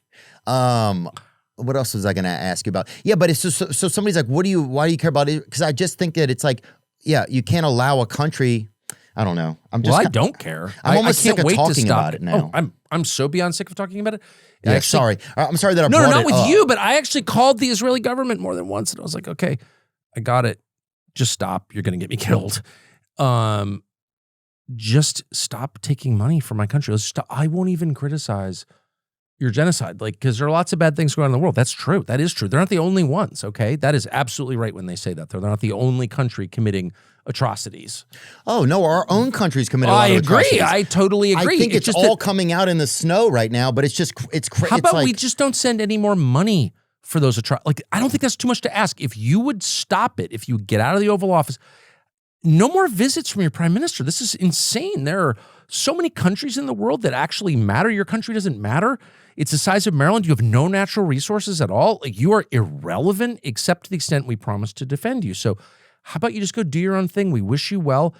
What else was I going to ask you about? Yeah, but it's just so somebody's like, why do you care about it? Because I just think that it's like, yeah, you can't allow a country. I don't know. I'm just. Well, I don't care. I'm almost I can't sick of wait to talking stop about it now. Oh, I'm so beyond sick of talking about it. I Yeah, actually- sorry. I'm sorry that I No, brought not it with up. you, but I actually called the Israeli government more than once, and I was like, okay, I got it. Just stop. You're going to get me killed. Just stop taking money from my country. Let's stop. I won't even criticize your genocide, like, because there are lots of bad things going on in the world. That's true. That is true. They're not the only ones. Okay, that is absolutely right when they say that. They're not the only country committing atrocities. Oh no, our own country's committed. A lot I of agree. atrocities. I totally agree. I think it's just all that- coming out in the snow right now, but it's just it's crazy. How about we just don't send any more money for those atrocities? Like, I don't think that's too much to ask. If you would stop it, if you would get out of the Oval Office, no more visits from your prime minister. This is insane. There are so many countries in the world that actually matter. Your country doesn't matter. It's the size of Maryland. You have no natural resources at all. Like, you are irrelevant except to the extent we promised to defend you. So how about you just go do your own thing? We wish you well.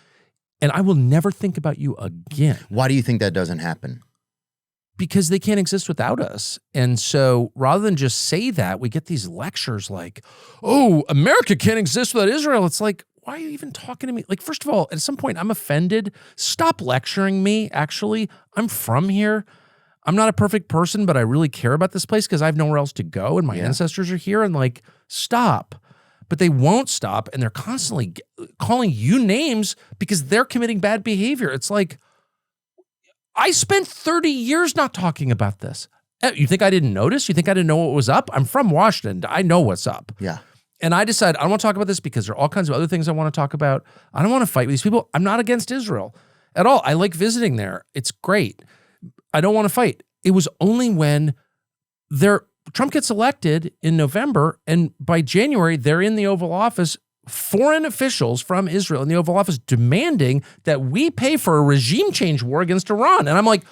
And I will never think about you again. Why do you think that doesn't happen? Because they can't exist without us. And so rather than just say that, we get these lectures like, oh, America can't exist without Israel. It's like, why are you even talking to me? Like, first of all, at some point, I'm offended. Stop lecturing me, actually. I'm from here. I'm not a perfect person, but I really care about this place because I have nowhere else to go, and my ancestors are here, and like, stop. But they won't stop, and they're constantly calling you names because they're committing bad behavior. It's like, I spent 30 years not talking about this. You think I didn't notice? You think I didn't know what was up? I'm from Washington. I know what's up. Yeah. And I decided I don't want to talk about this because there are all kinds of other things I want to talk about. I don't want to fight with these people. I'm not against Israel at all. I like visiting there. It's great. I don't want to fight. It was only when Trump gets elected in November, and by January, they're in the Oval Office, foreign officials from Israel in the Oval Office demanding that we pay for a regime change war against Iran. And I'm like,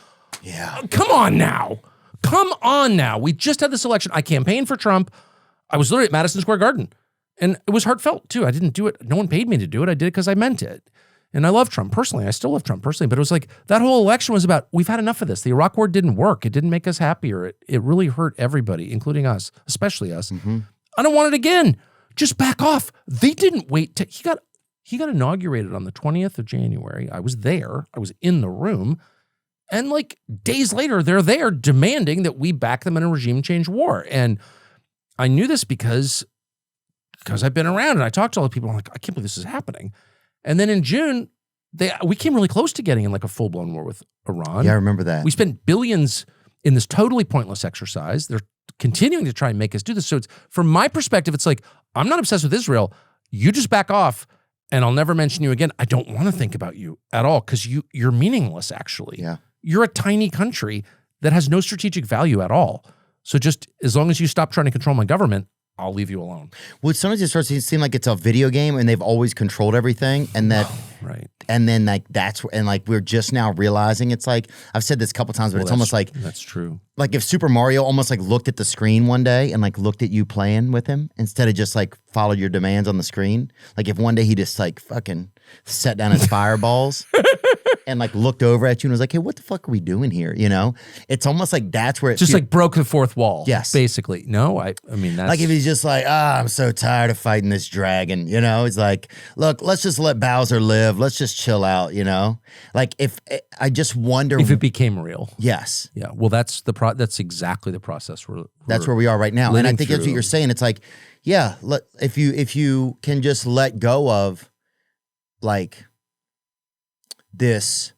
come on now. Come on now. We just had this election. I campaigned for Trump. I was literally at Madison Square Garden, and it was heartfelt too. I didn't do it. No one paid me to do it. I did it because I meant it. And I love Trump personally. I still love Trump personally, but it was like that whole election was about, we've had enough of this. The Iraq war didn't work. It didn't make us happier. It really hurt everybody, including us, especially us. I don't want it again. Just back off. They didn't wait. He got inaugurated on the 20th of January. I was there. I was in the room. And like days later, they're there demanding that we back them in a regime change war. And I knew this because I've been around and I talked to all the people. I'm like, I can't believe this is happening. And then in June, we came really close to getting in like a full-blown war with Iran. Yeah, I remember that. We spent billions in this totally pointless exercise. They're continuing to try and make us do this. So it's, from my perspective, it's like, I'm not obsessed with Israel. You just back off and I'll never mention you again. I don't want to think about you at all because you're meaningless, actually. Yeah. You're a tiny country that has no strategic value at all. So just as long as you stop trying to control my government, I'll leave you alone. Well, sometimes it starts to seem like it's a video game and they've always controlled everything, and that, right. And then like we're just now realizing it's like, I've said this a couple times, but it's almost like that's true. Like if Super Mario almost like looked at the screen one day and like looked at you playing with him instead of just like followed your demands on the screen. Like if one day he just like fucking set down his fireballs and like looked over at you and was like, hey, what the fuck are we doing here? You know, it's almost like that's where it just like broke the fourth wall. Yes. Basically. No, I mean, that's like if he's just like, I'm so tired of fighting this dragon, you know, it's like, look, let's just let Bowser live. Let's just chill out, you know, like I just wonder if it became real. Yes. Yeah. Well, that's that's exactly the process. That's where we are right now. And I think that's what you're saying. It's like, yeah, if you can just let go of like this,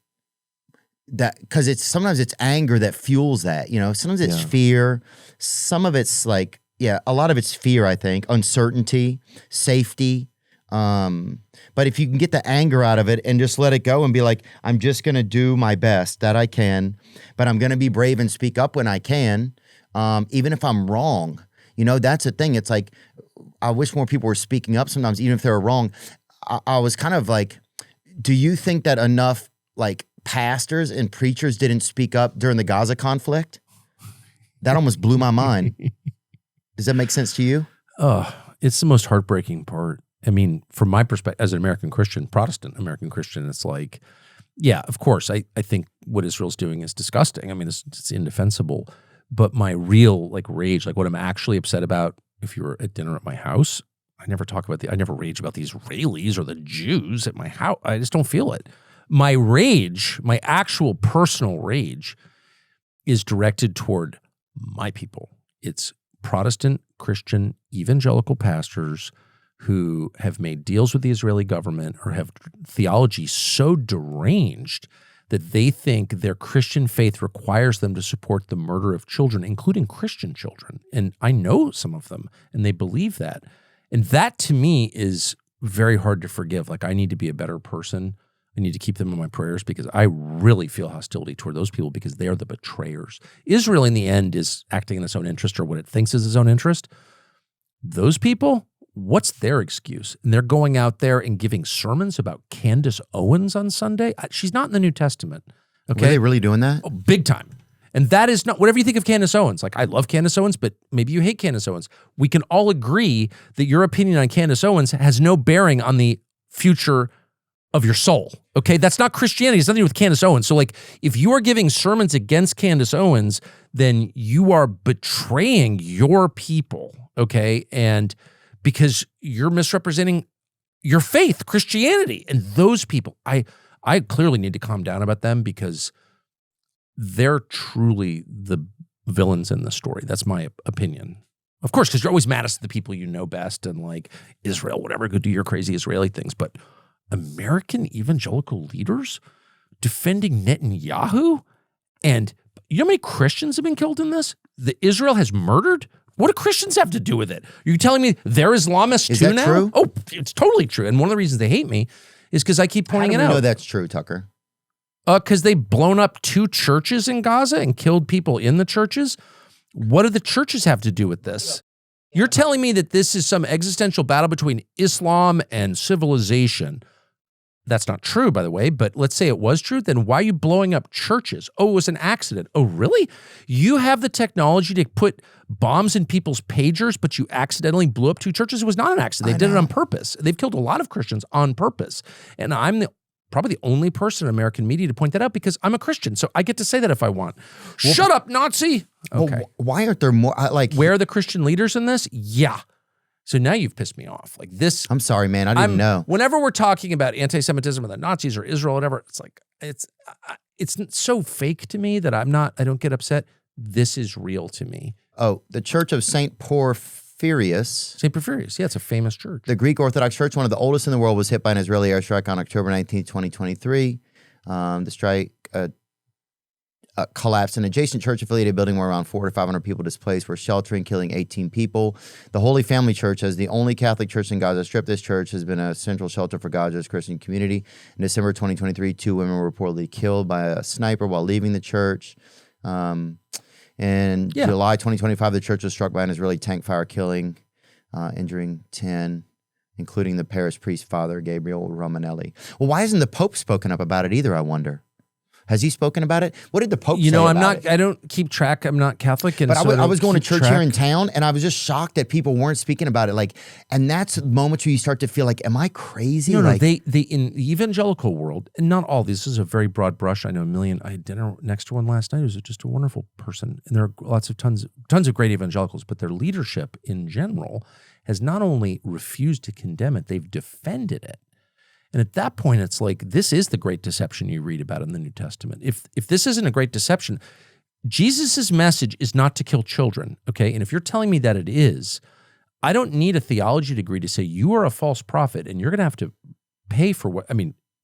that, because it's sometimes it's anger that fuels that, you know, sometimes it's fear, some of it's like, a lot of it's fear, I think, uncertainty, safety. But if you can get the anger out of it and just let it go and be like, I'm just going to do my best that I can, but I'm going to be brave and speak up when I can, even if I'm wrong. You know, that's the thing. It's like, I wish more people were speaking up sometimes, even if they were wrong. I was kind of like, do you think that enough like pastors and preachers didn't speak up during the Gaza conflict? That almost blew my mind. Does that make sense to you? Oh, it's the most heartbreaking part. I mean, from my perspective, as an American Christian, Protestant American Christian, it's like, yeah, of course, I think what Israel's doing is disgusting. I mean, it's indefensible. But my real like rage, like what I'm actually upset about, if you were at dinner at my house, I never rage about the Israelis or the Jews at my house. I just don't feel it. My rage, my actual personal rage, is directed toward my people. It's Protestant, Christian, evangelical pastors who have made deals with the Israeli government or have theology so deranged that they think their Christian faith requires them to support the murder of children, including Christian children. And I know some of them, and they believe that. And that to me is very hard to forgive. Like, I need to be a better person. I need to keep them in my prayers because I really feel hostility toward those people because they are the betrayers. Israel, in the end, is acting in its own interest or what it thinks is its own interest. Those people, what's their excuse? And they're going out there and giving sermons about Candace Owens on Sunday. She's not in the New Testament. Okay, Were they really doing that? Oh, big time. And that is not, whatever you think of Candace Owens, like I love Candace Owens, but maybe you hate Candace Owens. We can all agree that your opinion on Candace Owens has no bearing on the future of your soul. Okay, that's not Christianity. It's nothing to do with Candace Owens. So like, if you are giving sermons against Candace Owens, then you are betraying your people. Okay, and because you're misrepresenting your faith, Christianity. And those people, I clearly need to calm down about them because they're truly the villains in the story. That's my opinion. Of course, because you're always maddest at the people you know best and like Israel, whatever, go do your crazy Israeli things. But American evangelical leaders defending Netanyahu? And you know how many Christians have been killed in this? That Israel has murdered? What do Christians have to do with it? Are you telling me they're Islamists too now? True? Oh, it's totally true. And one of the reasons they hate me is because I keep pointing it out. How do we know that's true, Tucker? Because they've blown up 2 churches in Gaza and killed people in the churches. What do the churches have to do with this? You're telling me that this is some existential battle between Islam and civilization. That's not true, by the way, but let's say it was true. Then why are you blowing up churches? Oh, it was an accident. Oh, really? You have the technology to put bombs in people's pagers, but you accidentally blew up 2 churches? It was not an accident. They did it on purpose. They've killed a lot of Christians on purpose. And I'm probably the only person in American media to point that out because I'm a Christian. So I get to say that if I want. Shut up, Nazi. Okay. Well, why aren't there more Where are the Christian leaders in this? Yeah. So now you've pissed me off. Like this. I'm sorry, man. I didn't know. Whenever we're talking about anti-Semitism or the Nazis or Israel, or whatever, it's like, it's so fake to me that I don't get upset. This is real to me. Oh, the Church of St. Porphyrius. St. Porphyrius. Yeah, it's a famous church. The Greek Orthodox Church, one of the oldest in the world, was hit by an Israeli airstrike on October 19, 2023. The strike collapsed. An adjacent church-affiliated building where around 400 to 500 people displaced were sheltering, killing 18 people. The Holy Family Church, as the only Catholic church in Gaza Strip, this church has been a central shelter for Gaza's Christian community. In December 2023, 2 women were reportedly killed by a sniper while leaving the church. In July 2025, the church was struck by an Israeli tank fire, injuring 10, including the parish priest, Father Gabriel Romanelli. Well, why hasn't the Pope spoken up about it either, I wonder? Has he spoken about it? What did the Pope say about it? I don't keep track. I'm not Catholic. But I was going to church here in town, and I was just shocked that people weren't speaking about it. And that's moments where you start to feel like, am I crazy? No, they in the evangelical world, and not all, this is a very broad brush. I know I had dinner next to one last night. It was just a wonderful person. And there are tons of great evangelicals, but their leadership in general has not only refused to condemn it, they've defended it. And at that point, it's like, this is the great deception you read about in the New Testament. If this isn't a great deception, Jesus' message is not to kill children, okay? And if you're telling me that it is, I don't need a theology degree to say you are a false prophet and you're going to have to pay for what,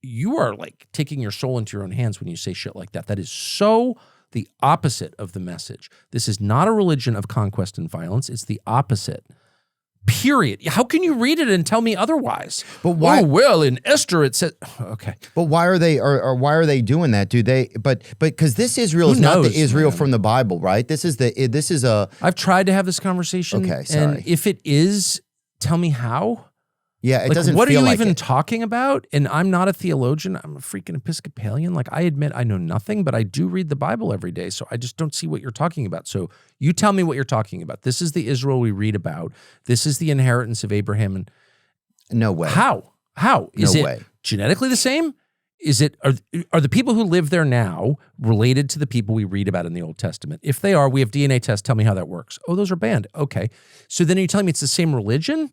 you are like taking your soul into your own hands when you say shit like that. That is so the opposite of the message. This is not a religion of conquest and violence. It's the opposite. Period. How can you read it and tell me otherwise? But why? Oh, well, in Esther it says, okay. But why are they, or why are they doing that? Do they? But because this Israel is not the Israel from the Bible, right? This is a. I've tried to have this conversation. Okay, sorry. And if it is, tell me how. Yeah, it doesn't. What feel are you like even it. talking about? And I'm not a theologian. I'm a freaking Episcopalian. Like, I admit I know nothing, but I do read the Bible every day. So I just don't see what you're talking about. So you tell me what you're talking about. This is the Israel we read about. This is the inheritance of Abraham. And no way. How? Is No it way. genetically the same? Is it are the people who live there now related to the people we read about in the Old Testament? If they are, we have DNA tests. Tell me how that works. Oh, those are banned. Okay. So then you're telling me it's the same religion?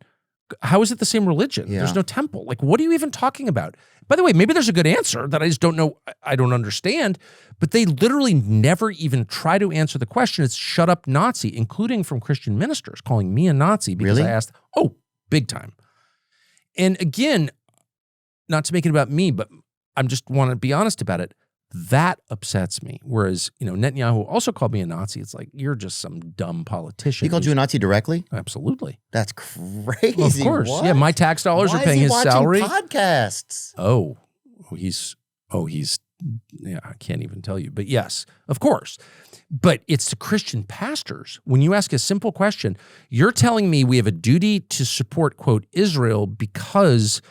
How is it the same religion? Yeah. There's no temple. Like, what are you even talking about? By the way, maybe there's a good answer that I just don't know. I don't understand. But they literally never even try to answer the question. It's shut up Nazi, including from Christian ministers calling me a Nazi because Really? I asked, big time. And again, not to make it about me, but I just want to be honest about it. That upsets me. Whereas, Netanyahu also called me a Nazi. It's like, you're just some dumb politician. He called you a Nazi directly? Absolutely. That's crazy. Well, of course. What? Yeah, my tax dollars Why are paying is he his watching salary. podcasts. Yeah, I can't even tell you. But yes, of course. But it's the Christian pastors. When you ask a simple question, you're telling me we have a duty to support, quote, Israel because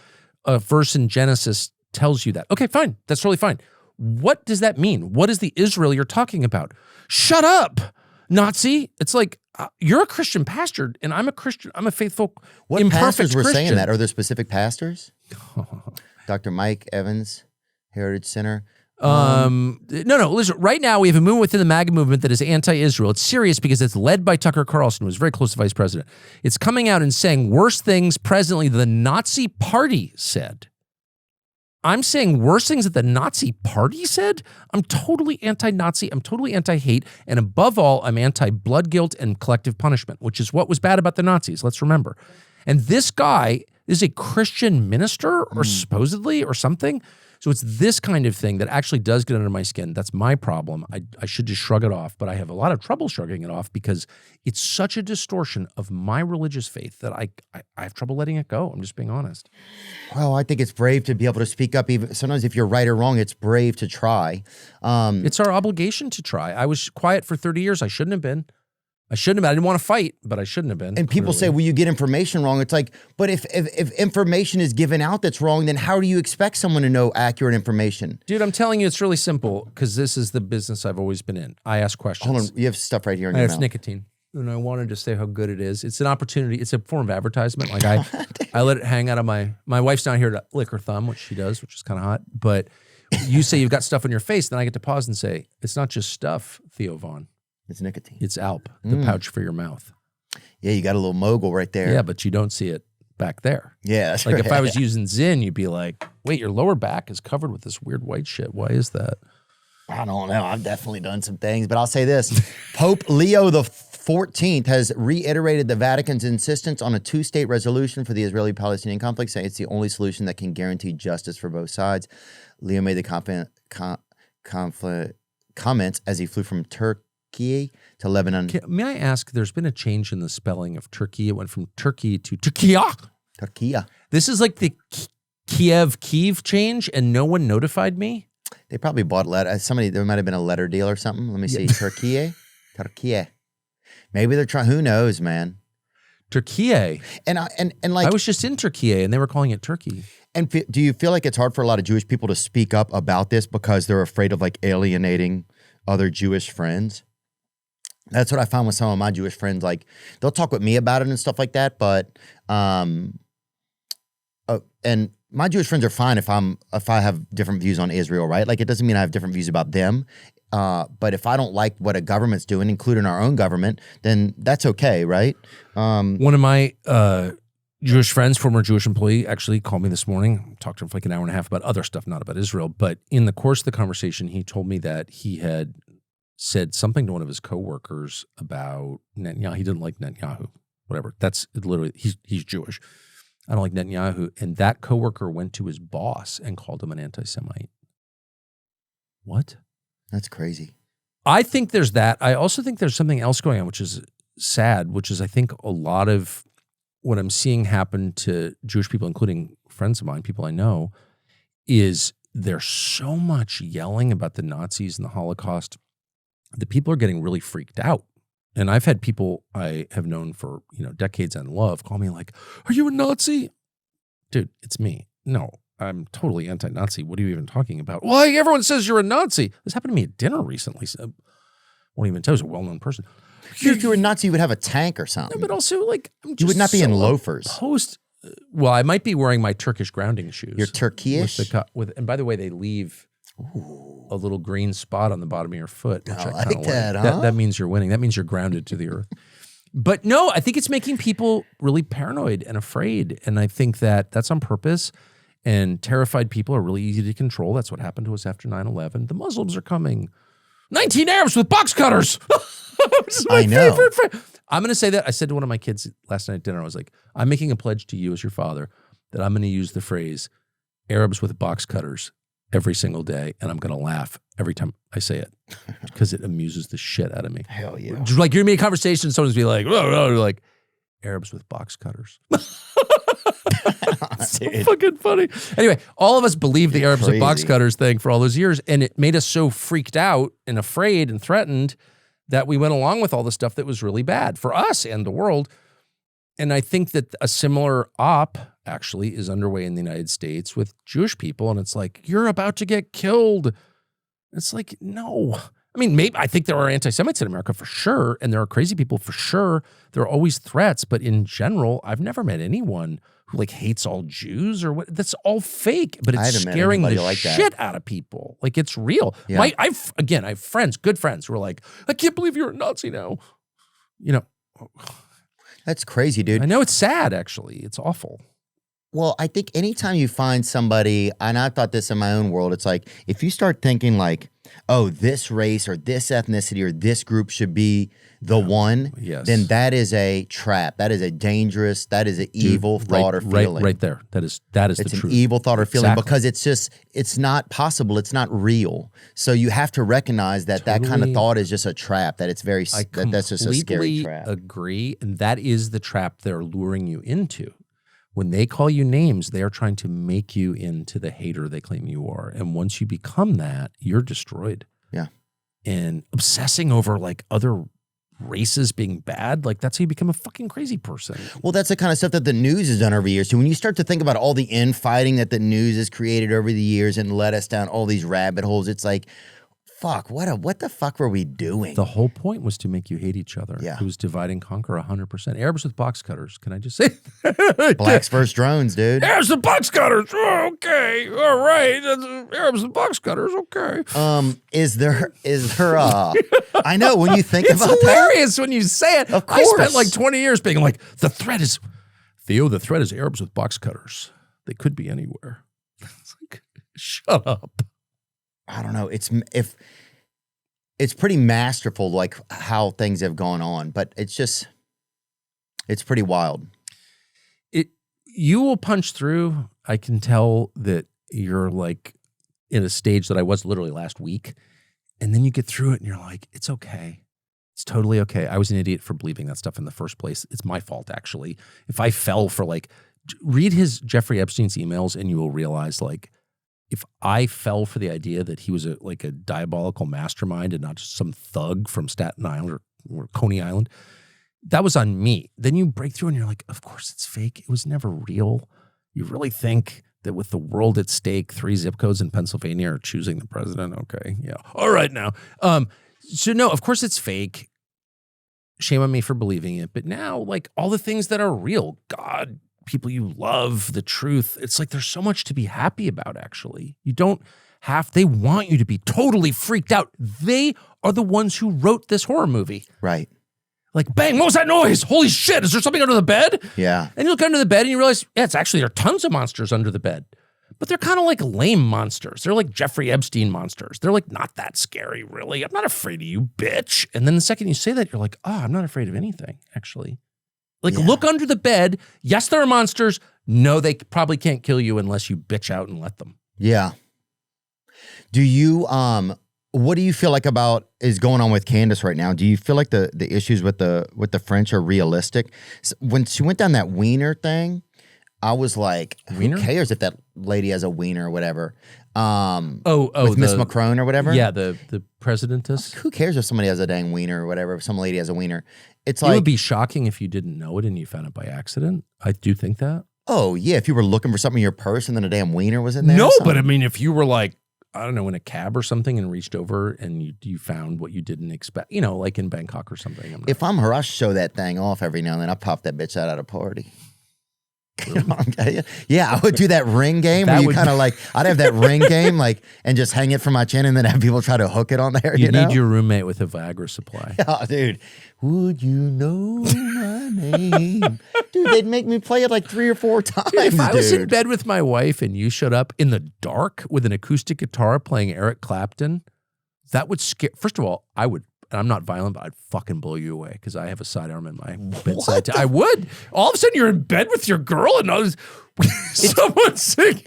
a verse in Genesis tells you that. Okay, fine. That's totally fine. What does that mean? What is the Israel you're talking about? Shut up, Nazi. It's like, you're a Christian pastor, and I'm a Christian. I'm a faithful, What imperfect pastors were Christian. saying that? Are there specific pastors? Dr. Mike Evans, Heritage Center. No. Listen, right now we have a movement within the MAGA movement that is anti-Israel. It's serious because it's led by Tucker Carlson, who was very close to vice president. It's coming out and saying worse things presently than the Nazi Party said. I'm saying worse things that the Nazi Party said? I'm totally anti-Nazi. I'm totally anti-hate. And above all, I'm anti-blood guilt and collective punishment, which is what was bad about the Nazis. Let's remember. And this guy is a Christian minister or supposedly or something. So it's this kind of thing that actually does get under my skin. That's my problem. I should just shrug it off, but I have a lot of trouble shrugging it off because it's such a distortion of my religious faith that I have trouble letting it go. I'm just being honest. Well, I think it's brave to be able to speak up. Even sometimes if you're right or wrong, it's brave to try. It's our obligation to try. I was quiet for 30 years. I shouldn't have been. I didn't want to fight, but I shouldn't have been. And people say, well, you get information wrong. It's like, but if information is given out that's wrong, then how do you expect someone to know accurate information? Dude, I'm telling you, it's really simple because this is the business I've always been in. I ask questions. Hold on. You have stuff right here in your mouth. It's nicotine. And I wanted to say how good it is. It's an opportunity. It's a form of advertisement. Like I let it hang out of my wife's down here to lick her thumb, which she does, which is kind of hot. But you say you've got stuff on your face, then I get to pause and say, it's not just stuff, Theo Vaughn. It's nicotine. It's Alp, the pouch for your mouth. Yeah, you got a little mogul right there. Yeah, but you don't see it back there. Yeah, that's like right. if I was using Zyn, you'd be like, wait, your lower back is covered with this weird white shit. Why is that? I don't know. I've definitely done some things, but I'll say this. Pope Leo the 14th has reiterated the Vatican's insistence on a two-state resolution for the Israeli-Palestinian conflict, saying it's the only solution that can guarantee justice for both sides. Leo made the comments as he flew from Turkey to Lebanon. May I ask, there's been a change in the spelling of Turkey. It went from Turkey to Turkiya. Turkiya. This is like the Kiev change, and no one notified me. They probably bought there might have been a letter deal or something. Let me see. Turkiye. Maybe they're trying. Who knows, man? Turkiye. And like I was just in Turkiye, and they were calling it Turkey. And do you feel like it's hard for a lot of Jewish people to speak up about this because they're afraid of like alienating other Jewish friends? That's what I found with some of my Jewish friends. Like they'll talk with me about it and stuff like that, but and my Jewish friends are fine if I have different views on Israel, right? Like it doesn't mean I have different views about them. But if I don't like what a government's doing, including our own government, then that's okay, right? One of my Jewish friends, former Jewish employee, actually called me this morning. Talked to him for like an hour and a half about other stuff, not about Israel. But in the course of the conversation, he told me that he had said something to one of his coworkers about Netanyahu. He didn't like Netanyahu, whatever. That's literally, he's Jewish. I don't like Netanyahu. And that coworker went to his boss and called him an anti-Semite. What? That's crazy. I think there's that. I also think there's something else going on, which is sad, which is I think a lot of what I'm seeing happen to Jewish people, including friends of mine, people I know, is there's so much yelling about the Nazis and the Holocaust that people are getting really freaked out. And I've had people I have known for, decades and love call me like, are you a Nazi? Dude, it's me. No, I'm totally anti-Nazi. What are you even talking about? Well, everyone says you're a Nazi. This happened to me at dinner recently. So I won't even tell you, it was a well-known person. If you were a Nazi, you would have a tank or something. No, but also, you would not be in loafers. Well, I might be wearing my Turkish grounding shoes. You're Turkish? And by the way, they leave a little green spot on the bottom of your foot. Which I like that, huh? That means you're winning. That means you're grounded to the earth. But no, I think it's making people really paranoid and afraid. And I think that's on purpose. And terrified people are really easy to control. That's what happened to us after 9/11. The Muslims are coming. 19 Arabs with box cutters. This is my favorite friend. I'm going to say that. I said to one of my kids last night at dinner, I was like, I'm making a pledge to you as your father that I'm going to use the phrase Arabs with box cutters every single day, and I'm going to laugh every time I say it because it amuses the shit out of me. Hell yeah. Like you're in a conversation, someone's be like, oh, like Arabs with box cutters. So fucking funny. Anyway, all of us believed the Arabs with box cutters thing for all those years, and it made us so freaked out and afraid and threatened that we went along with all the stuff that was really bad for us and the world. And I think that a similar op actually is underway in the United States with Jewish people. And it's like, you're about to get killed. It's like, no, I mean, maybe I think there are anti-Semites in America for sure, and there are crazy people for sure. There are always threats, but in general, I've never met anyone who like hates all Jews or what. That's all fake, but it's scaring the shit out of people. Like it's real. Yeah. I have friends, good friends, who are like, I can't believe you're a Nazi now. You know, That's crazy, dude. I know it's sad. Actually, it's awful. Well, I think anytime you find somebody, and I thought this in my own world, it's like if you start thinking like, oh, this race or this ethnicity or this group should be the one, then that is a trap. That is a dangerous, that is an evil thought or feeling. Right there. That is it's the truth. It's an evil thought or feeling because it's not possible. It's not real. So you have to recognize that that kind of thought is just a trap, that it's very, that's just a scary trap. I agree. And that is the trap they're luring you into. When they call you names, they are trying to make you into the hater they claim you are. And once you become that, you're destroyed. Yeah. And obsessing over like other races being bad, like that's how you become a fucking crazy person. Well, that's the kind of stuff that the news has done over the years. So when you start to think about all the infighting that the news has created over the years and led us down all these rabbit holes, it's like, fuck, what the fuck were we doing? The whole point was to make you hate each other. Yeah. It was divide and conquer 100%. Arabs with box cutters. Can I just say? Blacks versus drones, dude. Arabs with box cutters. Oh, okay. All right. Arabs with box cutters. Okay. Is there I know when you think about it's hilarious when you say it. Of course. I spent like 20 years being like, the threat is Arabs with box cutters. They could be anywhere. It's like, shut up. I don't know. It's pretty masterful, like how things have gone on, but it's pretty wild. You will punch through. I can tell that you're like in a stage that I was literally last week, and then you get through it and you're like, it's okay. It's totally okay. I was an idiot for believing that stuff in the first place. It's my fault, actually. If I fell for like, read his Jeffrey Epstein's emails and you will realize like, if I fell for the idea that he was a diabolical mastermind and not just some thug from Staten Island or Coney Island, that was on me. Then you break through and you're like, of course it's fake. It was never real. You really think that with the world at stake, 3 zip codes in Pennsylvania are choosing the president? Okay, yeah. All right now. So no, of course it's fake. Shame on me for believing it. But now, like all the things that are real, God, people you love, the truth. It's like there's so much to be happy about, actually. They want you to be totally freaked out. They are the ones who wrote this horror movie. Right. Like, bang, what was that noise? Holy shit, is there something under the bed? Yeah. And you look under the bed and you realize, yeah, there are tons of monsters under the bed. But they're kind of like lame monsters. They're like Jeffrey Epstein monsters. They're like not that scary, really. I'm not afraid of you, bitch. And then the second you say that, you're like, oh, I'm not afraid of anything, actually. Like, look under the bed. Yes, there are monsters. No, they probably can't kill you unless you bitch out and let them. Yeah. Do you, what do you feel like about is going on with Candace right now? Do you feel like the issues with the French are realistic? When she went down that wiener thing, I was like, who cares if that lady has a wiener or whatever? With Miss Macron or whatever? Yeah, the presidentess. Who cares if somebody has a dang wiener or whatever, if some lady has a wiener? It's It like, would be shocking if you didn't know it and you found it by accident. I do think that. oh yeah, if you were looking for something in your purse and then a damn wiener was in there. No, or something. but I mean, if you were like, I don't know, in a cab or something and reached over and you found what you didn't expect, like in Bangkok or something. If I'm her, I show that thing off every now and then. I pop that bitch out at a party. Yeah, I would do that ring game where you kind of like, I'd have that ring game like, and just hang it from my chin and then have people try to hook it on there. You know? need your roommate with a Viagra supply. Oh, dude, would you know my name? Dude, they'd make me play it like 3 or 4 times. If I was in bed with my wife and you showed up in the dark with an acoustic guitar playing Eric Clapton, that would scare. First of all, I would. And I'm not violent, but I'd fucking blow you away because I have a sidearm in my bedside. I would. All of a sudden, you're in bed with your girl and someone singing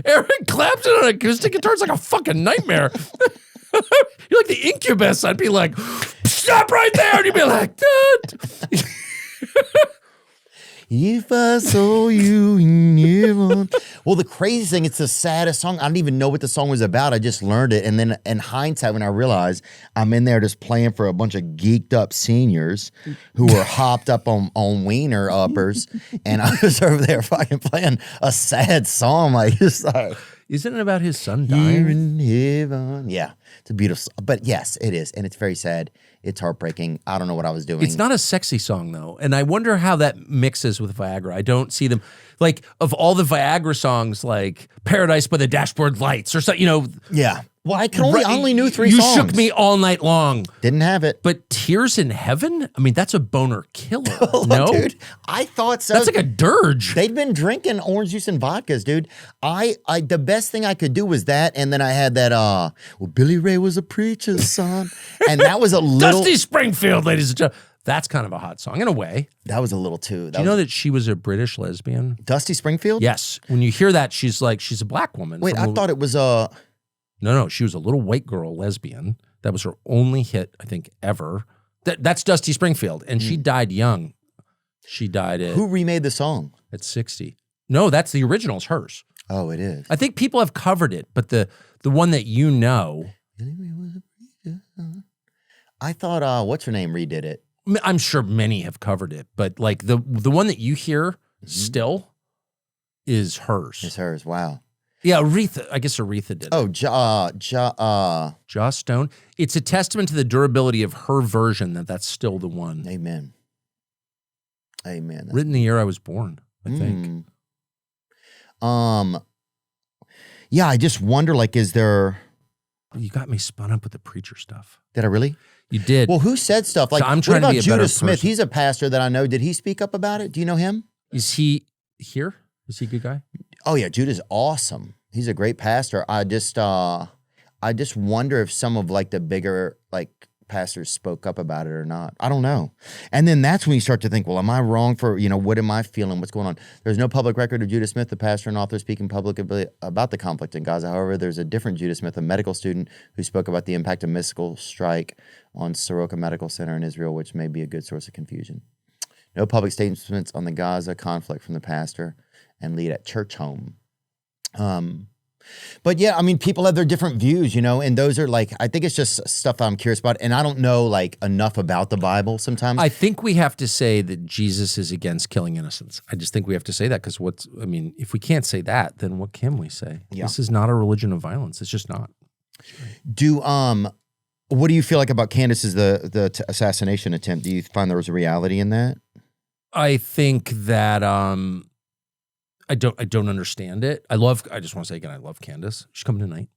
Eric Clapton on an acoustic guitar. It's like a fucking nightmare. You're like the Incubus. I'd be like, stop right there. And you'd be like, dude. If I saw you never. Well, the crazy thing, it's the saddest song. I didn't even know what the song was about. I just learned it. And then in hindsight, when I realized I'm in there just playing for a bunch of geeked up seniors who were hopped up on wiener uppers. And I was over there fucking playing a sad song. Like, just like, Isn't it about his son Here dying? in heaven. Yeah, it's a beautiful. But yes, it is, and it's very sad. It's heartbreaking. I don't know what I was doing. It's not a sexy song though, and I wonder how that mixes with Viagra. I don't see them like of all the Viagra songs, like "Paradise by the Dashboard Lights" or something. You know, Yeah. Well, I only knew 3 You songs. shook me all night long. Didn't have it. But "Tears in Heaven"? I mean, that's a boner killer. No, Dude, I thought so. that's like a dirge. They'd been drinking orange juice and vodkas, dude. The best thing I could do was that, and then I had that. Well, Billy Ray was a preacher's son, and that was a little. Dusty Springfield, ladies and gentlemen. That's kind of a hot song in a way. That was a little too. Do you know that she was a British lesbian? Dusty Springfield? Yes. When you hear that, she's a black woman. Wait, I thought it was No, she was a little white girl lesbian. That was her only hit, I think, ever. That's Dusty Springfield, and she died young. She died Who remade the song? at 60. No, that's the original. It's hers. Oh, it is. I think people have covered it, but the one that you know, I thought what's her name redid it. I'm sure many have covered it, but like the one that you hear still is hers. It's hers. Wow. Yeah, Aretha. I guess Aretha did it. Oh, Joss Stone. It's a testament to the durability of her version that's still the one. Amen. Amen. Written the year I was born, I think. Yeah, I just wonder, like, is there... You got me spun up with the preacher stuff. Did I really? You did. Well, who said stuff? Like, So I'm what trying to about be a Judah better Smith? person. He's a pastor that I know. Did he speak up about it? Do you know him? Is he here? Is he a good guy? Oh, yeah, Judah's awesome. He's a great pastor. I just wonder if some of, like, the bigger, like, pastors spoke up about it or not. I don't know. And then that's when you start to think, well, am I wrong for, what am I feeling? What's going on? There's no public record of Judah Smith, the pastor and author, speaking publicly about the conflict in Gaza. However, there's a different Judah Smith, a medical student, who spoke about the impact of missile strike on Soroka Medical Center in Israel, which may be a good source of confusion. No public statements on the Gaza conflict from the pastor and lead at church home. But yeah, I mean, people have their different views, and those are like, I think it's just stuff I'm curious about. And I don't know like enough about the Bible sometimes. I think we have to say that Jesus is against killing innocents. I just think we have to say that because if we can't say that, then what can we say? Yeah. This is not a religion of violence. It's just not. What do you feel like about Candace's the assassination attempt? Do you find there was a reality in that? I think that I don't understand it. I just want to say again, I love Candace. She's coming tonight.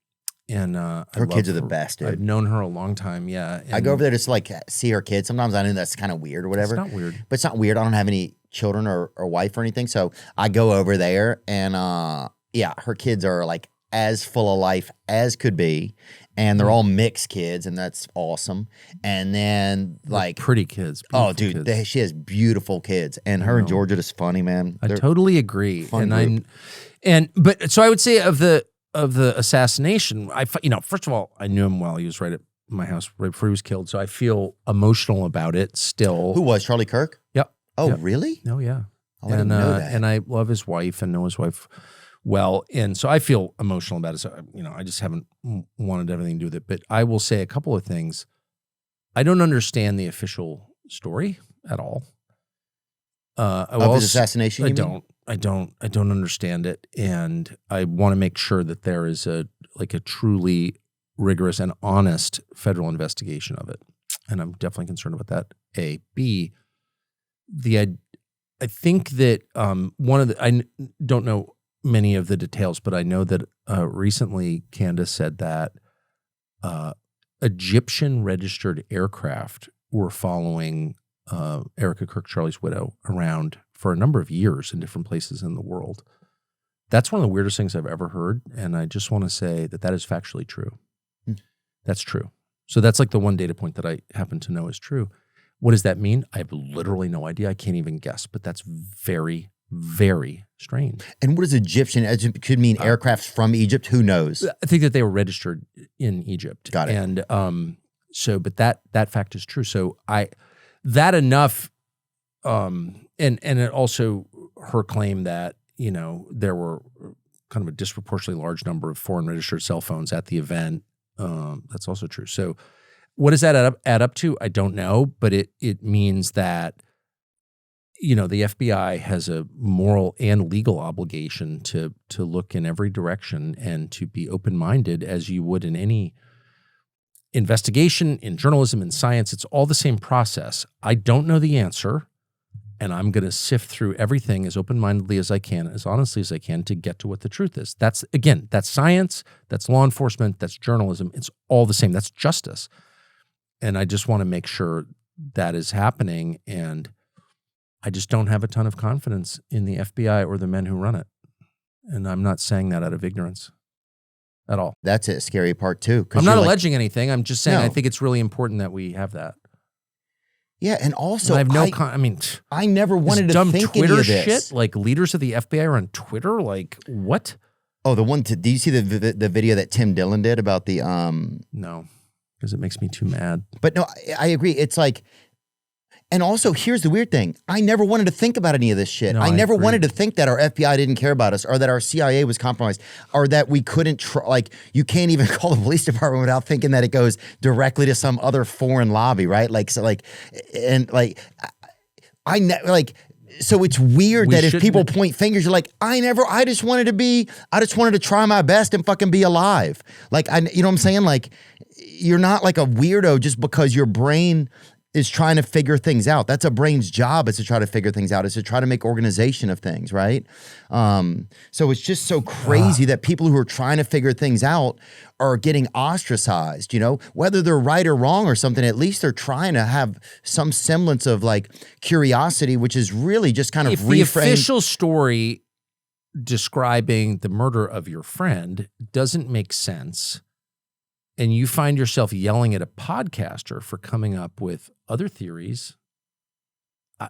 And Her kids are the best, dude. I've known her a long time, yeah. I go over there just to like see her kids. Sometimes I know that's kind of weird or whatever. It's not weird. But it's not weird. I don't have any children or wife or anything. So I go over there and her kids are like as full of life as could be. And they're all mixed kids, and that's awesome. And then like pretty kids. Oh, dude, kids. she has beautiful kids. And her and Georgia is funny, man. I totally agree. fun But so I would say of the assassination, first of all, I knew him well. He was right at my house right before he was killed. So I feel emotional about it still. Who was Charlie Kirk? Yep. Oh, Yep. really? Oh, yeah. Oh, I didn't know that. And I love his wife and know his wife well. And so I feel emotional about it. So, I just haven't wanted everything to do with it. But I will say a couple of things. I don't understand the official story at all. Of his assassination, you mean? I don't understand it. And I want to make sure that there is a truly rigorous and honest federal investigation of it. And I'm definitely concerned about that. A. B, I think that I don't know many of the details, but I know that recently Candace said that Egyptian registered aircraft were following Erica Kirk, Charlie's widow, around for a number of years in different places in the world. That's one of the weirdest things I've ever heard. And I just want to say that is factually true. That's true. So that's like the one data point that I happen to know is true. What does that mean? I have literally no idea. I can't even guess, but that's very, very strange. And what is Egyptian? It could mean aircrafts from Egypt. Who knows? I think that they were registered in Egypt. Got it. And but that fact is true. So enough. And it also her claim that, there were kind of a disproportionately large number of foreign registered cell phones at the event. That's also true. So what does that add up to? I don't know, but it means that you know, the FBI has a moral and legal obligation to look in every direction and to be open-minded as you would in any investigation, in journalism, in science. It's all the same process. I don't know the answer, and I'm going to sift through everything as open-mindedly as I can, as honestly as I can, to get to what the truth is. That's science, that's law enforcement, that's journalism. It's all the same. That's justice. And I just want to make sure that is happening, and I just don't have a ton of confidence in the FBI or the men who run it. And I'm not saying that out of ignorance at all. That's a scary part too. I'm not alleging anything. I'm just saying I think it's really important that we have that. Yeah, and also And I mean, I never wanted to dumb think Twitter any of this. shit. Like leaders of the FBI are on Twitter. Like what? Oh, do you see the video that Tim Dillon did about the No, because it makes me too mad. But no, I agree. It's like, and also here's the weird thing. I never wanted to think about any of this shit. No, I never agree. wanted to think that our FBI didn't care about us, or that our CIA was compromised, or that we couldn't like you can't even call the police department without thinking that it goes directly to some other foreign lobby, right? Like so, like, and like so it's weird that if people point fingers, you're like, I just wanted to try my best and fucking be alive. Like, you know what I'm saying? Like, you're not like a weirdo just because your brain is trying to figure things out. That's a brain's job, is to try to figure things out, is to try to make organization of things, right? So it's just so crazy that people who are trying to figure things out are getting ostracized, you know? Whether they're right or wrong or something, at least they're trying to have some semblance of like curiosity, which is really just kind of if the official story describing the murder of your friend doesn't make sense, and you find yourself yelling at a podcaster for coming up with other theories,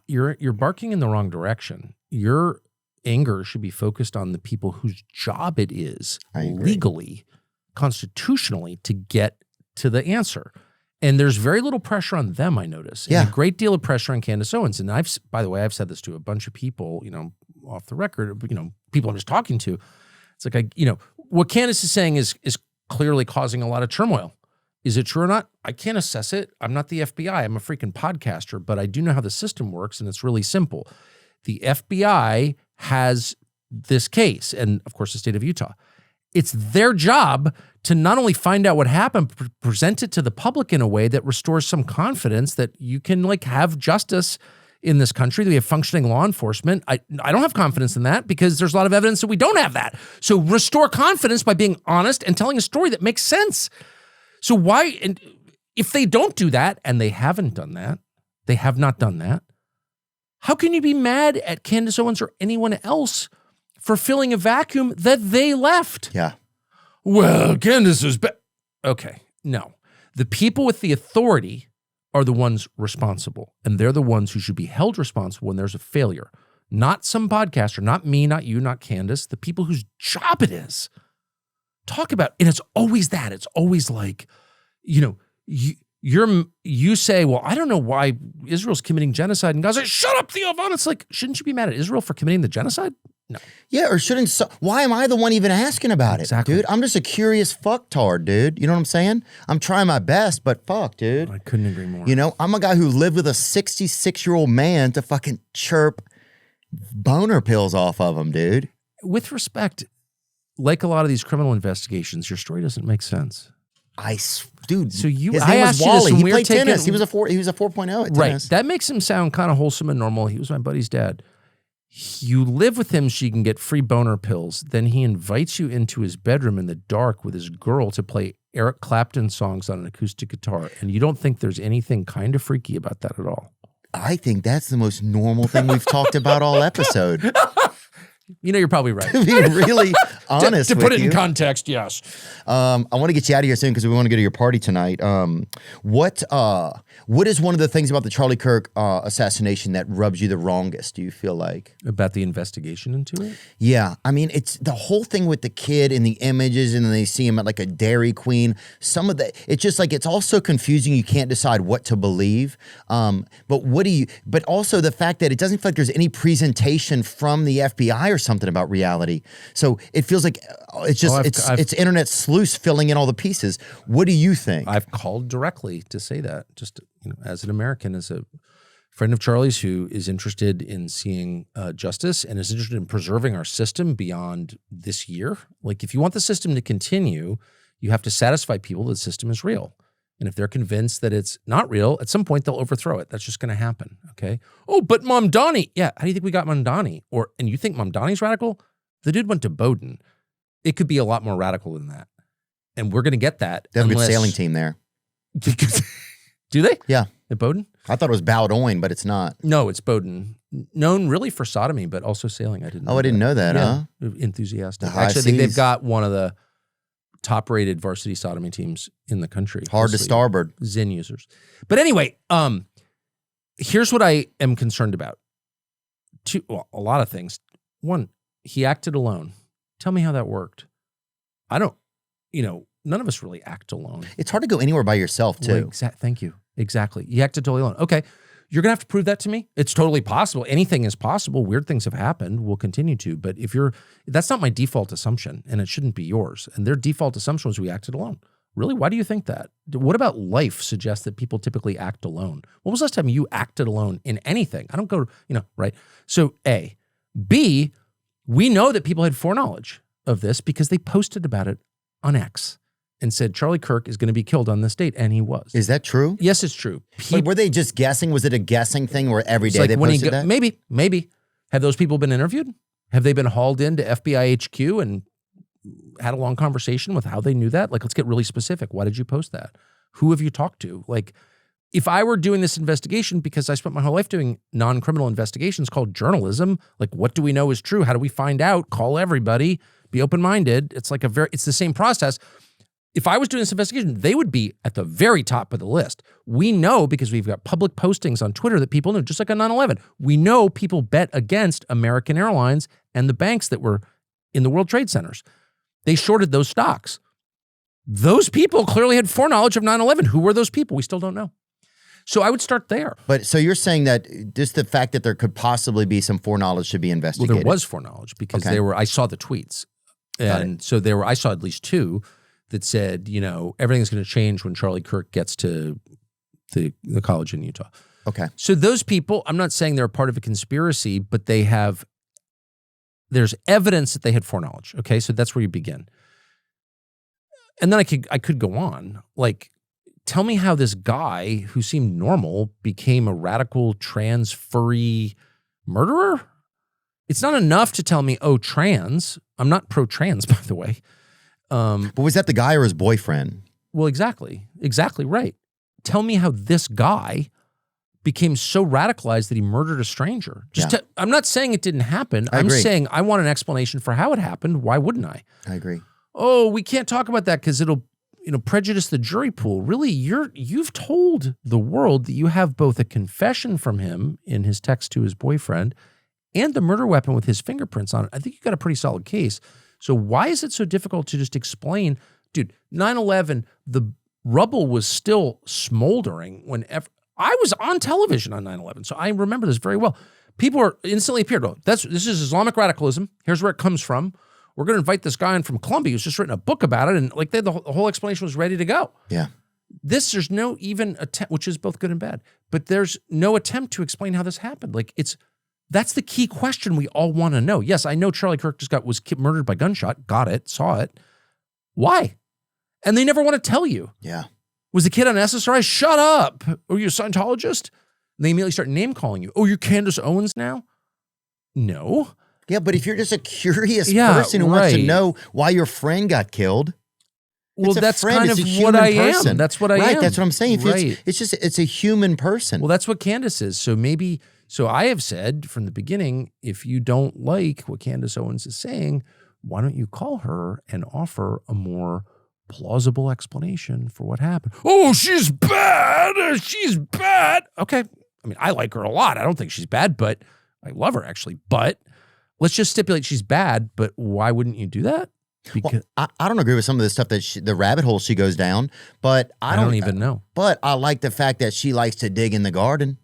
you're barking in the wrong direction. Your anger should be focused on the people whose job it is legally, constitutionally, to get to the answer. And there's very little pressure on them, I notice. And a great deal of pressure on Candace Owens. And by the way, I've said this to a bunch of people, you know, off the record, you know, people I'm just talking to. It's like, what Candace is saying is clearly causing a lot of turmoil. Is it true or not? I can't assess it. I'm not the FBI. I'm a freaking podcaster, but I do know how the system works, and it's really simple. The FBI has this case, and of course the state of Utah. It's their job to not only find out what happened, but present it to the public in a way that restores some confidence that you can like have justice in this country, that we have functioning law enforcement. I don't have confidence in that because there's a lot of evidence that we don't have that. So restore confidence by being honest and telling a story that makes sense. So why, and if they don't do that, and they haven't done that, they have not done that, how can you be mad at Candace Owens or anyone else for filling a vacuum that they left? Yeah. Well, Candace is okay, no. The people with the authority are the ones responsible, and they're the ones who should be held responsible when there's a failure. Not some podcaster, not me, not you, not Candace, the people whose job it is. Talk about, and it's always that. It's always like, you say, well, I don't know why Israel's committing genocide, and Gaza, shut up, Theo Von. It's like, shouldn't you be mad at Israel for committing the genocide? No. Yeah, or why am I the one even asking about it? Exactly. Dude? I'm just a curious fucktard, dude. You know what I'm saying? I'm trying my best, but fuck, dude. I couldn't agree more. You know, I'm a guy who lived with a 66-year-old man to fucking chirp boner pills off of him, dude. With respect, like a lot of these criminal investigations, your story doesn't make sense. Dude. So his name was Wally. He played tennis. He was a 4.0 at tennis. Right. That makes him sound kind of wholesome and normal. He was my buddy's dad. You live with him so you can get free boner pills. Then he invites you into his bedroom in the dark with his girl to play Eric Clapton songs on an acoustic guitar. And you don't think there's anything kind of freaky about that at all. I think that's the most normal thing we've talked about all episode. You know, you're probably right. To be really honest to with put it you. in context, yes. I want to get you out of here soon because we want to go to your party tonight. What is one of the things about the Charlie Kirk assassination that rubs you the wrongest, do you feel like? About the investigation into it? Yeah. I mean, it's the whole thing with the kid and the images, and then they see him at like a Dairy Queen. Some of the, it's just like, it's all so confusing. You can't decide what to believe. But also the fact that it doesn't feel like there's any presentation from the FBI or something about reality. So it feels like it's just, it's internet sleuths filling in all the pieces. What do you think? I've called directly to say that, just as an American, as a friend of Charlie's who is interested in seeing justice and is interested in preserving our system beyond this year. Like, if you want the system to continue, you have to satisfy people that the system is real. And if they're convinced that it's not real, at some point they'll overthrow it. That's just going to happen, okay? Oh, but Mamdani. Yeah, how do you think we got Mamdani? And you think Mamdani's radical? The dude went to Bowdoin. It could be a lot more radical than that. And we're going to get that. They have a good sailing team there. Do they? Yeah. At Bowdoin? I thought it was Bowdoin, but it's not. No, it's Bowdoin. Known really for sodomy, but also sailing. I didn't know that, huh? Enthusiastic. The high Actually, I think they've seas. got one of the top-rated varsity sodomy teams in the country. Hard to Mostly starboard. Zen users. But anyway, here's what I am concerned about. A lot of things. One, he acted alone. Tell me how that worked. I don't, none of us really act alone. It's hard to go anywhere by yourself, too. Thank you. Exactly. You acted totally alone. Okay. You're going to have to prove that to me. It's totally possible. Anything is possible. Weird things have happened. We'll continue to. But that's not my default assumption, and it shouldn't be yours. And their default assumption was we acted alone. Really? Why do you think that? What about life suggests that people typically act alone? When was the last time you acted alone in anything? I don't go, right? So A. B, we know that people had foreknowledge of this because they posted about it on X and said Charlie Kirk is going to be killed on this date, and he was. Is that true? Yes, it's true. Like, were they just guessing? Was it a guessing thing where every day they posted that? Maybe. Have those people been interviewed? Have they been hauled into FBI HQ and had a long conversation with how they knew that? Like, let's get really specific. Why did you post that? Who have you talked to? Like, if I were doing this investigation, because I spent my whole life doing non-criminal investigations called journalism, like, what do we know is true? How do we find out? Call everybody. Be open-minded. It's like it's the same process. If I was doing this investigation, they would be at the very top of the list. We know, because we've got public postings on Twitter that people know, just like on 9/11. We know people bet against American Airlines and the banks that were in the World Trade Centers. They shorted those stocks. Those people clearly had foreknowledge of 9/11. Who were those people? We still don't know. So I would start there. But so you're saying that just the fact that there could possibly be some foreknowledge should be investigated? Well, there was foreknowledge because I saw the tweets. And so I saw at least two that said, everything's going to change when Charlie Kirk gets to the college in Utah. Okay. So those people, I'm not saying they're a part of a conspiracy, but there's evidence that they had foreknowledge. Okay. So that's where you begin. And then I could go on. Like, tell me how this guy who seemed normal became a radical trans furry murderer. It's not enough to tell me, trans. I'm not pro-trans, by the way. But was that the guy or his boyfriend? Well, exactly right. Tell me how this guy became so radicalized that he murdered a stranger. I'm not saying it didn't happen. I'm saying I want an explanation for how it happened. Why wouldn't I? I agree. Oh, we can't talk about that because it'll prejudice the jury pool. Really, you've told the world that you have both a confession from him in his text to his boyfriend and the murder weapon with his fingerprints on it. I think you got a pretty solid case. So why is it so difficult to just explain, dude, 9/11, the rubble was still smoldering whenever I was on television on 9/11. So I remember this very well. People are instantly appeared. Oh, this is Islamic radicalism. Here's where it comes from. We're going to invite this guy in from Columbia who's just written a book about it. And like the whole explanation was ready to go. Yeah. There's no even attempt, which is both good and bad, but there's no attempt to explain how this happened. Like that's the key question we all want to know. Yes, I know Charlie Kirk was murdered by gunshot. Got it. Saw it. Why? And they never want to tell you. Yeah. Was the kid on SSRI? Shut up. Are you a Scientologist? And they immediately start name calling you. Oh, you're Candace Owens now? No. Yeah, but if you're just a curious person who wants to know why your friend got killed. Well, that's kind of what I am. That's what I am. Right, that's what I'm saying. Right. It's a human person. Well, that's what Candace is. So I have said from the beginning, if you don't like what Candace Owens is saying, why don't you call her and offer a more plausible explanation for what happened? Oh, she's bad. She's bad. Okay. I mean, I like her a lot. I don't think she's bad, but I love her actually. But let's just stipulate she's bad. But why wouldn't you do that? Because I don't agree with some of the stuff that the rabbit hole she goes down, but I don't even know. But I like the fact that she likes to dig in the garden,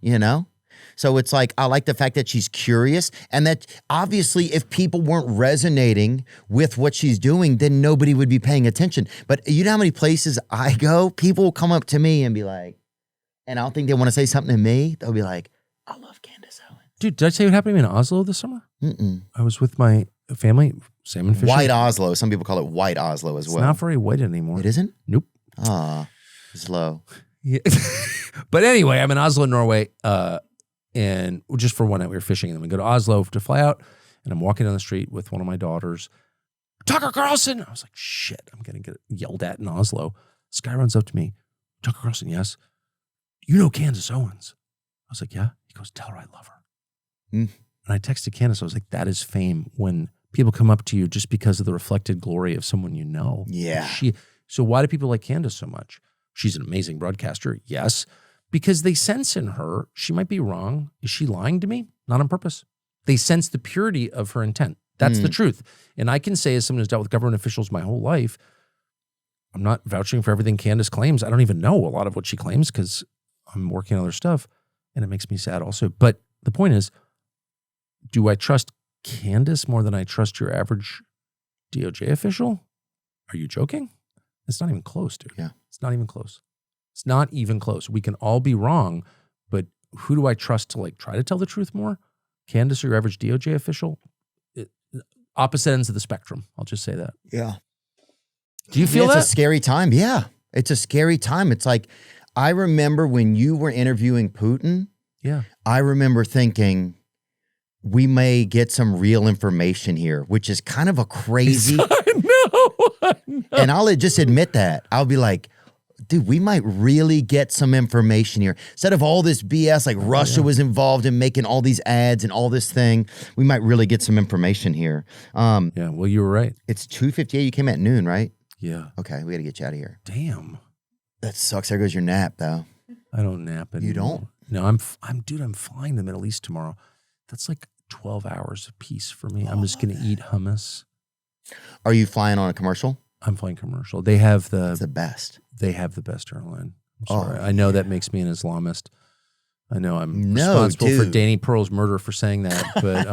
So it's like, I like the fact that she's curious and that obviously if people weren't resonating with what she's doing, then nobody would be paying attention. But you know how many places I go, people will come up to me and be like, and I don't think they want to say something to me. They'll be like, Dude, did I tell you what happened to me in Oslo this summer? Mm-mm. I was with my family, salmon fishing. White Oslo. Some people call it White Oslo as It's well. not very white anymore. It isn't? Nope. Ah, it's low. Yeah. But anyway, I'm in Oslo, Norway, and just for one night we were fishing, and then we go to Oslo to fly out, and I'm walking down the street with one of my daughters. Tucker Carlson! I was like, shit, I'm going to get yelled at in Oslo. This guy runs up to me. Tucker Carlson, yes. You know Candace Owens? I was like, yeah. He goes, tell her I love her. And I texted Candace, I was like, that is fame when people come up to you just because of the reflected glory of someone you know. Yeah. So why do people like Candace so much? She's an amazing broadcaster, yes. Because they sense in her, she might be wrong. Is she lying to me? Not on purpose. They sense the purity of her intent. That's the truth. And I can say, as someone who's dealt with government officials my whole life, I'm not vouching for everything Candace claims. I don't even know a lot of what she claims because I'm working on other stuff, and it makes me sad also. But the point is, do I trust Candace more than I trust your average DOJ official? Are you joking? It's not even close, dude. Yeah. It's not even close. It's not even close. We can all be wrong, but who do I trust to like try to tell the truth more? Candace or your average DOJ official? Opposite ends of the spectrum. I'll just say that. Yeah. Do you feel that? It's a scary time. Yeah. It's a scary time. It's like, I remember when you were interviewing Putin, Yeah. I remember thinking, we may get some real information here, which is kind of a crazy. I know. And I'll just admit that. I'll be like, dude, we might really get some information here. Instead of all this BS, like Russia was involved in making all these ads and all this thing, we might really get some information here. Yeah, well, you were right. It's 2:58. You came at noon, right? Yeah. Okay, we got to get you out of here. Damn. That sucks. There goes your nap, though. I don't nap anymore. You don't? No, I'm flying to the Middle East tomorrow. That's like 12 hours apiece for me. I'm just going to eat hummus. Are you flying on a commercial? I'm flying commercial. They have It's the best. They have the best airline. I'm sorry. I know that makes me an Islamist. I know I'm No, responsible for dude. Danny Pearl's murder for saying that, but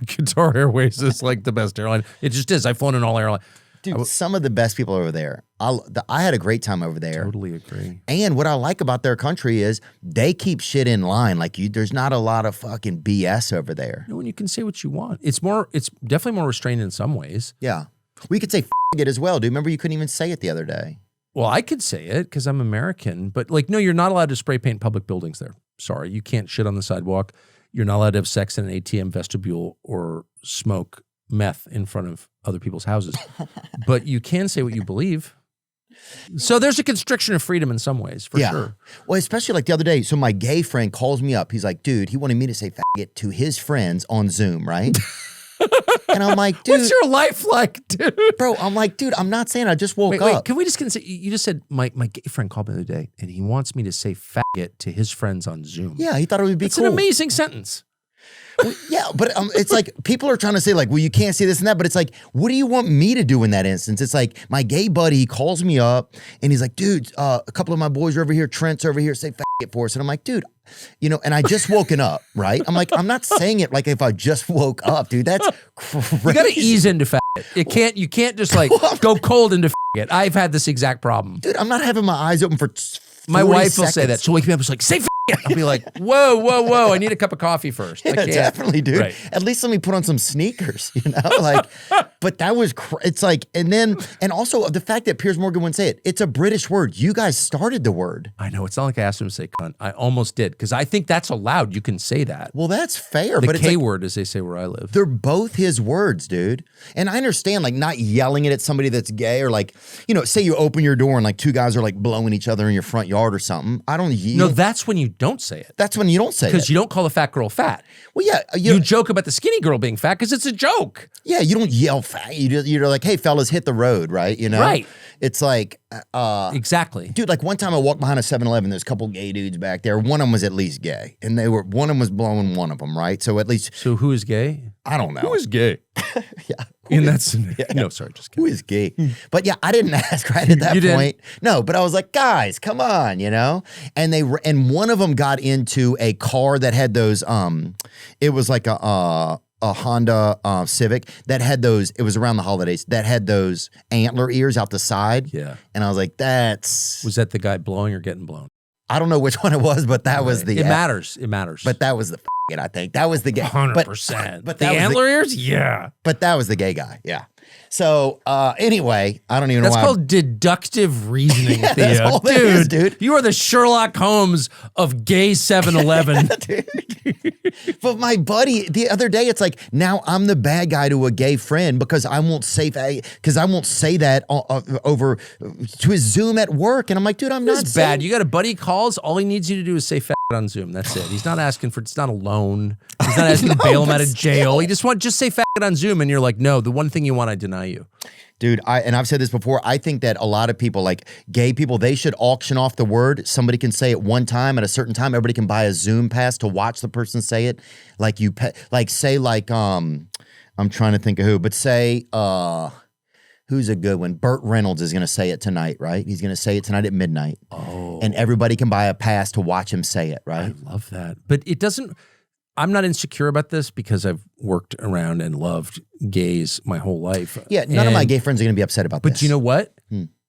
Qatar Airways is like the best airline. It just is. I've flown in all airlines. Dude, some of the best people over there. I had a great time over there. Totally agree. And what I like about their country is they keep shit in line. Like there's not a lot of fucking BS over there. No, and you can say what you want. It's definitely more restrained in some ways. Yeah. We could say it as well, dude. Remember you couldn't even say it the other day. Well, I could say it because I'm American, but like, no, you're not allowed to spray paint public buildings there. Sorry, you can't shit on the sidewalk. You're not allowed to have sex in an ATM vestibule or smoke meth in front of other people's houses. But you can say what you believe. So there's a constriction of freedom in some ways, for sure. Well, especially like the other day. So my gay friend calls me up. He's like, dude, he wanted me to say faggot to his friends on Zoom, right? And I'm like, dude. What's your life like, dude? Bro, I'm like, dude, I'm not saying I just woke Wait, up. can we just say, you just said, my gay friend called me the other day, and he wants me to say faggot to his friends on Zoom. Yeah, he thought it would be It's cool. an amazing sentence. Well, yeah, but it's like people are trying to say like, well, you can't say this and that, but it's like, what do you want me to do in that instance? It's like my gay buddy, he calls me up and he's like, dude, a couple of my boys are over here, Trent's over here, say faggot for us. And I'm like, dude, and I just woken up, right? I'm like, I'm not saying it like if I just woke up, dude. That's crazy. You got to ease into faggot. You can't just like go cold into faggot. I've had this exact problem. Dude, I'm not having my eyes open for My 40 wife will say seconds. that. She'll wake me up and she's like, say faggot. I'll be like, whoa. I need a cup of coffee first. I Yeah, can't. definitely, dude. Right. At least let me put on some sneakers, like, but that was, it's like, and also the fact that Piers Morgan wouldn't say it, it's a British word. You guys started the word. I know. It's not like I asked him to say cunt. I almost did because I think that's allowed. You can say that. Well, that's fair, The but it's K like, word, as they say where I live. they're both his words, dude. And I understand, like, not yelling it at somebody that's gay or like, say you open your door and like two guys are like blowing each other in your front yard or something. I don't No, that's when you don't say it. That's when you don't say it. Because you don't call the fat girl fat. Well, yeah. You joke about the skinny girl being fat because it's a joke. Yeah, you don't yell fat. You're like, hey, fellas, hit the road, right? Right. It's like, Exactly. dude, like one time I walked behind a 7-Eleven, there's a couple gay dudes back there. One of them was at least gay. And one of them was blowing one of them, right? So at least, So who is gay? I don't know. Who is gay? Yeah. In that scenario. No, sorry, just Who kidding. is gay? But yeah, I didn't ask right at that You didn't? point. No, but I was like, guys, come on, And one of them got into a car that had those. It was like a Honda Civic that had those. It was around the holidays that had those antler ears out the side. Yeah. And I was like, that's. Was that the guy blowing or getting blown? I don't know which one it was, but that was the. It matters. It matters. But that was the it. I think that was the gay. 100%. But the that was antler ears? Yeah. But that was the gay guy. Yeah. So anyway, I don't even know That's why. called deductive reasoning, Yeah, Theo. that's all that is, dude. You are the Sherlock Holmes of gay 7-Eleven. But my buddy, the other day, it's like, now I'm the bad guy to a gay friend because I won't say that over to his Zoom at work. And I'm like, dude, I'm not That's bad. You got a buddy calls, all he needs you to do is say fat on Zoom. That's it. He's not asking for, it's not a loan. He's not asking to bail him out of jail. He just say fat on Zoom. And you're like, no, the one thing you want, I deny you. Dude, I've said this before. I think that a lot of people, like gay people, they should auction off the word. Somebody can say it one time at a certain time. Everybody can buy a Zoom pass to watch the person say it. Like you pay, like say like I'm trying to think of who, but say who's a good one? Burt Reynolds is going to say it tonight, right? He's going to say it tonight at midnight. Oh, and everybody can buy a pass to watch him say it, right? I love that. But it doesn't. I'm not insecure about this because I've worked around and loved gays my whole life. Yeah, none of my gay friends are going to be upset about this. But you know what?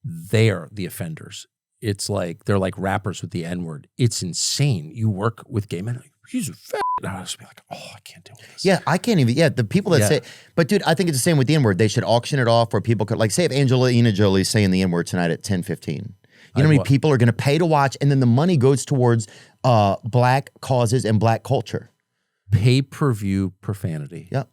They're the offenders. It's like, they're like rappers with the N-word. It's insane. You work with gay men, like, he's a fat. And I'll just be like, oh, I can't deal with this. Yeah, I can't even, the people that say, but dude, I think it's the same with the N-word. They should auction it off where people could, like say if Angelina Jolie's saying the N-word tonight at 10:15. You know how many people are going to pay to watch, and then the money goes towards black causes and black culture. Pay-per-view profanity. Yep.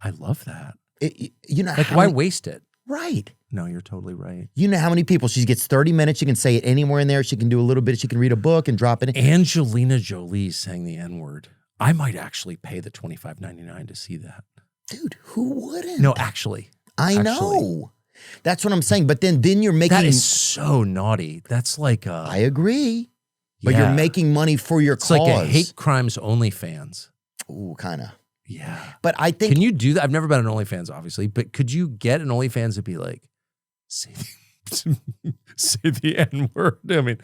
I love that. You know, like, why waste it? Right. No, you're totally right. You know how many people, she gets 30 minutes, she can say it anywhere in there, she can do a little bit, she can read a book and drop it in. Angelina Jolie saying the N-word. I might actually pay the $25.99 to see that. Dude, who wouldn't? No, actually. I know. That's what I'm saying. But then you're making... That is so naughty. That's like I agree. But you're making money for your cause. It's like a hate crimes OnlyFans. Ooh, kind of. Yeah. But I think... Can you do that? I've never been an OnlyFans, obviously. But could you get an OnlyFans to be like, say the N-word? I mean...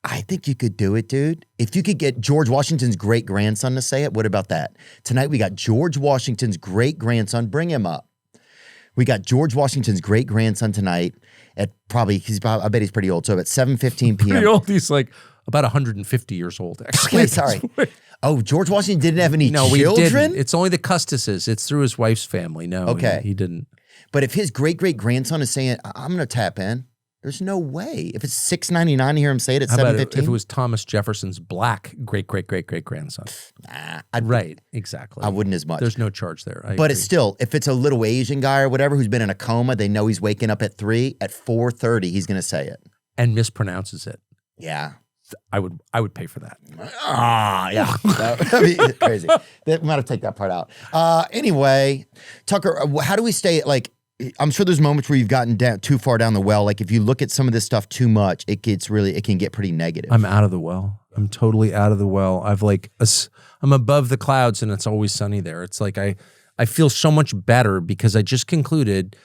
I think you could do it, dude. If you could get George Washington's great-grandson to say it, what about that? Tonight we got George Washington's great-grandson. Bring him up. We got George Washington's great-grandson tonight at probably, I bet he's pretty old, so at 7:15 p.m. Pretty old. He's like about 150 years old, actually. Wait, sorry. Oh, George Washington didn't have any children? No, we didn't. It's only the Custis's. It's through his wife's family. No, okay. He didn't. But if his great-great-grandson is saying, I'm going to tap in, there's no way. If it's $6.99 to hear him say it at 7:15. If it was Thomas Jefferson's black great-great-great-great-grandson? Right, exactly. I wouldn't as much. There's no charge there. But it's still, if it's a little Asian guy or whatever who's been in a coma, they know he's waking up at 3, at 4:30, he's going to say it. And mispronounces it. Yeah. I would pay for that. Yeah. That'd be crazy. They might have to take that part out. Anyway, Tucker, how do we stay, like, I'm sure there's moments where you've gotten too far down the well. Like if you look at some of this stuff too much, it can get pretty negative. I'm out of the well. I'm totally out of the well. I'm above the clouds and it's always sunny there. It's like I feel so much better because I just concluded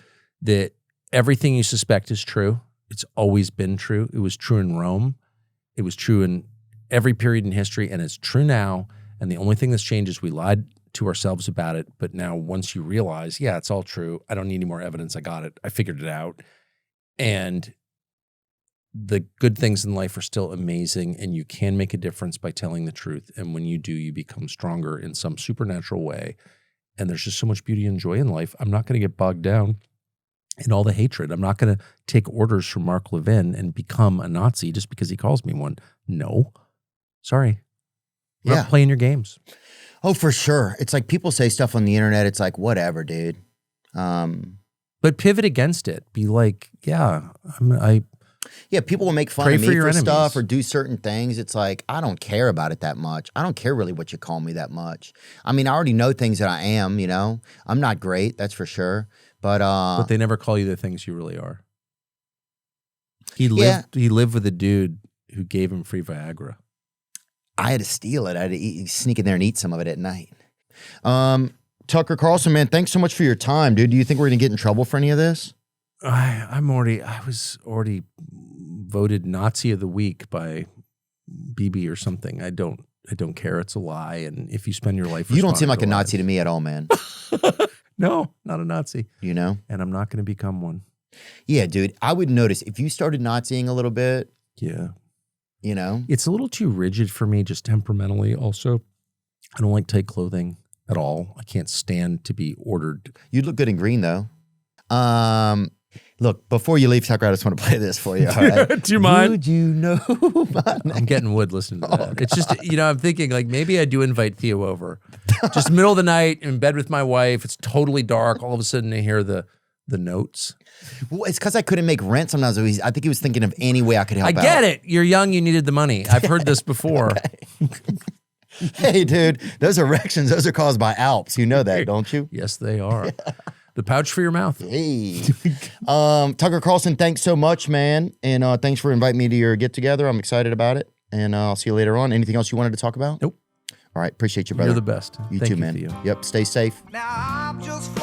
that everything you suspect is true. It's always been true. It was true in Rome. It was true in every period in history, and it's true now. And the only thing that's changed is we lied to ourselves about it. But now once you realize, yeah, it's all true. I don't need any more evidence. I got it. I figured it out. And the good things in life are still amazing, and you can make a difference by telling the truth. And when you do, you become stronger in some supernatural way. And there's just so much beauty and joy in life. I'm not going to get bogged down in all the hatred. I'm not going to take orders from Mark Levin and become a Nazi just because he calls me one. No. Sorry. I'm not playing your games. Oh, for sure. It's like people say stuff on the internet. It's like, whatever, dude. But pivot against it. Be like, yeah, people will make fun of me for stuff or do certain things. It's like, I don't care about it that much. I don't care really what you call me that much. I mean, I already know things that I am, you know. I'm not great, that's for sure. But they never call you the things you really are. He lived with a dude who gave him free Viagra. I had to steal it. I had to sneak in there and eat some of it at night. Tucker Carlson, man, thanks so much for your time, dude. Do you think we're going to get in trouble for any of this? I was already voted Nazi of the week by BB or something. I don't care. It's a lie. And if you spend your life, you don't seem like a Nazi to me at all, man. No, not a Nazi. You know? And I'm not going to become one. Yeah, dude. I would notice if you started Naziing a little bit. Yeah. You know? It's a little too rigid for me, just temperamentally also. I don't like tight clothing at all. I can't stand to be ordered. You look good in green, though. Look, before you leave, Tucker, I just want to play this for you. All right? Do you mind? Would you know my name? I'm getting wood listening to that. It's just, I'm thinking like maybe I do invite Theo over. Just middle of the night in bed with my wife. It's totally dark. All of a sudden I hear the notes. Well, it's because I couldn't make rent sometimes. I think he was thinking of any way I could help out. I get it. You're young. You needed the money. I've heard this before. Hey, dude, those erections, those are caused by Alps. You know that, don't you? Yes, they are. The pouch for your mouth. Hey. Tucker Carlson, thanks so much, man. And thanks for inviting me to your get-together. I'm excited about it. And I'll see you later on. Anything else you wanted to talk about? Nope. All right. Appreciate you, brother. You're the best. You Thank too, man. Theo. Yep. Stay safe. Now I'm just